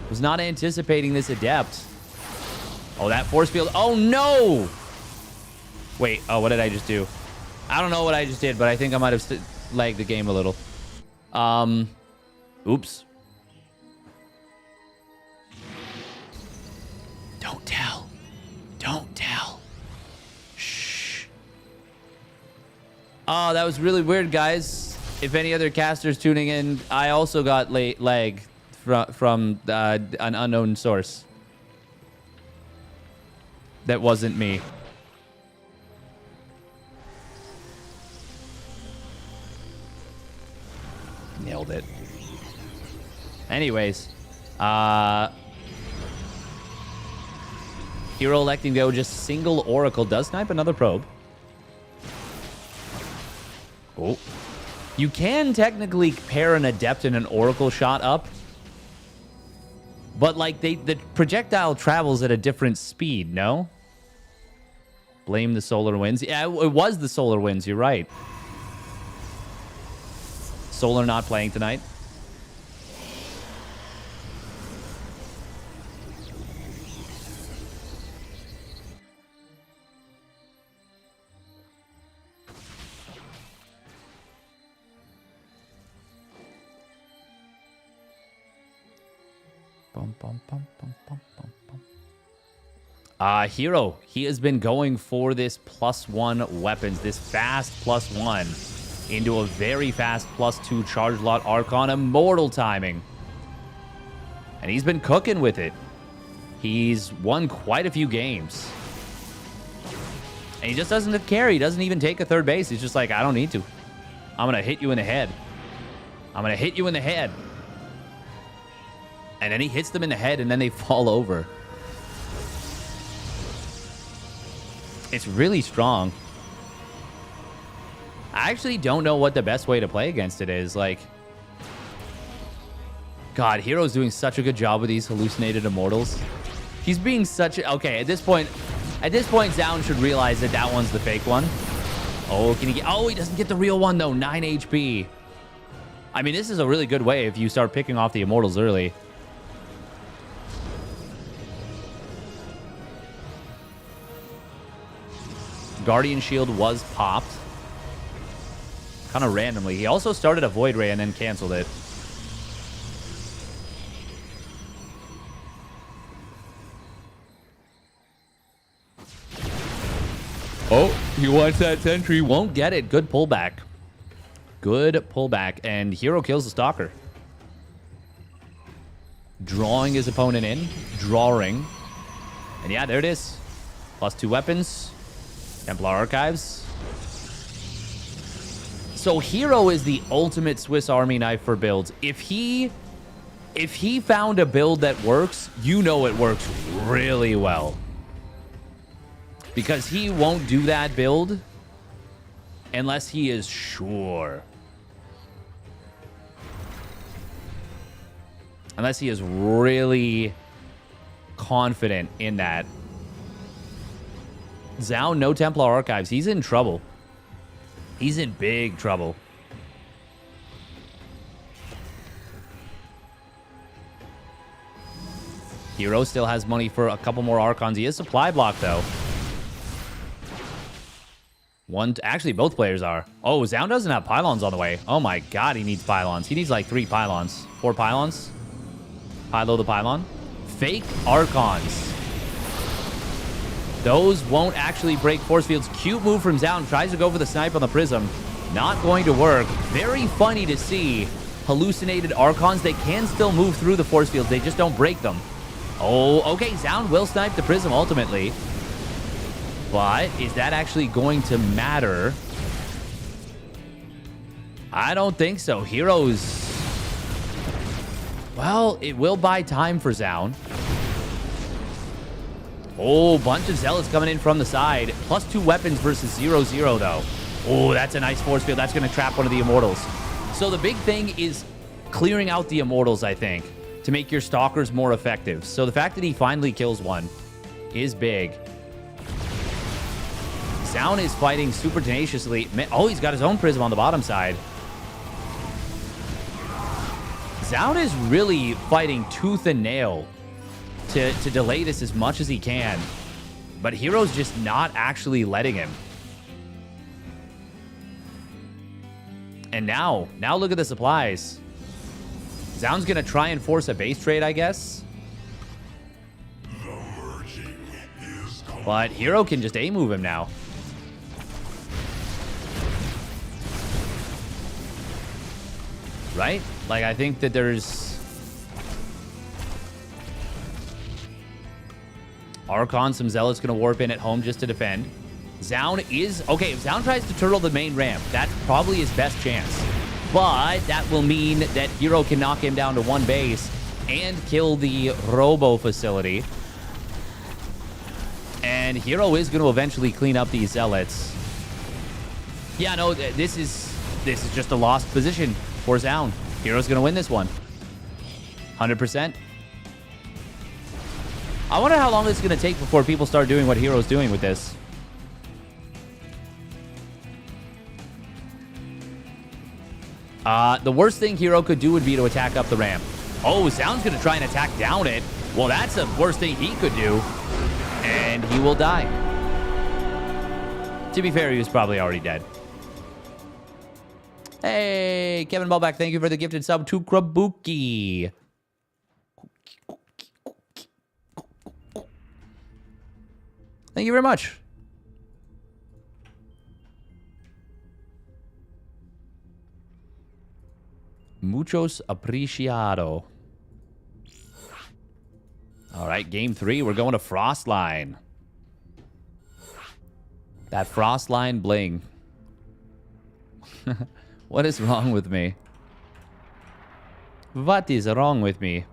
Was not anticipating this adept. Oh, that force field. Oh, no! Wait, oh, what did I just do? I don't know what I just did, but I think I might have lagged the game a little. Oops. Don't tell. Don't tell. Shh. Oh, that was really weird, guys. If any other casters tuning in, I also got lag from an unknown source. That wasn't me. Nailed it. Anyways, Hero electing to go just single Oracle. Does snipe another probe. Oh. You can technically pair an Adept and an Oracle shot up. But, like, the projectile travels at a different speed, no? Blame the solar winds. Yeah, it was the solar winds. You're right. Solar not playing tonight. Bum, bum, bum, bum, bum, bum, bum. Hero, he has been going for this +1 weapons, this fast +1 into a very fast +2 charge lot Archon, immortal timing. And he's been cooking with it. He's won quite a few games. And he just doesn't care. He doesn't even take a third base. He's just like, I don't need to. I'm going to hit you in the head. I'm going to hit you in the head. And then he hits them in the head, and then they fall over. It's really strong. I actually don't know what the best way to play against it is. Like, God, Hero's doing such a good job with these hallucinated immortals. He's being such a... Okay, at this point, Zound should realize that that one's the fake one. Oh, can he get... Oh, he doesn't get the real one, though. 9 HP. I mean, this is a really good way if you start picking off the immortals early. Guardian Shield was popped. Kind of randomly. He also started a Void Ray and then canceled it. Oh, he wants that sentry. Won't get it. Good pullback. Good pullback. And Hero kills the Stalker. Drawing his opponent in. Drawing. And yeah, there it is. +2 weapons. Templar Archives. So Hero is the ultimate Swiss Army knife for builds. If he found a build that works, you know it works really well. Because he won't do that build unless he is sure. Unless he is really confident in that. Zound, no Templar Archives. He's in trouble. He's in big trouble. Hero still has money for a couple more Archons. He is supply block, though. Actually, both players are. Oh, Zound doesn't have pylons on the way. Oh my God, he needs pylons. He needs like 3 pylons. 4 pylons. Pylo the pylon. Fake Archons. Those won't actually break force fields. Cute move from Zound. Tries to go for the snipe on the Prism. Not going to work. Very funny to see hallucinated Archons. They can still move through the force fields. They just don't break them. Oh, okay. Zound will snipe the Prism ultimately. But is that actually going to matter? I don't think so. Heroes... Well, it will buy time for Zound. Oh, bunch of Zealots coming in from the side. +2 weapons versus 0-0, though. Oh, that's a nice force field. That's going to trap one of the Immortals. So the big thing is clearing out the Immortals, I think, to make your Stalkers more effective. So the fact that he finally kills one is big. Zound is fighting super tenaciously. Oh, he's got his own Prism on the bottom side. Zound is really fighting tooth and nail to delay this as much as he can. But Hero's just not actually letting him. And now look at the supplies. Zound's going to try and force a base trade, I guess. But Hero can just A-move him now. Right? Like, I think that there's... Archon, some Zealots going to warp in at home just to defend. Zound is... Okay, if Zound tries to turtle the main ramp, that's probably his best chance. But that will mean that Hero can knock him down to 1 base and kill the Robo facility. And Hero is going to eventually clean up these Zealots. Yeah, no, this is just a lost position for Zound. Hero's going to win this one. 100%. I wonder how long this is going to take before people start doing what Hero's doing with this. The worst thing Hero could do would be to attack up the ramp. Oh, Zound's going to try and attack down it. Well, that's the worst thing he could do. And he will die. To be fair, he was probably already dead. Hey, Kevin Ballback, thank you for the gifted sub to Krabuki. Thank you very much. Muchos apreciado. All right, game 3. We're going to Frostline. That Frostline bling. What is wrong with me? What is wrong with me?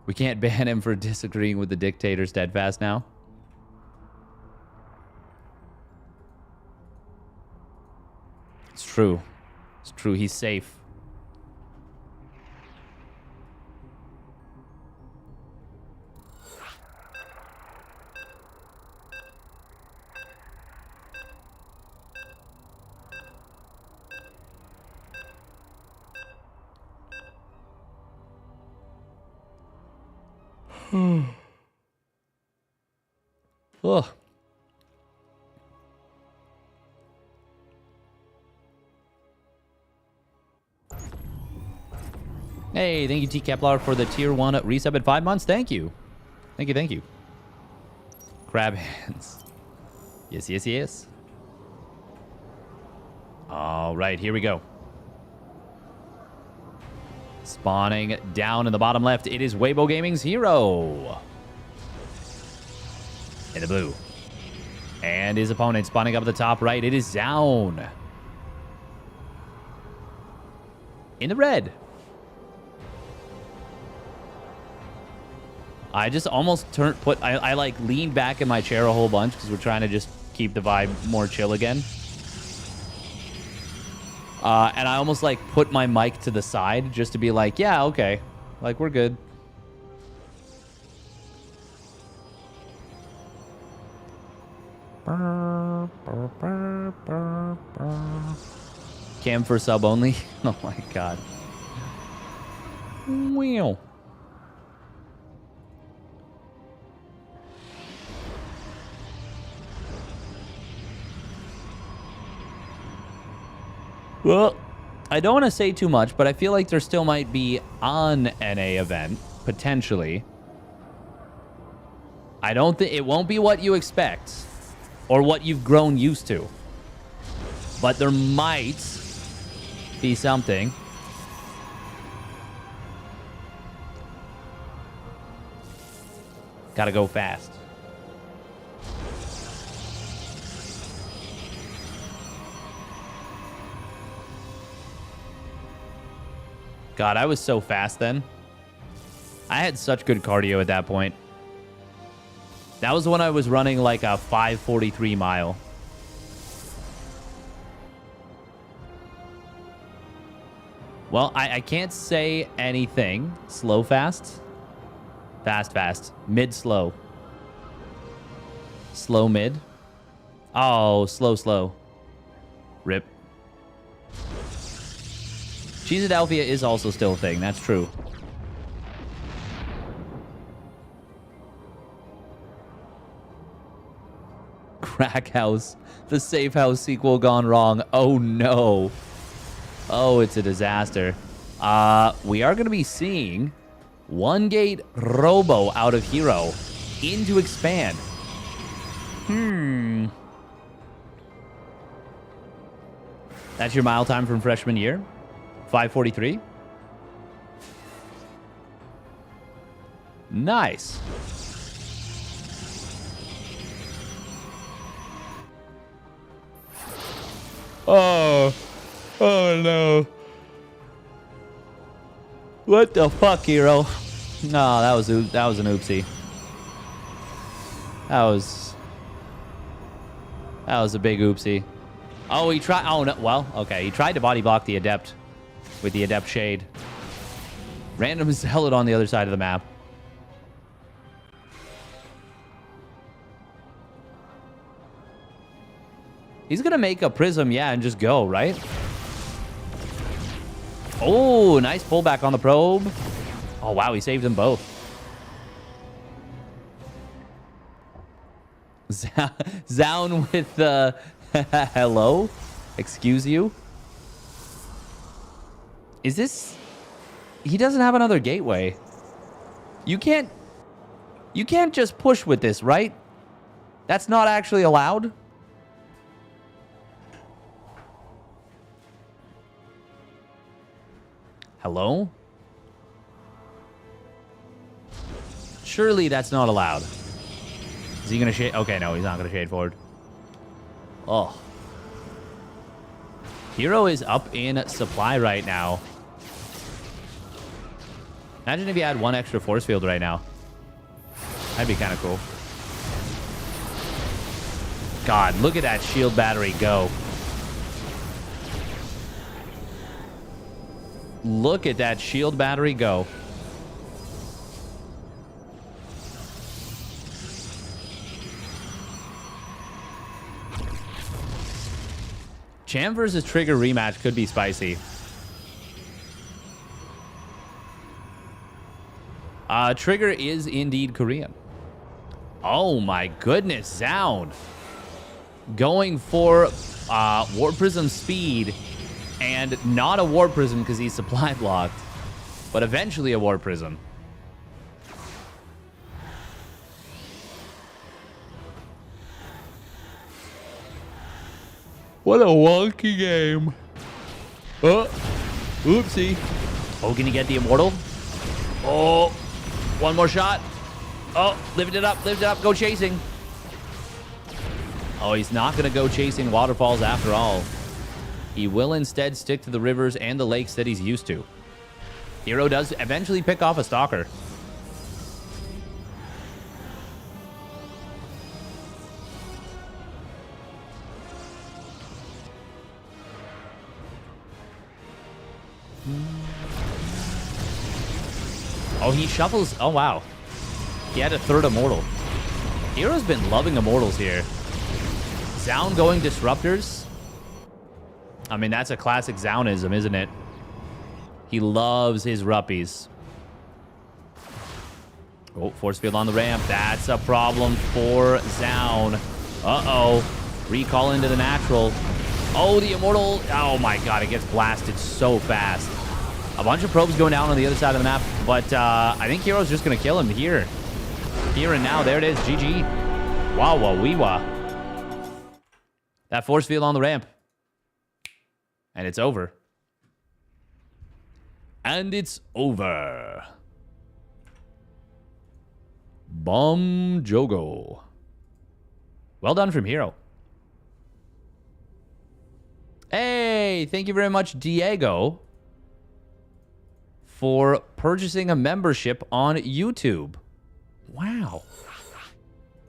We can't ban him for disagreeing with the dictator steadfast now. It's true. It's true. He's safe. Ugh. Hey, thank you, T. Kepler, for the tier 1 resub at 5 months. Thank you. Thank you, thank you. Crab hands. Yes, yes, yes. All right, here we go. Spawning down in the bottom left, it is Weibo Gaming's hero. In the blue. And his opponent spawning up at the top right, it is Zown. In the red. I just almost I like leaned back in my chair a whole bunch because we're trying to just keep the vibe more chill again. And I almost like put my mic to the side just to be like, yeah, okay. Like, we're good. Cam for sub only? Oh my god. Wow. Well, I don't want to say too much, but I feel like there still might be an NA event, potentially. I don't think it won't be what you expect or what you've grown used to. But there might be something. Gotta go fast. God, I was so fast then. I had such good cardio at that point. That was when I was running like a 5:43 mile. Well, I can't say anything. Slow, fast? Fast, fast. Mid, slow. Slow, mid. Oh, slow, slow. Rip. Cheeseadelphia is also still a thing. That's true. Crack House. The Safe House sequel gone wrong. Oh, no. Oh, it's a disaster. We are going to be seeing One Gate Robo out of Hero into Expand. That's your mile time from freshman year? 5:43. Nice. Oh no. What the fuck, hero? No, that was an oopsie. That was a big oopsie. Oh, he tried. Oh no. Well, okay. He tried to body block the Adept with the Adept Shade. Random Zealot on the other side of the map. He's gonna make a Prism, yeah, and just go, right? Oh, nice pullback on the probe. Oh, wow, he saved them both. Zown with the... Hello? Excuse you? Is this... He doesn't have another gateway. You can't just push with this, right? That's not actually allowed? Hello? Surely that's not allowed. Is he going to shade? Okay, no, he's not going to shade forward. Oh. Hero is up in supply right now. Imagine if you had one extra force field right now. That'd be kind of cool. God, look at that shield battery go. Look at that shield battery go. Cham versus Trigger rematch could be spicy. Trigger is indeed Korean. Oh my goodness, Zound. Going for Warp Prism speed and not a Warp Prism because he's supply blocked, but eventually a Warp Prism. What a wonky game. Oh, oopsie. Oh, can you get the Immortal? Oh, one more shot. Oh, lift it up, go chasing. Oh, he's not going to go chasing waterfalls after all. He will instead stick to the rivers and the lakes that he's used to. Hero does eventually pick off a Stalker. Oh, he shuffles. Oh, wow. He had a third Immortal. Hero's been loving Immortals here. Zound going Disruptors. I mean, that's a classic Zownism, isn't it? He loves his Ruppies. Oh, force field on the ramp. That's a problem for Zound. Uh-oh. Recall into the natural. Oh, the Immortal. Oh, my God. It gets blasted so fast. A bunch of probes going down on the other side of the map, but I think Hero's just going to kill him here. Here and now. There it is. GG. Wow-wah-wee-wah. That force field on the ramp. And it's over. And it's over. Bum Jogo. Well done from Hero. Hey, thank you very much, Diego, for purchasing a membership on YouTube. Wow.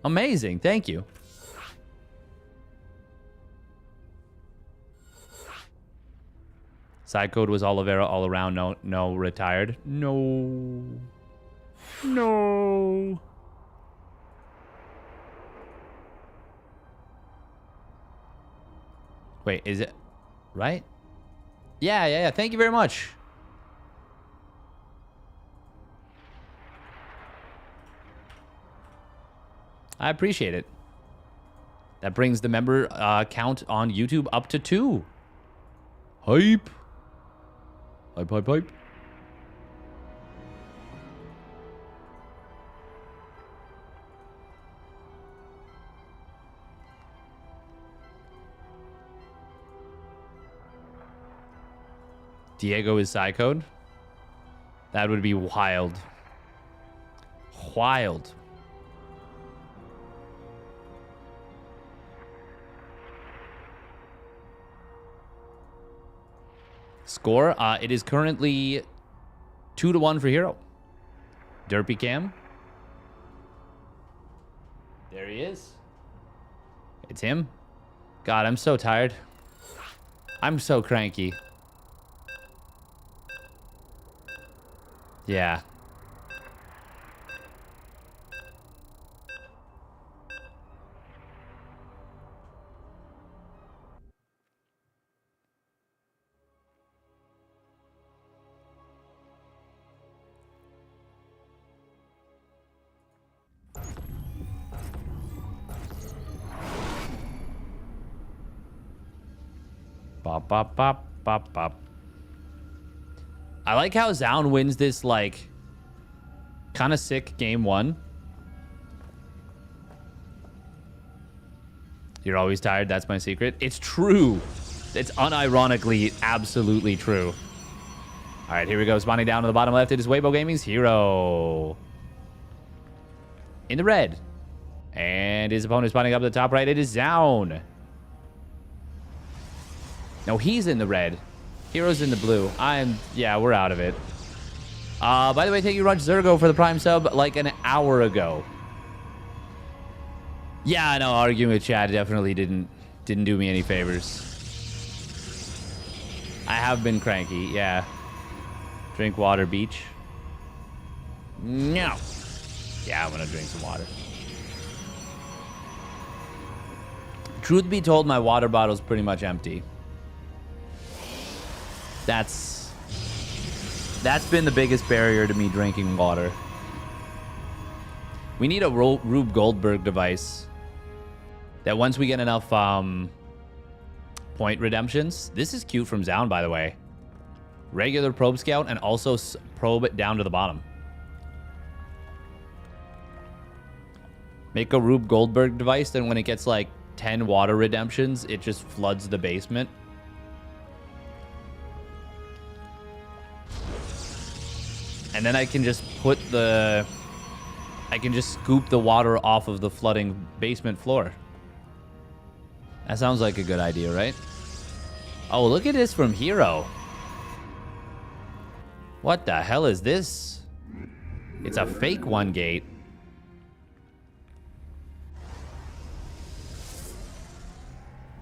Amazing. Thank you. Side code was Oliveira all around. No, retired. No. Wait, is it right? Yeah. Thank you very much. I appreciate it. That brings the member count on YouTube up to 2. Hype. Hype. Diego is Psycode? That would be wild. Wild. Score, it is currently 2-1 for Hero. Derpy Cam. There he is. It's him. God, I'm so tired. I'm so cranky. Yeah. Bop. I like how Zound wins this, like, kind of sick game 1. You're always tired. That's my secret. It's true. It's unironically absolutely true. All right, here we go. Spawning down to the bottom left. It is Weibo Gaming's Hero. in the red. And his opponent spawning up at the top right. It is down. No, he's in the red. Hero's in the blue. Yeah, we're out of it. By the way, thank you, Raj Zergo, for the Prime sub like an hour ago. Yeah, I know, arguing with Chad definitely didn't do me any favors. I have been cranky, yeah. Drink water, beach. No. Yeah, I'm gonna drink some water. Truth be told, my water bottle's pretty much empty. That's been the biggest barrier to me drinking water. We need a Rube Goldberg device that once we get enough point redemptions. This is cute from Zound, by the way. Regular probe scout and also probe it down to the bottom. Make a Rube Goldberg device, then when it gets like 10 water redemptions, it just floods the basement. And then I can just scoop the water off of the flooding basement floor. That sounds like a good idea, right? Oh, look at this from Hero. What the hell is this? It's a fake one gate.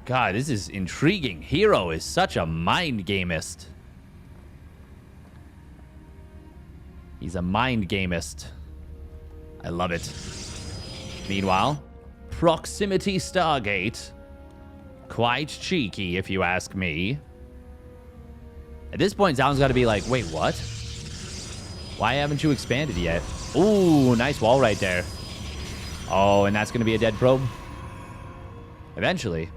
God, this is intriguing. Hero is such a mind gamist. He's a mind gamist. I love it. Meanwhile, proximity Stargate. Quite cheeky, if you ask me. At this point, Zound's got to be like, wait, what? Why haven't you expanded yet? Ooh, nice wall right there. Oh, and that's going to be a dead probe? Eventually.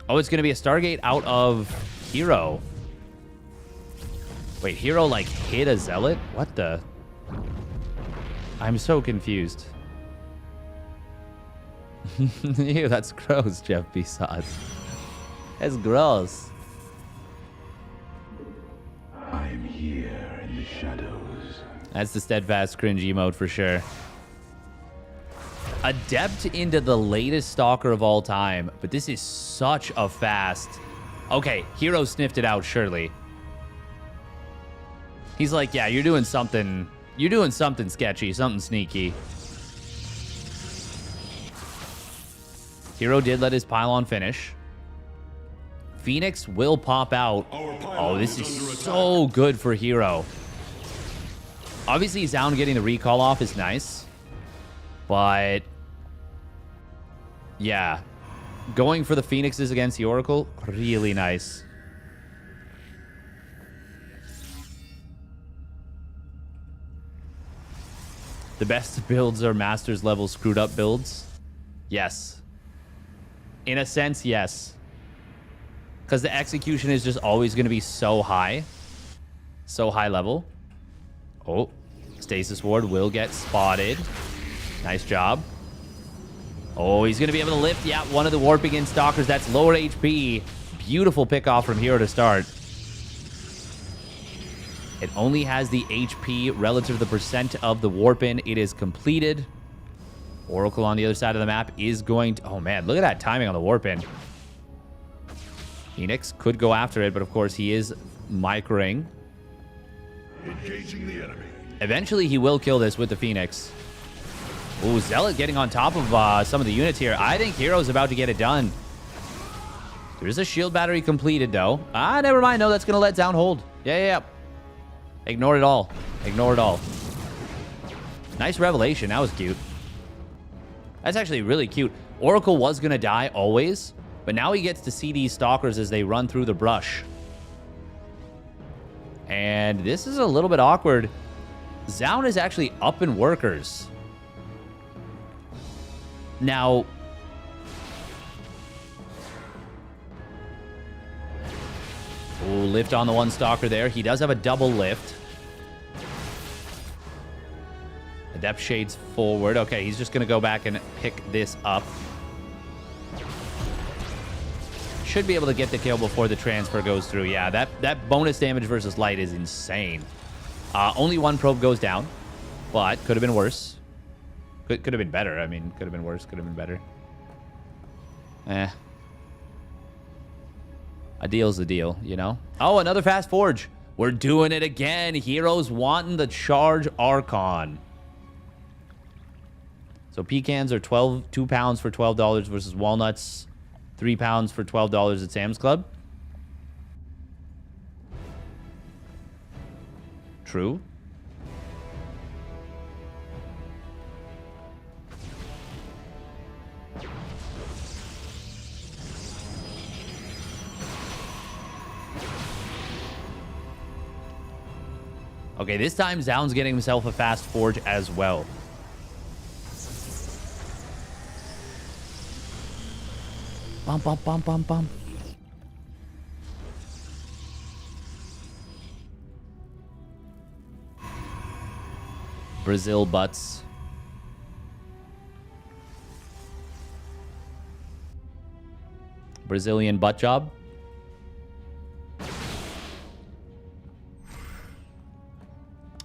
Oh, it's going to be a Stargate out of Hero. Wait, Hero, like, hit a Zealot? What the? I'm so confused. Ew, that's gross, Jeff B. Sauce. That's gross. I'm here in the shadows. That's the steadfast cringe emote for sure. Adept into the latest Stalker of all time, but this is such a fast... Okay, Hero sniffed it out, surely. He's like, yeah, you're doing something sketchy, something sneaky. Hero did let his pylon finish. Phoenix will pop out. Oh, this is so good for Hero. Obviously, Zound getting the recall off is nice. But... yeah. Going for the Phoenixes against the Oracle, really nice. The best builds are Masters level screwed up builds. Yes. In a sense, yes. Because the execution is just always going to be so high. So high level. Oh. Stasis Ward will get spotted. Nice job. Oh, he's going to be able to lift. Yeah, one of the warping in Stalkers. That's lower HP. Beautiful pick off from Hero to start. It only has the HP relative to the percent of the warp in. It is completed. Oracle on the other side of the map is going to... oh, man. Look at that timing on the warp in. Phoenix could go after it, but of course he is microing. Engaging the enemy. Eventually he will kill this with the Phoenix. Ooh, Zealot getting on top of some of the units here. I think Hero's about to get it done. There's a shield battery completed, though. Ah, never mind. No, that's going to let down hold. Yeah. Ignore it all. Ignore it all. Nice revelation. That was cute. That's actually really cute. Oracle was going to die always, but now he gets to see these Stalkers as they run through the brush. And this is a little bit awkward. Zound is actually up in workers. Now... ooh, lift on the one Stalker there. He does have a double lift. Adept shades forward. Okay, he's just going to go back and pick this up. Should be able to get the kill before the transfer goes through. Yeah, that bonus damage versus light is insane. Only one probe goes down. but could have been worse. Could have been better. I mean, could have been worse. Could have been better. A deal's a deal, you know? Oh, another fast forge. We're doing it again. Heroes wanting the charge Archon. So pecans are 2 pounds for $12 versus walnuts 3 pounds for $12 at Sam's Club. True. Okay, this time Zaun's getting himself a fast forge as well. Bump, bump, bump, bump, bump. Brazil butts. Brazilian butt job.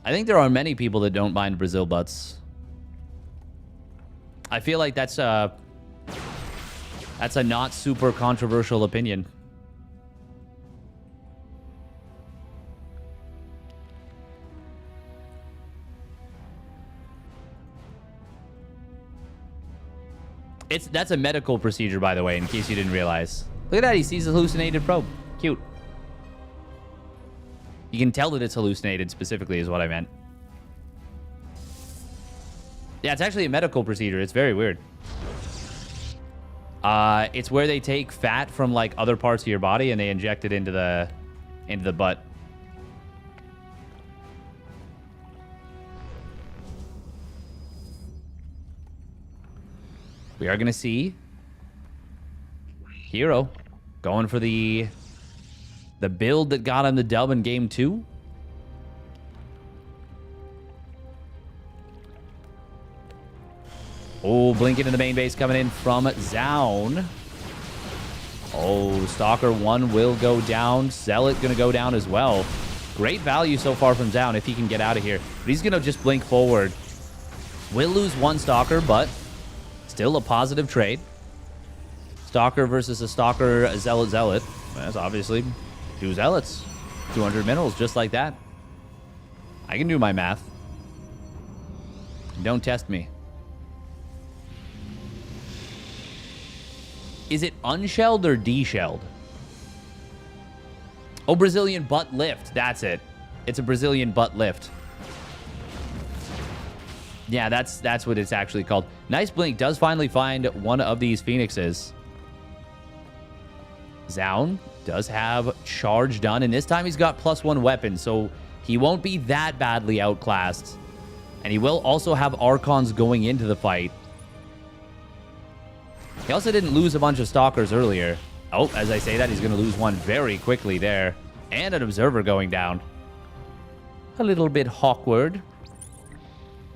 I think there are many people that don't mind Brazil butts. I feel like that's a not super controversial opinion. That's a medical procedure, by the way, in case you didn't realize. Look at that, he sees a hallucinated probe. Cute. You can tell that it's hallucinated specifically is what I meant. Yeah, it's actually a medical procedure. It's very weird. It's where they take fat from like other parts of your body and they inject it into the butt. We are going to see Hero going for the build that got him the dub in game 2. Oh, Blink into the main base coming in from Zaun. Oh, Stalker 1 will go down. Zealot going to go down as well. Great value so far from Zaun if he can get out of here. But he's going to just blink forward. Will lose 1 Stalker, but still a positive trade. Stalker versus a Stalker, a Zealot. That's obviously 2 Zealots. 200 minerals, just like that. I can do my math. Don't test me. Is it unshelled or deshelled? Oh, Brazilian butt lift. That's it. It's a Brazilian butt lift. Yeah, that's what it's actually called. Nice blink. Does finally find one of these phoenixes. Zaun does have charge done, and this time he's got +1 weapon, so he won't be that badly outclassed. And he will also have Archons going into the fight. He also didn't lose a bunch of Stalkers earlier. Oh, as I say that, he's going to lose one very quickly there. And an Observer going down. A little bit awkward.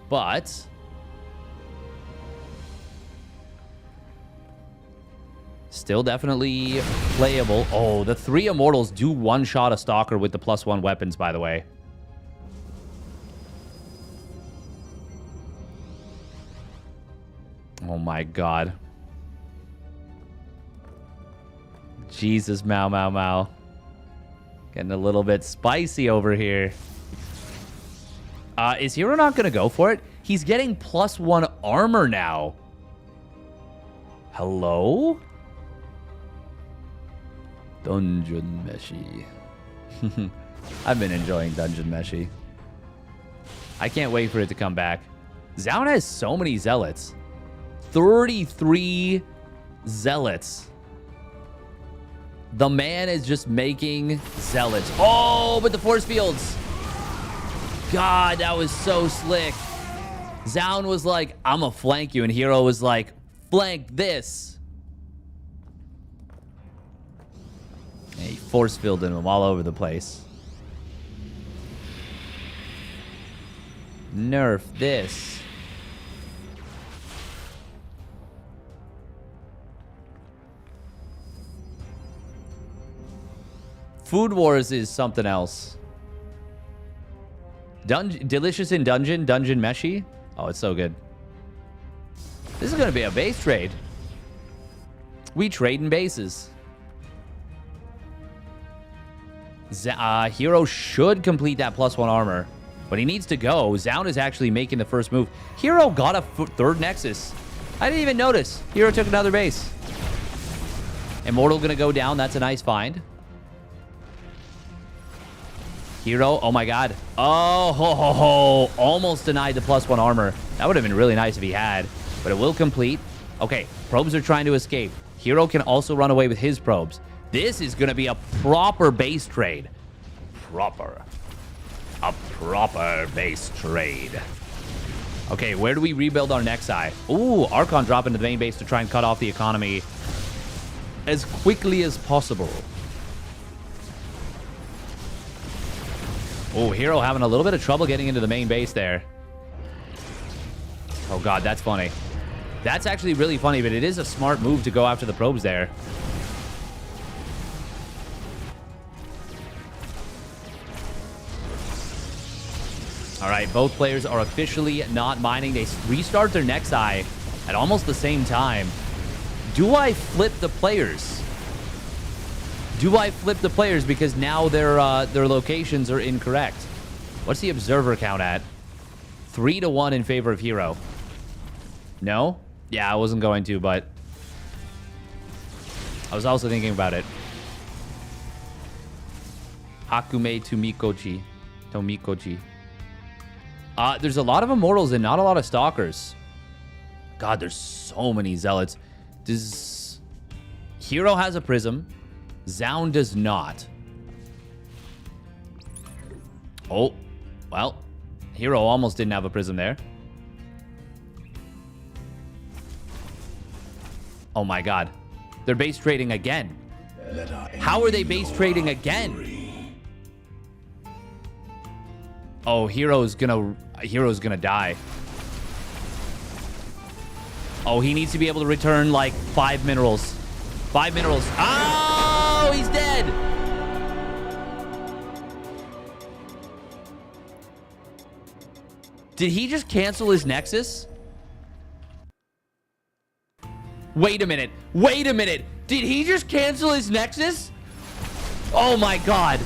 But still definitely playable. Oh, the 3 Immortals do one-shot a Stalker with the +1 weapons, by the way. Oh my god. Jesus, Mau. Getting a little bit spicy over here. Is Hero not going to go for it? He's getting +1 armor now. Hello? Dungeon Meshi. I've been enjoying Dungeon Meshi. I can't wait for it to come back. Zaun has so many Zealots. 33 Zealots. The man is just making Zealots. Oh, but the force fields. God, that was so slick. Zaun was like, I'm gonna flank you. And Hero was like, flank this. And he force fielded him all over the place. Nerf this. Food Wars is something else. Delicious in Dungeon. Dungeon Meshy. Oh, it's so good. This is going to be a base trade. We trade in bases. Hero should complete that +1 armor, but he needs to go. Zound is actually making the first move. Hero got a third Nexus. I didn't even notice. Hero took another base. Immortal going to go down. That's a nice find. Hero, oh my god. Oh, ho, ho, ho. Almost denied the +1 armor. That would have been really nice if he had, but it will complete. Okay, probes are trying to escape. Hero can also run away with his probes. This is going to be a proper base trade. A proper base trade. Okay, where do we rebuild our next eye? Ooh, Archon drop into the main base to try and cut off the economy as quickly as possible. Oh, Hero having a little bit of trouble getting into the main base there. Oh god, that's funny. That's actually really funny, but it is a smart move to go after the probes there. All right, both players are officially not mining. They restart their next eye at almost the same time. Do I flip the players? Do I flip the players because now their locations are incorrect? What's the observer count at? 3-1 in favor of Hero. No? Yeah, I wasn't going to, but I was also thinking about it. Hakume Tomikochi. There's a lot of Immortals and not a lot of Stalkers. God, there's so many Zealots. Hero has a Prism. Zound does not. Oh, well, Hero almost didn't have a Prism there. Oh my god. They're base trading again. How are they base trading again? Oh, Hero's gonna die. Oh, he needs to be able to return like 5 minerals. 5 minerals. Oh, he's dead. Did he just cancel his Nexus? Wait a minute. Wait a minute. Did he just cancel his Nexus? Oh my god.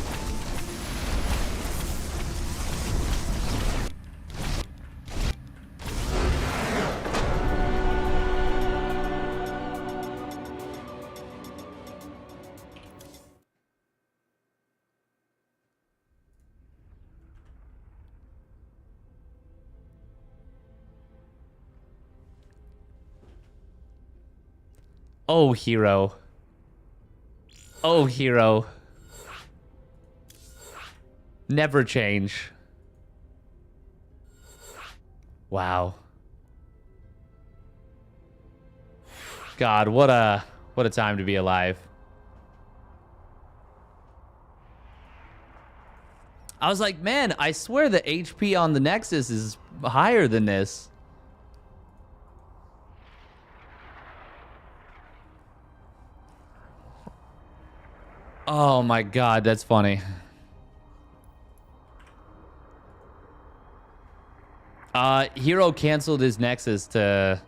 Oh, Hero. Oh, Hero. Never change. Wow. God, what a time to be alive. I was like, man, I swear the HP on the Nexus is higher than this. Oh my god, that's funny. Hero canceled his Nexus to...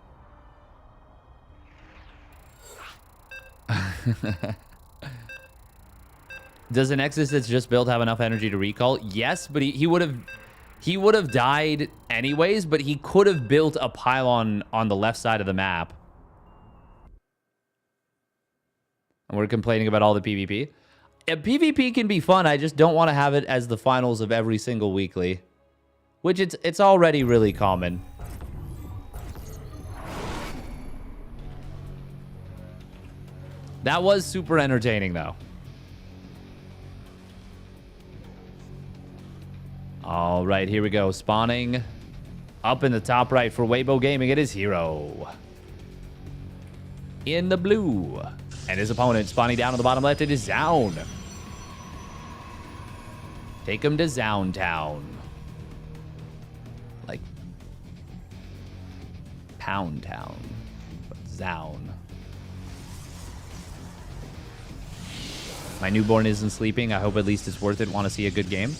Does the Nexus that's just built have enough energy to recall? Yes, but he would have died anyways, but he could have built a pylon on the left side of the map. And we're complaining about all the PvP. PvP can be fun. I just don't want to have it as the finals of every single weekly, which it's already really common. That was super entertaining, though. All right, here we go. Spawning up in the top right for Weibo Gaming. It is Hero in the blue. And his opponent spawning down on the bottom left, it is Zound. Take him to Zound Town. Like Pound Town, but Zound. My newborn isn't sleeping. I hope at least it's worth it. Want to see a good game?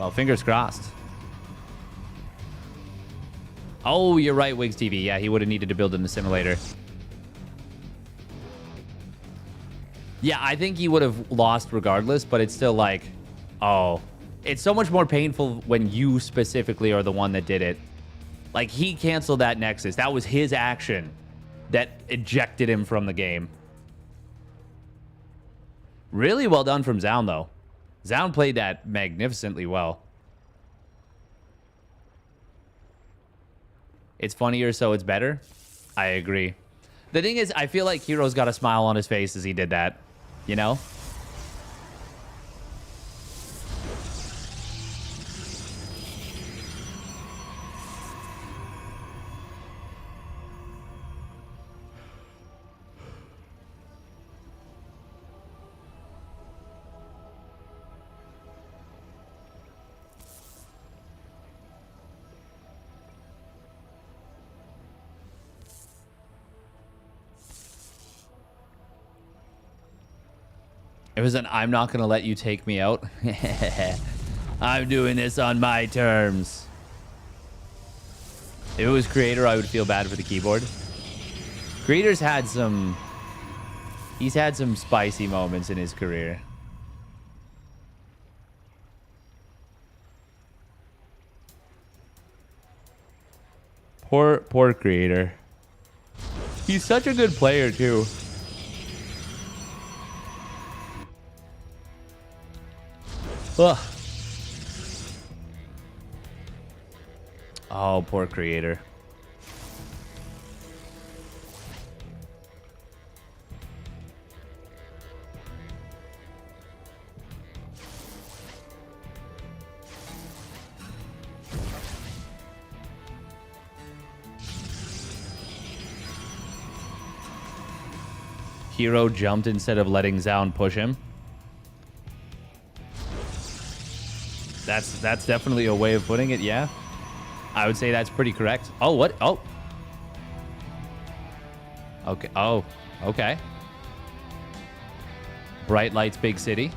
Well, fingers crossed. Oh, you're right, Wigs TV. Yeah, he would have needed to build an assimilator. Yeah, I think he would have lost regardless, but it's still like, oh, it's so much more painful when you specifically are the one that did it. Like, he canceled that Nexus. That was his action that ejected him from the game. Really well done from Zound, though. Zound played that magnificently well. It's funnier, so it's better. I agree. The thing is, I feel like Hero's got a smile on his face as he did that. You know? It was an I'm not going to let you take me out. I'm doing this on my terms. If it was Creator, I would feel bad for the keyboard. Creator's had some... He's had some spicy moments in his career. Poor Creator. He's such a good player, too. Ugh. Oh, poor Creator. Hero jumped instead of letting Zound push him. That's definitely a way of putting it, yeah. I would say that's pretty correct. Oh, what? Oh. Okay. Oh, okay. Bright lights, big city.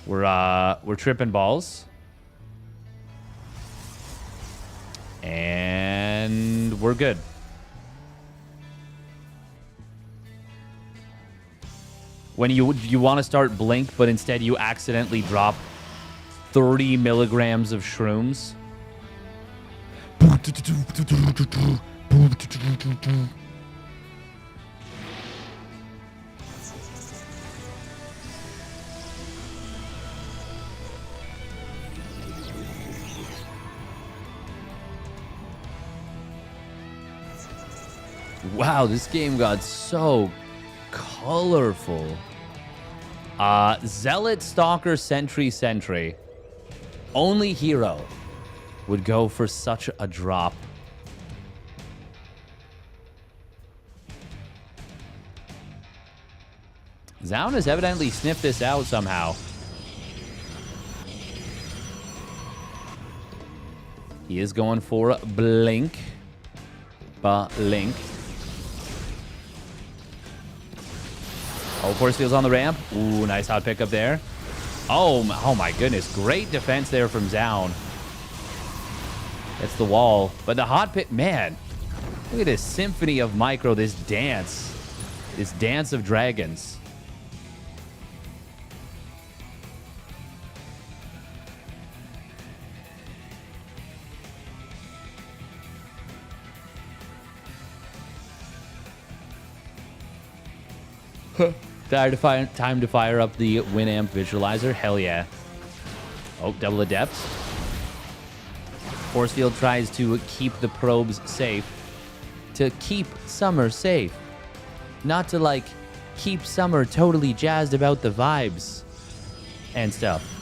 We're tripping balls. And we're good. When you want to start Blink, but instead you accidentally drop 30 milligrams of shrooms. Wow, this game got so colorful. Zealot, Stalker, Sentry. Only Hero would go for such a drop. Zound has evidently sniffed this out somehow. He is going for Blink. Blink. Oh, force field's on the ramp. Ooh, nice hot pickup there. Oh my goodness. Great defense there from Zound. That's the wall. But the hot pick, man. Look at this symphony of micro, this dance. This dance of dragons. Time to fire up the Winamp visualizer. Hell yeah. Oh, double adept. Force field tries to keep the probes safe. To keep Summer safe. Not to, like, keep Summer totally jazzed about the vibes and stuff.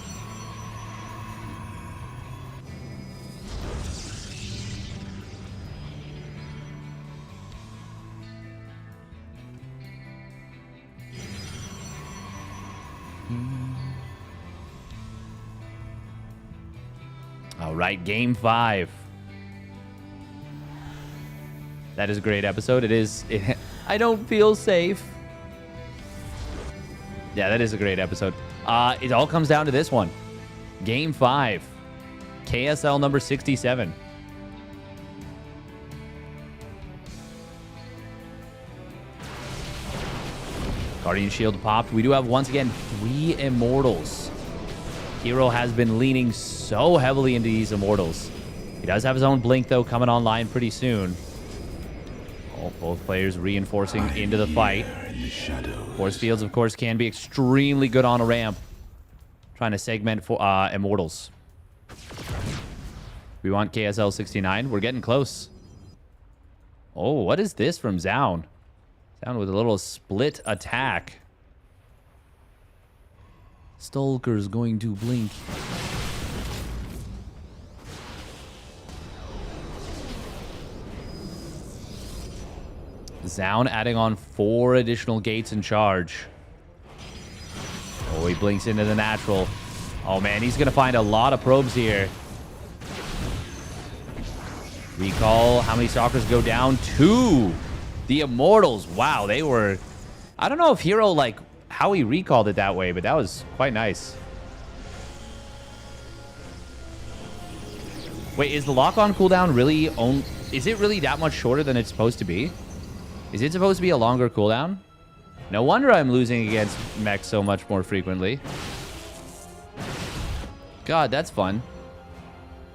All right, game 5. That is a great episode. It is. I don't feel safe. Yeah, that is a great episode. It all comes down to this one. Game 5. KSL number 67. Guardian Shield popped. We do have, once again, 3 Immortals. Hero has been leaning so heavily into these Immortals. He does have his own Blink, though, coming online pretty soon. Oh, both players reinforcing into the fight. Force Fields, of course, can be extremely good on a ramp. Trying to segment for Immortals. We want KSL 69. We're getting close. Oh, what is this from Zown? Zown with a little split attack. Stalker's going to blink. Zown adding on 4 additional gates in charge. Oh, he blinks into the natural. Oh, man, he's going to find a lot of probes here. Recall. How many stalkers go down? 2. The Immortals. Wow, they were... I don't know if Hero, like, how he recalled it that way, but that was quite nice. Wait, is the lock-on cooldown really... Is it really that much shorter than it's supposed to be? Is it supposed to be a longer cooldown? No wonder I'm losing against mechs so much more frequently. God, that's fun.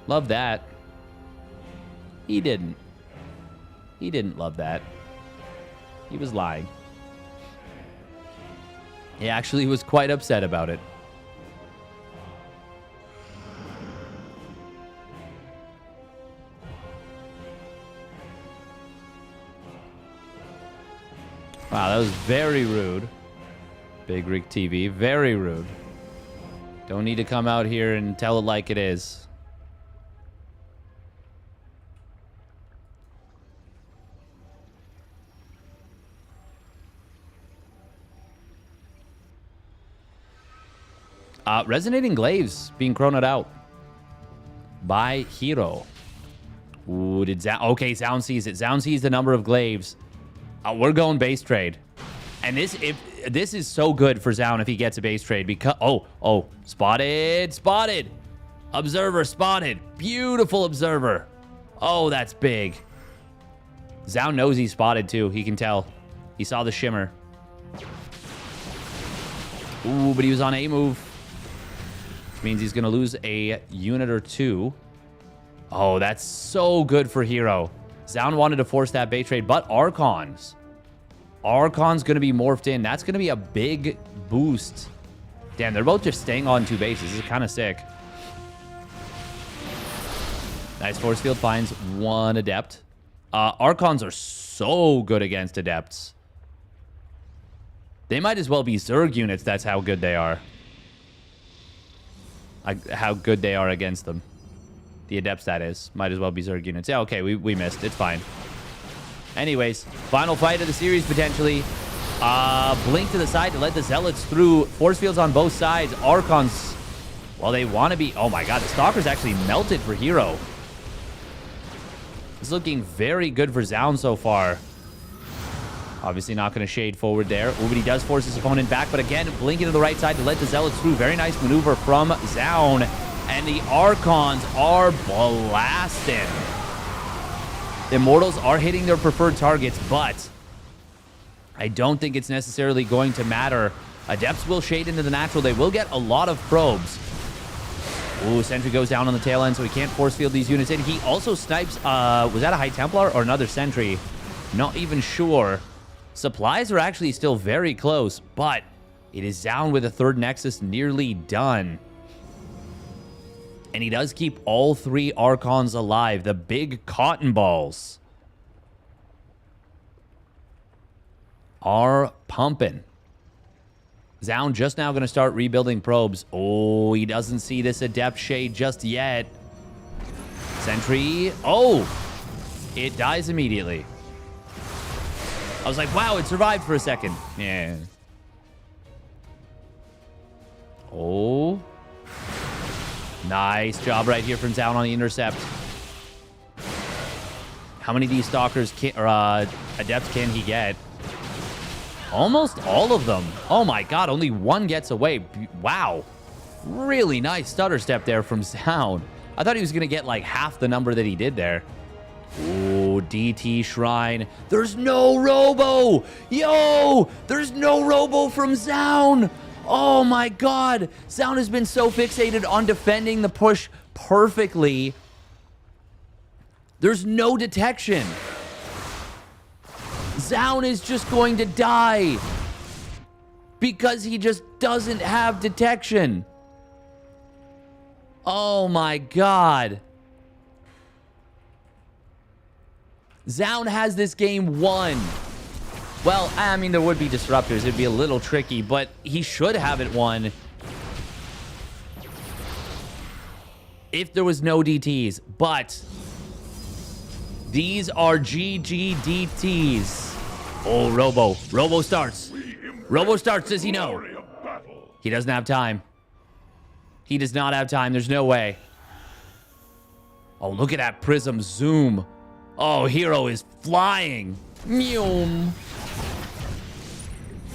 Love that. He didn't. He didn't love that. He was lying. He actually was quite upset about it. Wow, that was very rude. Big Rig TV, very rude. Don't need to come out here and tell it like it is. Resonating Glaives being chronoed out by Hero. Ooh, did Zound... Okay, Zound sees it. Zound sees the number of glaives. We're going base trade. And this is so good for Zound if he gets a base trade because... Oh, spotted. Observer spotted. Beautiful Observer. Oh, that's big. Zound knows he's spotted too. He can tell. He saw the shimmer. Ooh, but he was on A move. Which means he's going to lose a unit or 2. Oh, that's so good for Hero. Zound wanted to force that bait trade, but Archon's going to be morphed in. That's going to be a big boost. Damn, they're both just staying on 2 bases. This is kind of sick. Nice force field finds 1 adept. Archons are so good against adepts. They might as well be Zerg units. That's how good they are. How good they are against them. The adepts, that is. Might as well be Zerg units. Yeah, okay, we missed. It's fine. Anyways, final fight of the series, potentially. Blink to the side to let the Zealots through. Force fields on both sides. Archons, well, they want to be... Oh my god, the Stalker's actually melted for Hero. It's looking very good for Zound so far. Obviously not going to shade forward there. Ooh, but he does force his opponent back. But again, blinking to the right side to let the Zealots through. Very nice maneuver from Zound. And the Archons are blasting. The Immortals are hitting their preferred targets, but I don't think it's necessarily going to matter. Adepts will shade into the natural. They will get a lot of probes. Ooh, Sentry goes down on the tail end, so he can't force field these units in. He also snipes, was that a High Templar or another Sentry? Not even sure. Supplies are actually still very close, but it is Zound with a 3rd Nexus nearly done. And he does keep all 3 Archons alive. The big cotton balls are pumping. Zound just now going to start rebuilding probes. Oh, he doesn't see this Adept shade just yet. Sentry. Oh, it dies immediately. I was like, wow, it survived for a second. Yeah. Oh. Nice job right here from Zound on the intercept. How many of these Stalkers can, or Adepts can he get? Almost all of them. Oh my god, only one gets away. Wow. Really nice stutter step there from Sound. I thought he was going to get like half the number that he did there. Ooh, DT Shrine. There's no Robo. Yo, there's no Robo from Sound. Oh my god. Sound has been so fixated on defending the push perfectly. There's no detection. Zoun is just going to die because he just doesn't have detection. Oh my god. Zoun has this game won. Well, I mean, there would be disruptors. It'd be a little tricky, but he should have it won if there was no DTs. But these are GGDTs. Oh, Robo. Robo starts. Robo starts. Does he know? He doesn't have time. He does not have time. There's no way. Oh, look at that Prism zoom. Oh, Hero is flying. Meow.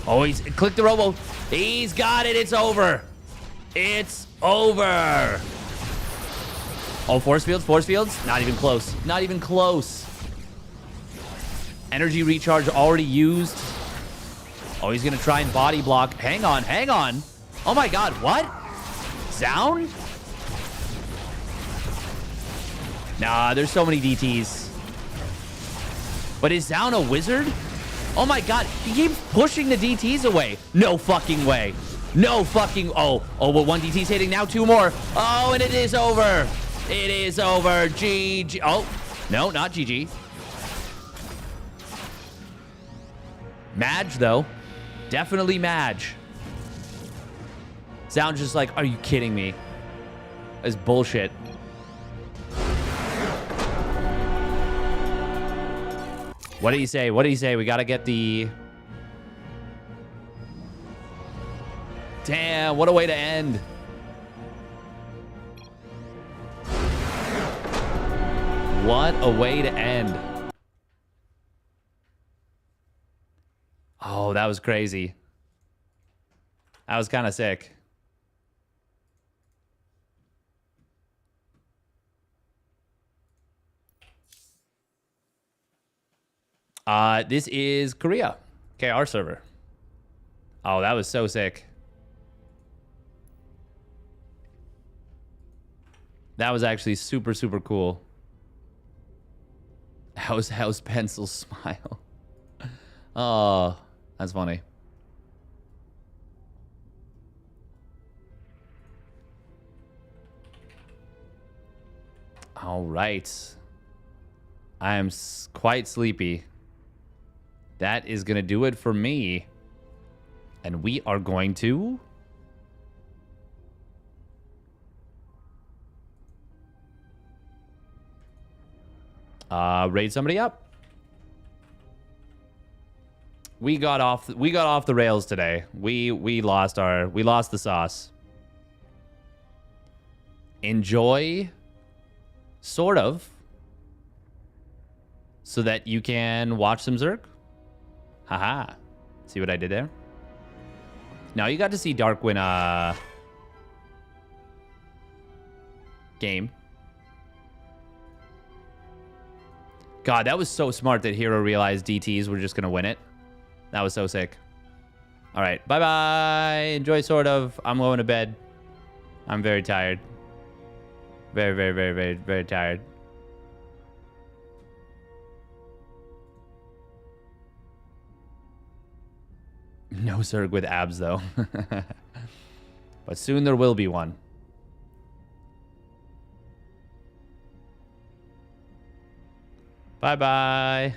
Oh, he's click the Robo. He's got it. It's over. It's over. Oh, force fields, force fields. Not even close. Not even close. Energy recharge already used. Oh, he's going to try and body block. Hang on, hang on. Oh my god, what? Zoun? Nah, there's so many DTs. But is Zoun a wizard? Oh my god, he keeps pushing the DTs away. No fucking way. No fucking... Oh, but one DT's hitting now, two more. Oh, and it is over. It is over. GG. Oh, no, not GG. Madge, though. Definitely Madge. Sounds just like, are you kidding me? That's bullshit. What do you say? What do you say? We gotta get the... Damn, what a way to end. What a way to end. Oh, that was crazy. That was kind of sick. This is Korea. KR server. Oh, that was so sick. That was actually super, super cool. House pencil smile. Oh, that's funny. All right. I am quite sleepy. That is going to do it for me. And we are going to... raid somebody up. We got off the rails today. We lost the sauce. Enjoy, sort of, so that you can watch some Zerg. Haha. See what I did there? Now you got to see Dark win a game. God, that was so smart that Hero realized DTs were just going to win it. That was so sick. All right. Bye-bye. Enjoy, sort of. I'm going to bed. I'm very tired. Very, very, very, very, very tired. No Zerg with abs, though. But soon there will be one. Bye-bye.